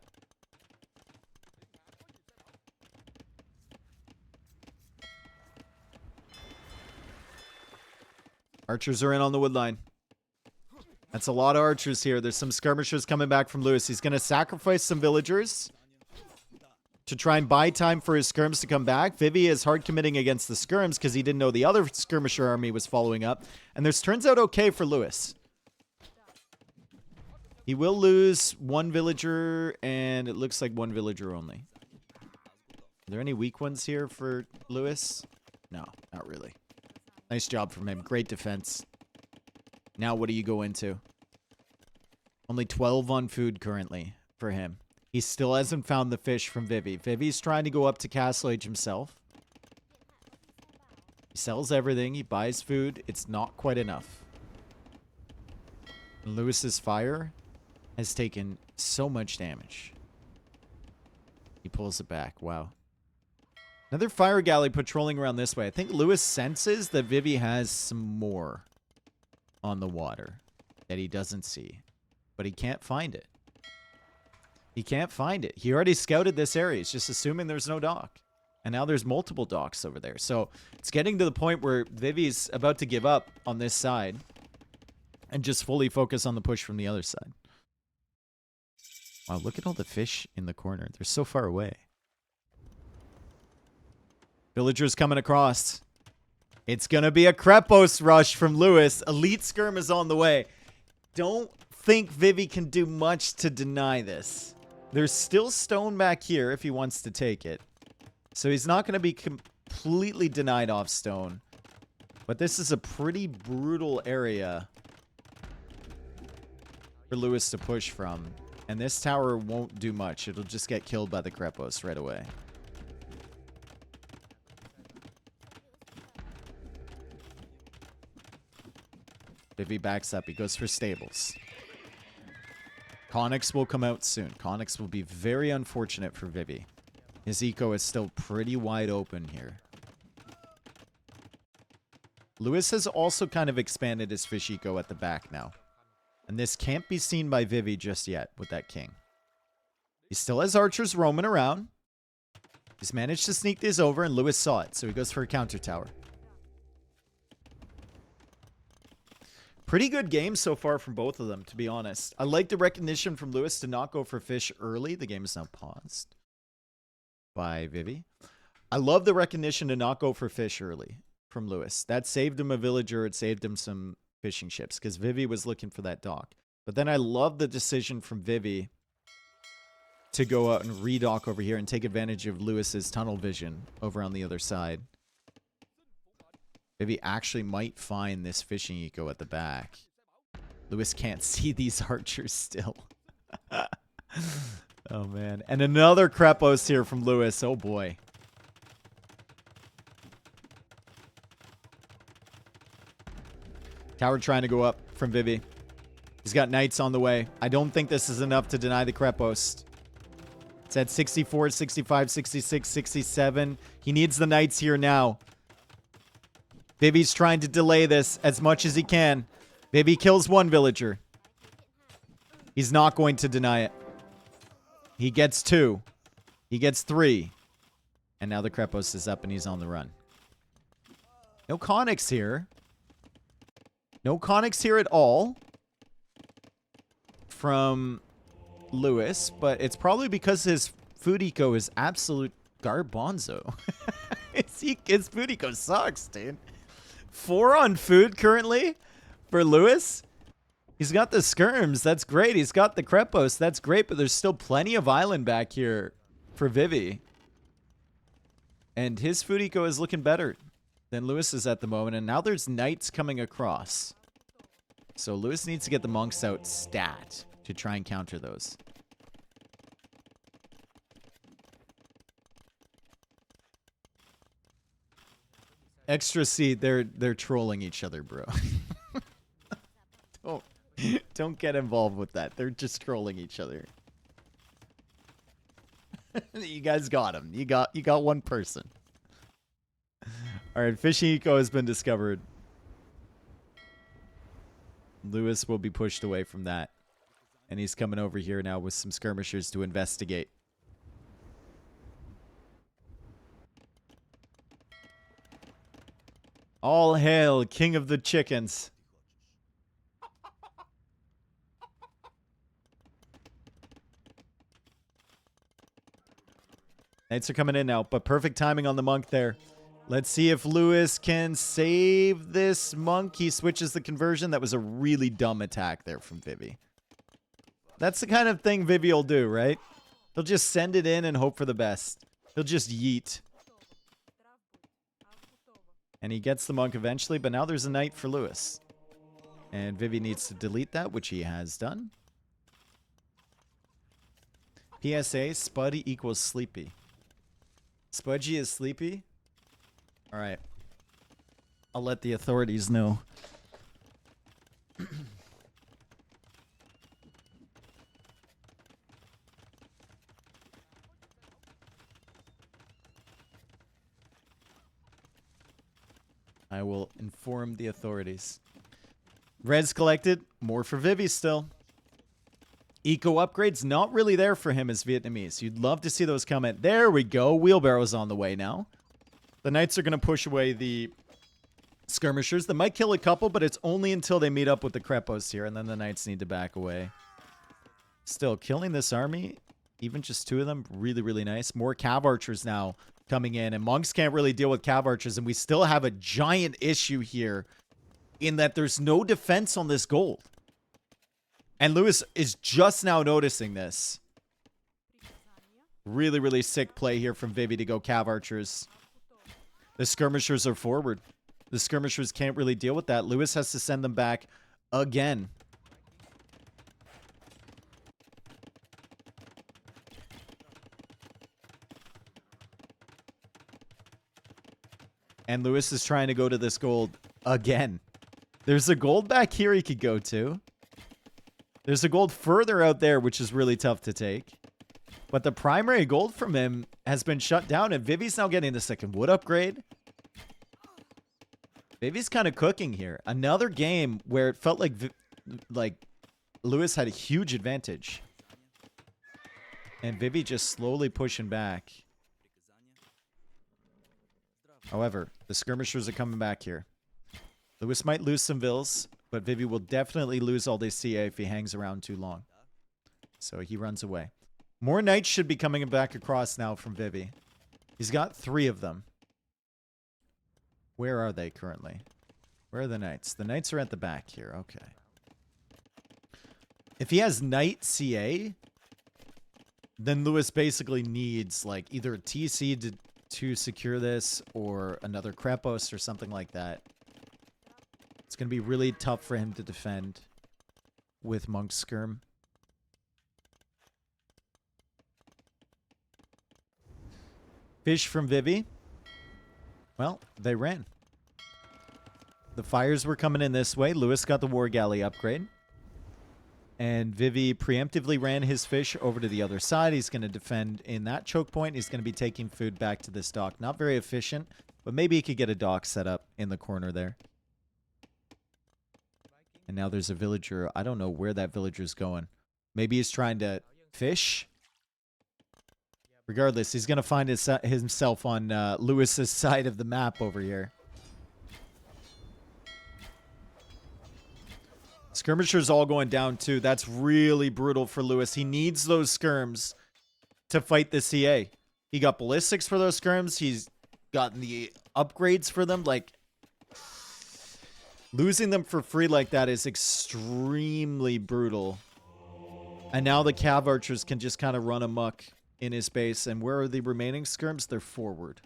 Archers are in on the wood line. That's a lot of archers here. There's some skirmishers coming back from Lewis. He's going to sacrifice some villagers to try and buy time for his skirms to come back. Vivi is hard committing against the skirms because he didn't know the other skirmisher army was following up. And this turns out okay for Lewis. He will lose one villager, and it looks like one villager only. Are there any weak ones here for Lewis? No, not really. Nice job from him. Great defense. Now what do you go into? Only 12 on food currently for him. He still hasn't found the fish from Vivi. Vivi's trying to go up to Castle Age himself. He sells everything. He buys food. It's not quite enough. Lewis's fire has taken so much damage. He pulls it back. Wow. Another fire galley patrolling around this way. I think Lewis senses that Vivi has some more on the water that he doesn't see. But he can't find it. He can't find it. He already scouted this area. He's just assuming there's no dock. And now there's multiple docks over there. So it's getting to the point where Vivi's about to give up on this side and just fully focus on the push from the other side. Wow, look at all the fish in the corner. They're so far away. Villagers coming across. It's going to be a Krepos rush from Lewis. Elite Skirm is on the way. Don't think Vivi can do much to deny this. There's still stone back here if he wants to take it. So he's not going to be completely denied off stone. But this is a pretty brutal area for Lewis to push from. And this tower won't do much. It'll just get killed by the Krepos right away. Vivi backs up. He goes for stables. Conyx will come out soon. Conyx will be very unfortunate for Vivi. His eco is still pretty wide open here. Lewis has also kind of expanded his fish eco at the back now. And this can't be seen by Vivi just yet with that king. He still has archers roaming around. He's managed to sneak these over, and Lewis saw it, so he goes for a counter tower. Pretty good game so far from both of them, to be honest. I like the recognition from Lewis to not go for fish early. The game is now paused by Vivi. I love the recognition to not go for fish early from Lewis. That saved him a villager. It saved him some fishing ships because Vivi was looking for that dock. But then I love the decision from Vivi to go out and redock over here and take advantage of Lewis's tunnel vision over on the other side. Vivi actually might find this fishing eco at the back. Lewis can't see these archers still. Oh, man. And another Krepos here from Lewis. Oh, boy. Tower trying to go up from Vivi. He's got knights on the way. I don't think this is enough to deny the Krepos. It's at 64, 65, 66, 67. He needs the knights here now. Vivi's trying to delay this as much as he can. Vivi kills one villager. He's not going to deny it. He gets 2. He gets 3. And now the Krepos is up and he's on the run. No Conyx here. No Conyx here at all from Lewis, but it's probably because his food eco is absolute garbanzo. His food eco sucks, dude. 4 on food currently. for Lewis. He's got the skirms. That's great. He's got the Krepos. That's great. But there's still plenty of island back here for Vivi. And his food eco is looking better than Lewis's at the moment. And now there's knights coming across. So Lewis needs to get the monks out stat to try and counter those. Extra C, they're trolling each other, bro. Don't get involved with that. They're just trolling each other. You guys got him. You got one person. All right, fishing eco has been discovered. Lewis will be pushed away from that. And he's coming over here now with some skirmishers to investigate. All hail, king of the chickens. Knights are coming in now, but perfect timing on the monk there. Let's see if Lewis can save this monk. He switches the conversion. That was a really dumb attack there from Vivi. That's the kind of thing Vivi will do, right? He'll just send it in and hope for the best. He'll just yeet. And he gets the monk eventually, but now there's a knight for Lewis. And Vivi needs to delete that, which he has done. PSA, Spuddy equals sleepy. Spudgy is sleepy? Alright. I'll let the authorities know. I will inform the authorities. Res collected. More for Vivi still. Eco upgrades, not really there for him as Vietnamese. You'd love to see those come in. There we go. Wheelbarrow's on the way now. The knights are going to push away the skirmishers. They might kill a couple, but it's only until they meet up with the Krepos here, and then the knights need to back away. Still, killing this army, even just two of them, really, really nice. More cav archers now coming in, and monks can't really deal with cav archers, and we still have a giant issue here in that there's no defense on this gold. And Lewis is just now noticing this. Really, really sick play here from Vivi to go cav archers. The skirmishers are forward. The skirmishers can't really deal with that. Lewis has to send them back again. And Lewis is trying to go to this gold again. There's a gold back here he could go to. There's a gold further out there, which is really tough to take. But the primary gold from him has been shut down, and Vivi's now getting the second wood upgrade. Vivi's kind of cooking here. Another game where it felt like Lewis had a huge advantage. And Vivi just slowly pushing back. However, the skirmishers are coming back here. Lewis might lose some vills, but Vivi will definitely lose all this CA if he hangs around too long. So he runs away. More knights should be coming back across now from Vivi. He's got 3 of them. Where are they currently? Where are the knights? The knights are at the back here. Okay. If he has knight CA, then Lewis basically needs like either a TC to secure this or another Krepos or something like that. It's going to be really tough for him to defend with Monk Skirm. Fish from Vivi. Well, they ran. The fires were coming in this way. Lewis got the War Galley upgrade. And Vivi preemptively ran his fish over to the other side. He's going to defend in that choke point. He's going to be taking food back to this dock. Not very efficient, but maybe he could get a dock set up in the corner there. And now there's a villager. I don't know where that villager's going. Maybe he's trying to fish. Regardless, he's going to find himself on Lewis's side of the map over here. Skirmishers all going down too. That's really brutal for Lewis. He needs those skirms to fight the CA. He got ballistics for those skirms. He's gotten the upgrades for them. Like, Losing them for free like that is extremely brutal. And now the cav archers can just kind of run amok in his base. And where are the remaining skirms? They're forward.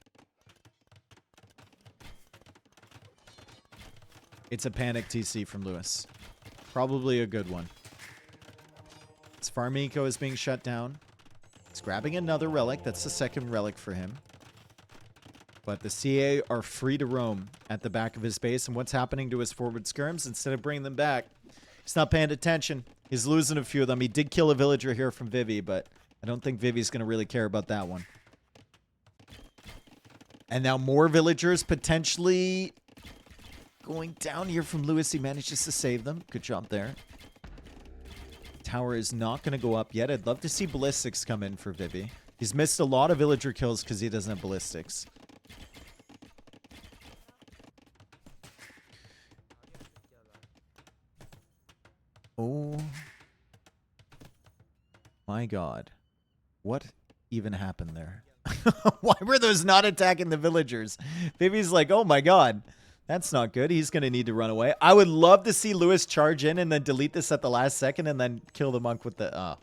It's a panic TC from Lewis. Probably a good one. His farm eco is being shut down. He's grabbing another relic. That's the second relic for him. But the CA are free to roam at the back of his base. And what's happening to his forward skirms? Instead of bringing them back, he's not paying attention. He's losing a few of them. He did kill a villager here from Vivi, but I don't think Vivi's going to really care about that one. And now more villagers potentially going down here from Lewis. He manages to save them. Good job there. Tower is not going to go up yet. I'd love to see ballistics come in for Vivi. He's missed a lot of villager kills because he doesn't have ballistics. Oh my god. What even happened there? Why were those not attacking the villagers? Vivi's like, oh my god. That's not good. He's going to need to run away. I would love to see Lewis charge in and then delete this at the last second and then kill the monk with the... Oh,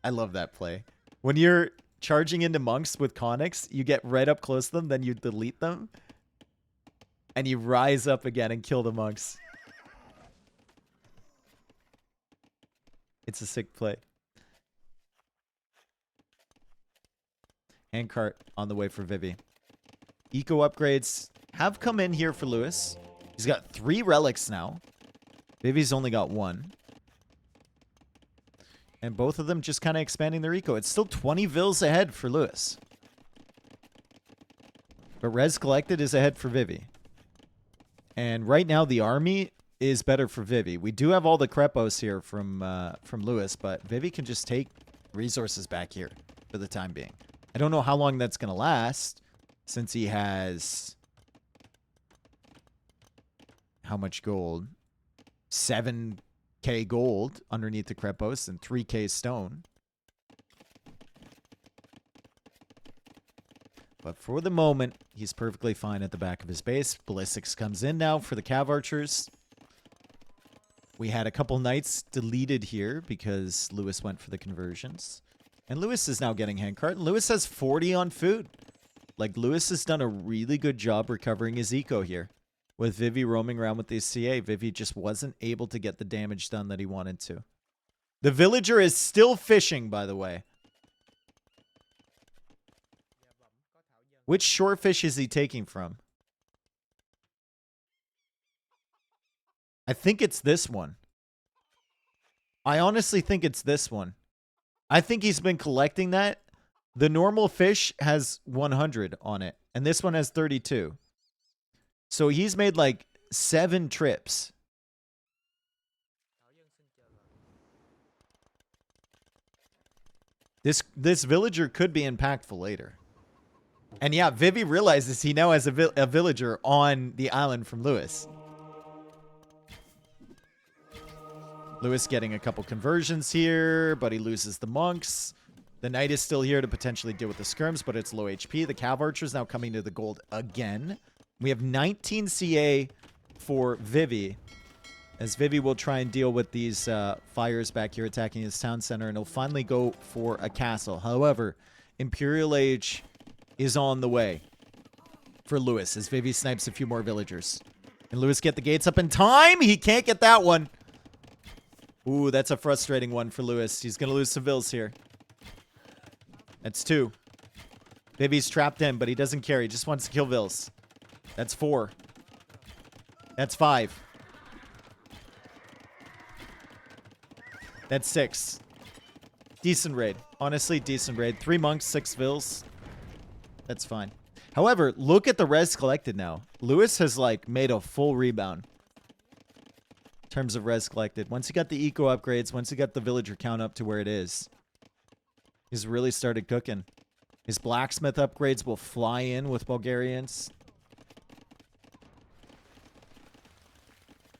I love that play. When you're charging into monks with conics, you get right up close to them, then you delete them. And you rise up again and kill the monks. It's a sick play. Handcart on the way for Vivi. Eco upgrades have come in here for Lewis. He's got 3 relics now. Vivi's only got 1. And both of them just kind of expanding their eco. It's still 20 vils ahead for Lewis. But res collected is ahead for Vivi. And right now the army is better for Vivi. We do have all the crepos here from Lewis, but Vivi can just take resources back here for the time being. I don't know how long that's going to last since he has... How much gold? 7k gold underneath the crepos and 3k stone. But for the moment, he's perfectly fine at the back of his base. Ballistics comes in now for the cav archers. We had a couple knights deleted here because Lewis went for the conversions. And Lewis is now getting handcart. Lewis has 40 on food. Like, Lewis has done a really good job recovering his eco here. With Vivi roaming around with the CA, Vivi just wasn't able to get the damage done that he wanted to. The villager is still fishing, by the way. Which shore fish is he taking from? I think it's this one. I honestly think it's this one. I think he's been collecting that. The normal fish has 100 on it, and this one has 32. So he's made like 7 trips. This villager could be impactful later. And yeah, Vivi realizes he now has a villager on the island from Lewis. Lewis getting a couple conversions here, but he loses the monks. The knight is still here to potentially deal with the skirms, but it's low HP. The cav archer's now coming to the gold again. We have 19 CA for Vivi, as Vivi will try and deal with these fires back here attacking his town center, and he'll finally go for a castle. However, Imperial Age is on the way for Lewis as Vivi snipes a few more villagers. Can Lewis get the gates up in time? He can't get that one. Ooh, that's a frustrating one for Lewis. He's going to lose some vills here. That's 2. Vivi's trapped in, but he doesn't care. He just wants to kill vills. That's 4. That's 5. That's 6. Decent raid. Honestly, decent raid. 3 monks, 6 vills. That's fine. However, look at the res collected now. Lewis has, like, made a full rebound in terms of res collected. Once he got the eco upgrades, once he got the villager count up to where it is, he's really started cooking. His blacksmith upgrades will fly in with Bulgarians.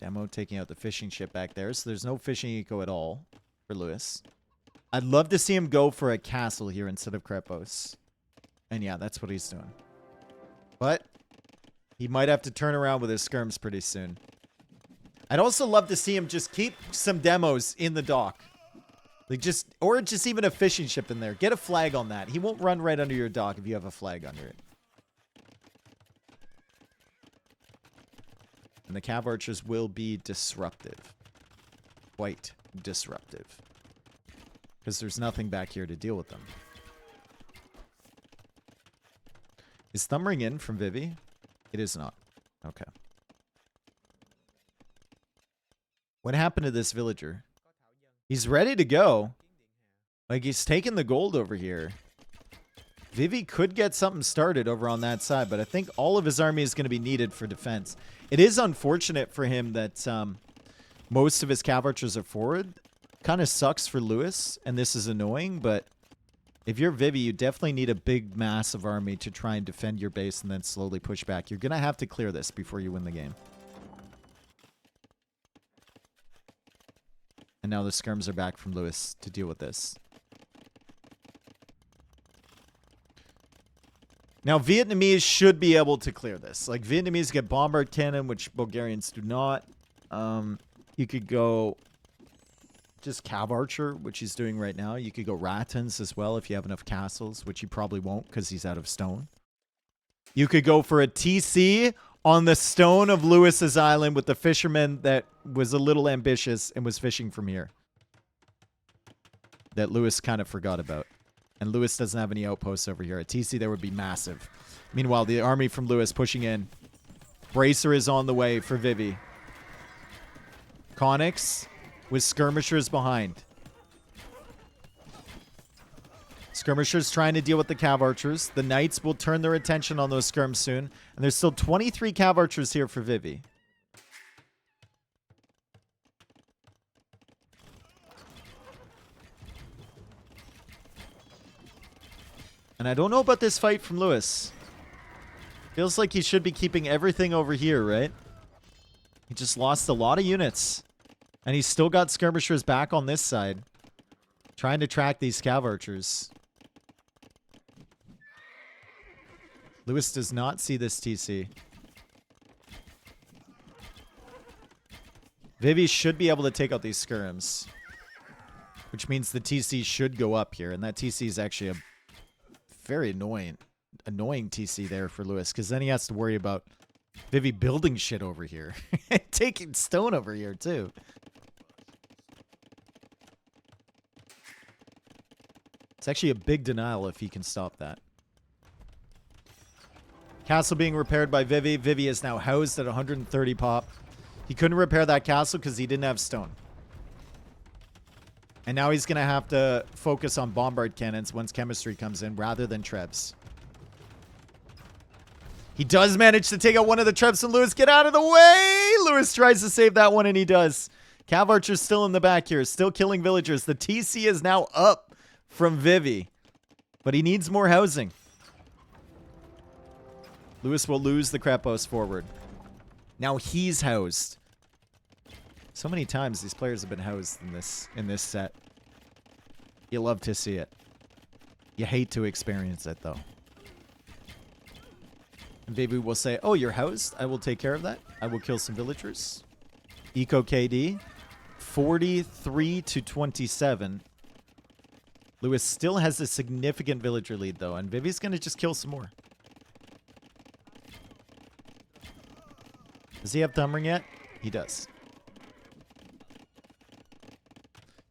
Demo taking out the fishing ship back there, so there's no fishing eco at all for Lewis. I'd love to see him go for a castle here instead of Krepos. And yeah, that's what he's doing. But he might have to turn around with his skirms pretty soon. I'd also love to see him just keep some demos in the dock. Like or just even a fishing ship in there. Get a flag on that. He won't run right under your dock if you have a flag under it. And the cav archers will be disruptive. Quite disruptive. Because there's nothing back here to deal with them. Is Thumbring in from Vivi? It is not. Okay. What happened to this villager? He's ready to go. Like, he's taking the gold over here. Vivi could get something started over on that side, but I think all of his army is going to be needed for defense. It is unfortunate for him that most of his cav archers are forward. Kind of sucks for Lewis, and this is annoying, but if you're Vivi, you definitely need a big, massive army to try and defend your base and then slowly push back. You're going to have to clear this before you win the game. And now the skirms are back from Lewis to deal with this. Now, Vietnamese should be able to clear this. Like, Vietnamese get bombard cannon, which Bulgarians do not. You could go just cav archer, which he's doing right now. You could go Ratans as well if you have enough castles, which he probably won't because he's out of stone. You could go for a TC on the stone of Lewis's island with the fisherman that was a little ambitious and was fishing from here. That Lewis kind of forgot about. And Lewis doesn't have any outposts over here. A TC there would be massive. Meanwhile, the army from Lewis pushing in. Bracer is on the way for Vivi. Conics with skirmishers behind. Skirmishers trying to deal with the cav archers. The knights will turn their attention on those skirms soon. And there's still 23 cav archers here for Vivi. And I don't know about this fight from Lewis. Feels like he should be keeping everything over here, right? He just lost a lot of units. And he's still got skirmishers back on this side. Trying to track these cav archers. Lewis does not see this TC. Vivi should be able to take out these skirms. Which means the TC should go up here. And that TC is actually a very annoying TC there for Lewis. Because then he has to worry about Vivi building shit over here. Taking stone over here too. It's actually a big denial if he can stop that. Castle being repaired by Vivi. Vivi is now housed at 130 pop. He couldn't repair that castle because he didn't have stone. And now he's going to have to focus on bombard cannons once chemistry comes in rather than trebs. He does manage to take out one of the trebs from Lewis. Get out of the way! Lewis tries to save that one and he does. Cav archer's still in the back here. Still killing villagers. The TC is now up from Vivi. But he needs more housing. Lewis will lose the Krepos forward. Now he's housed. So many times these players have been housed in this set. You love to see it. You hate to experience it though. And Vivi will say, "Oh, you're housed? I will take care of that. I will kill some villagers." Eco KD 43 to 27. Lewis still has a significant villager lead though, and Vivi's going to just kill some more. Does he have Thumbring yet? He does.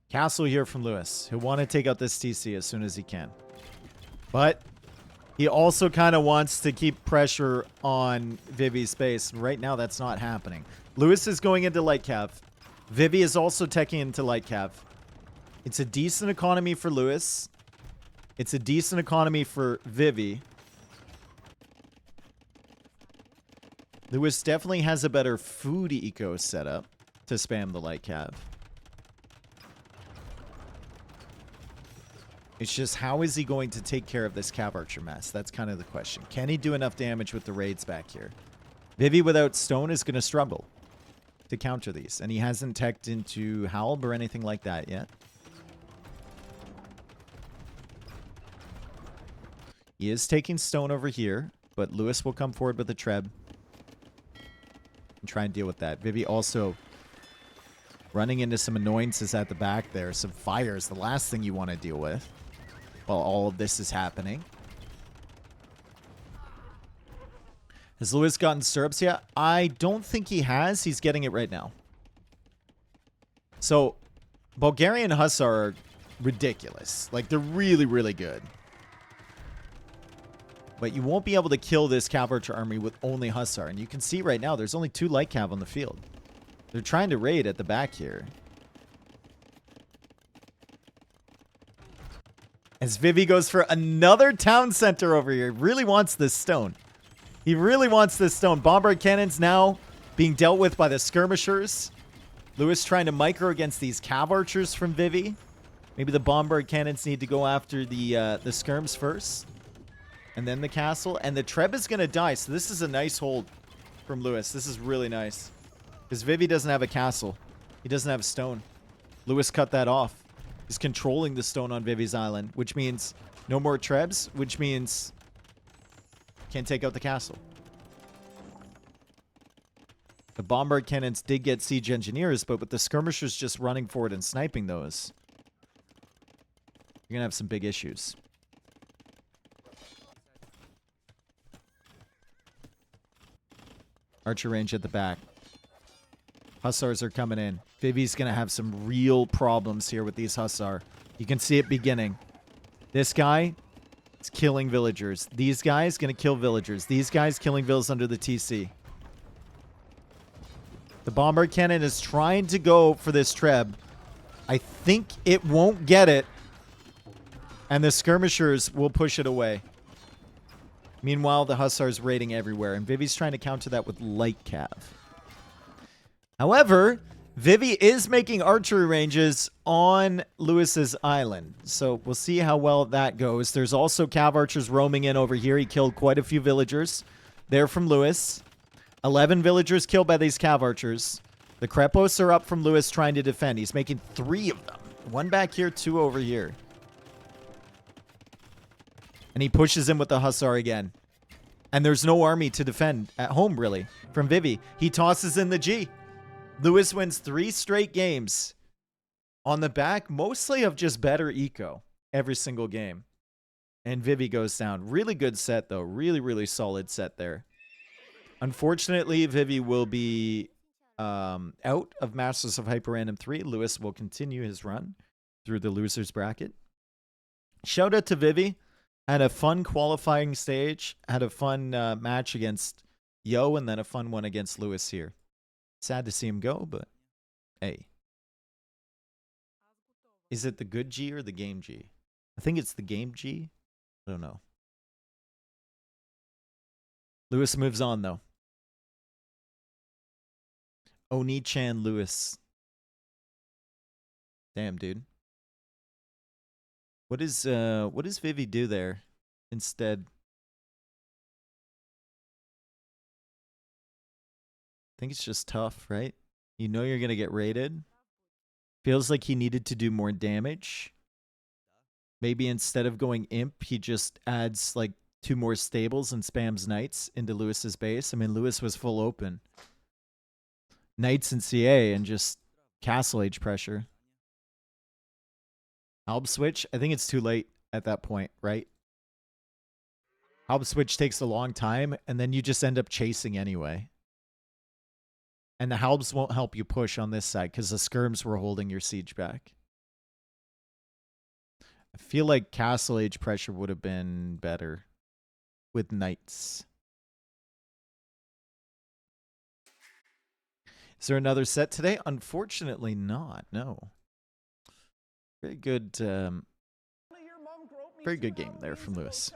Castle here from Lewis. He'll want to take out this TC as soon as he can. But he also kind of wants to keep pressure on Vivi's base. Right now, that's not happening. Lewis is going into light cav. Vivi is also teching into light cav. It's a decent economy for Lewis. It's a decent economy for Vivi. Lewis definitely has a better food eco setup to spam the light cav. It's just, how is he going to take care of this cav archer mess? That's kind of the question. Can he do enough damage with the raids back here? Vivi without stone is going to struggle to counter these. And he hasn't teched into Halb or anything like that yet. He is taking stone over here, but Lewis will come forward with a treb and try and deal with that. Vivi also Running into some annoyances at the back there. Some fires, the last thing you want to deal with while all of this is happening. Has Lewis gotten stirrups yet? I don't think he has. He's getting it right now. So, Bulgarian Hussar are ridiculous. Like, they're really, really good. But you won't be able to kill this cavalry army with only Hussar. And you can see right now, there's only 2 light cav on the field. They're trying to raid at the back here. As Vivi goes for another town center over here. He really wants this stone. He really wants this stone. Bombard cannons now being dealt with by the skirmishers. Lewis trying to micro against these cav archers from Vivi. Maybe the bombard cannons need to go after the skirms first. And then the castle. And the Treb is going to die. So this is a nice hold from Lewis. This is really nice. Because Vivi doesn't have a castle. He doesn't have a stone. Lewis cut that off. He's controlling the stone on Vivi's island. Which means no more Trebs. Which means can't take out the castle. The bombard cannons did get siege engineers. But with the skirmishers just running forward and sniping those, you're going to have some big issues. Archer range at the back. Hussars are coming in. Vivi's going to have some real problems here with these Hussar. You can see it beginning. This guy is killing villagers. These guys going to kill villagers. These guys killing villas under the TC. The bombard cannon is trying to go for this Treb. I think it won't get it. And the skirmishers will push it away. Meanwhile, the Hussars raiding everywhere. And Vivi's trying to counter that with light cav. However, Vivi is making archery ranges on Lewis's island. So we'll see how well that goes. There's also cav archers roaming in over here. He killed quite a few villagers. They're from Lewis. 11 villagers killed by these cav archers. The Krepos are up from Lewis trying to defend. He's making 3 of them. 1 back here, 2 over here. And he pushes in with the Hussar again. And there's no army to defend at home, really, from Vivi. He tosses in the G. Lewis wins 3 straight games on the back, mostly of just better eco every single game. And Vivi goes down. Really good set, though. Really, really solid set there. Unfortunately, Vivi will be out of Masters of HyperRandom 3. Lewis will continue his run through the loser's bracket. Shout out to Vivi. Had a fun qualifying stage. Had a fun match against Yo, and then a fun one against Lewis here. Sad to see him go, but hey. Is it the good G or the game G? I think it's the game G. I don't know. Lewis moves on, though. Oni-chan Lewis. Damn, dude. What does Vivi do there instead? I think it's just tough, right? You know you're going to get raided. Feels like he needed to do more damage. Maybe instead of going imp, he just adds like 2 more stables and spams knights into Lewis's base. I mean, Lewis was full open. Knights and CA and just castle age pressure. Alb switch? I think it's too late at that point, right? Alb switch takes a long time, and then you just end up chasing anyway. And the Halbs won't help you push on this side because the skirms were holding your siege back. I feel like castle age pressure would have been better with knights. Is there another set today? Unfortunately not, no. Very good game there from Lewis.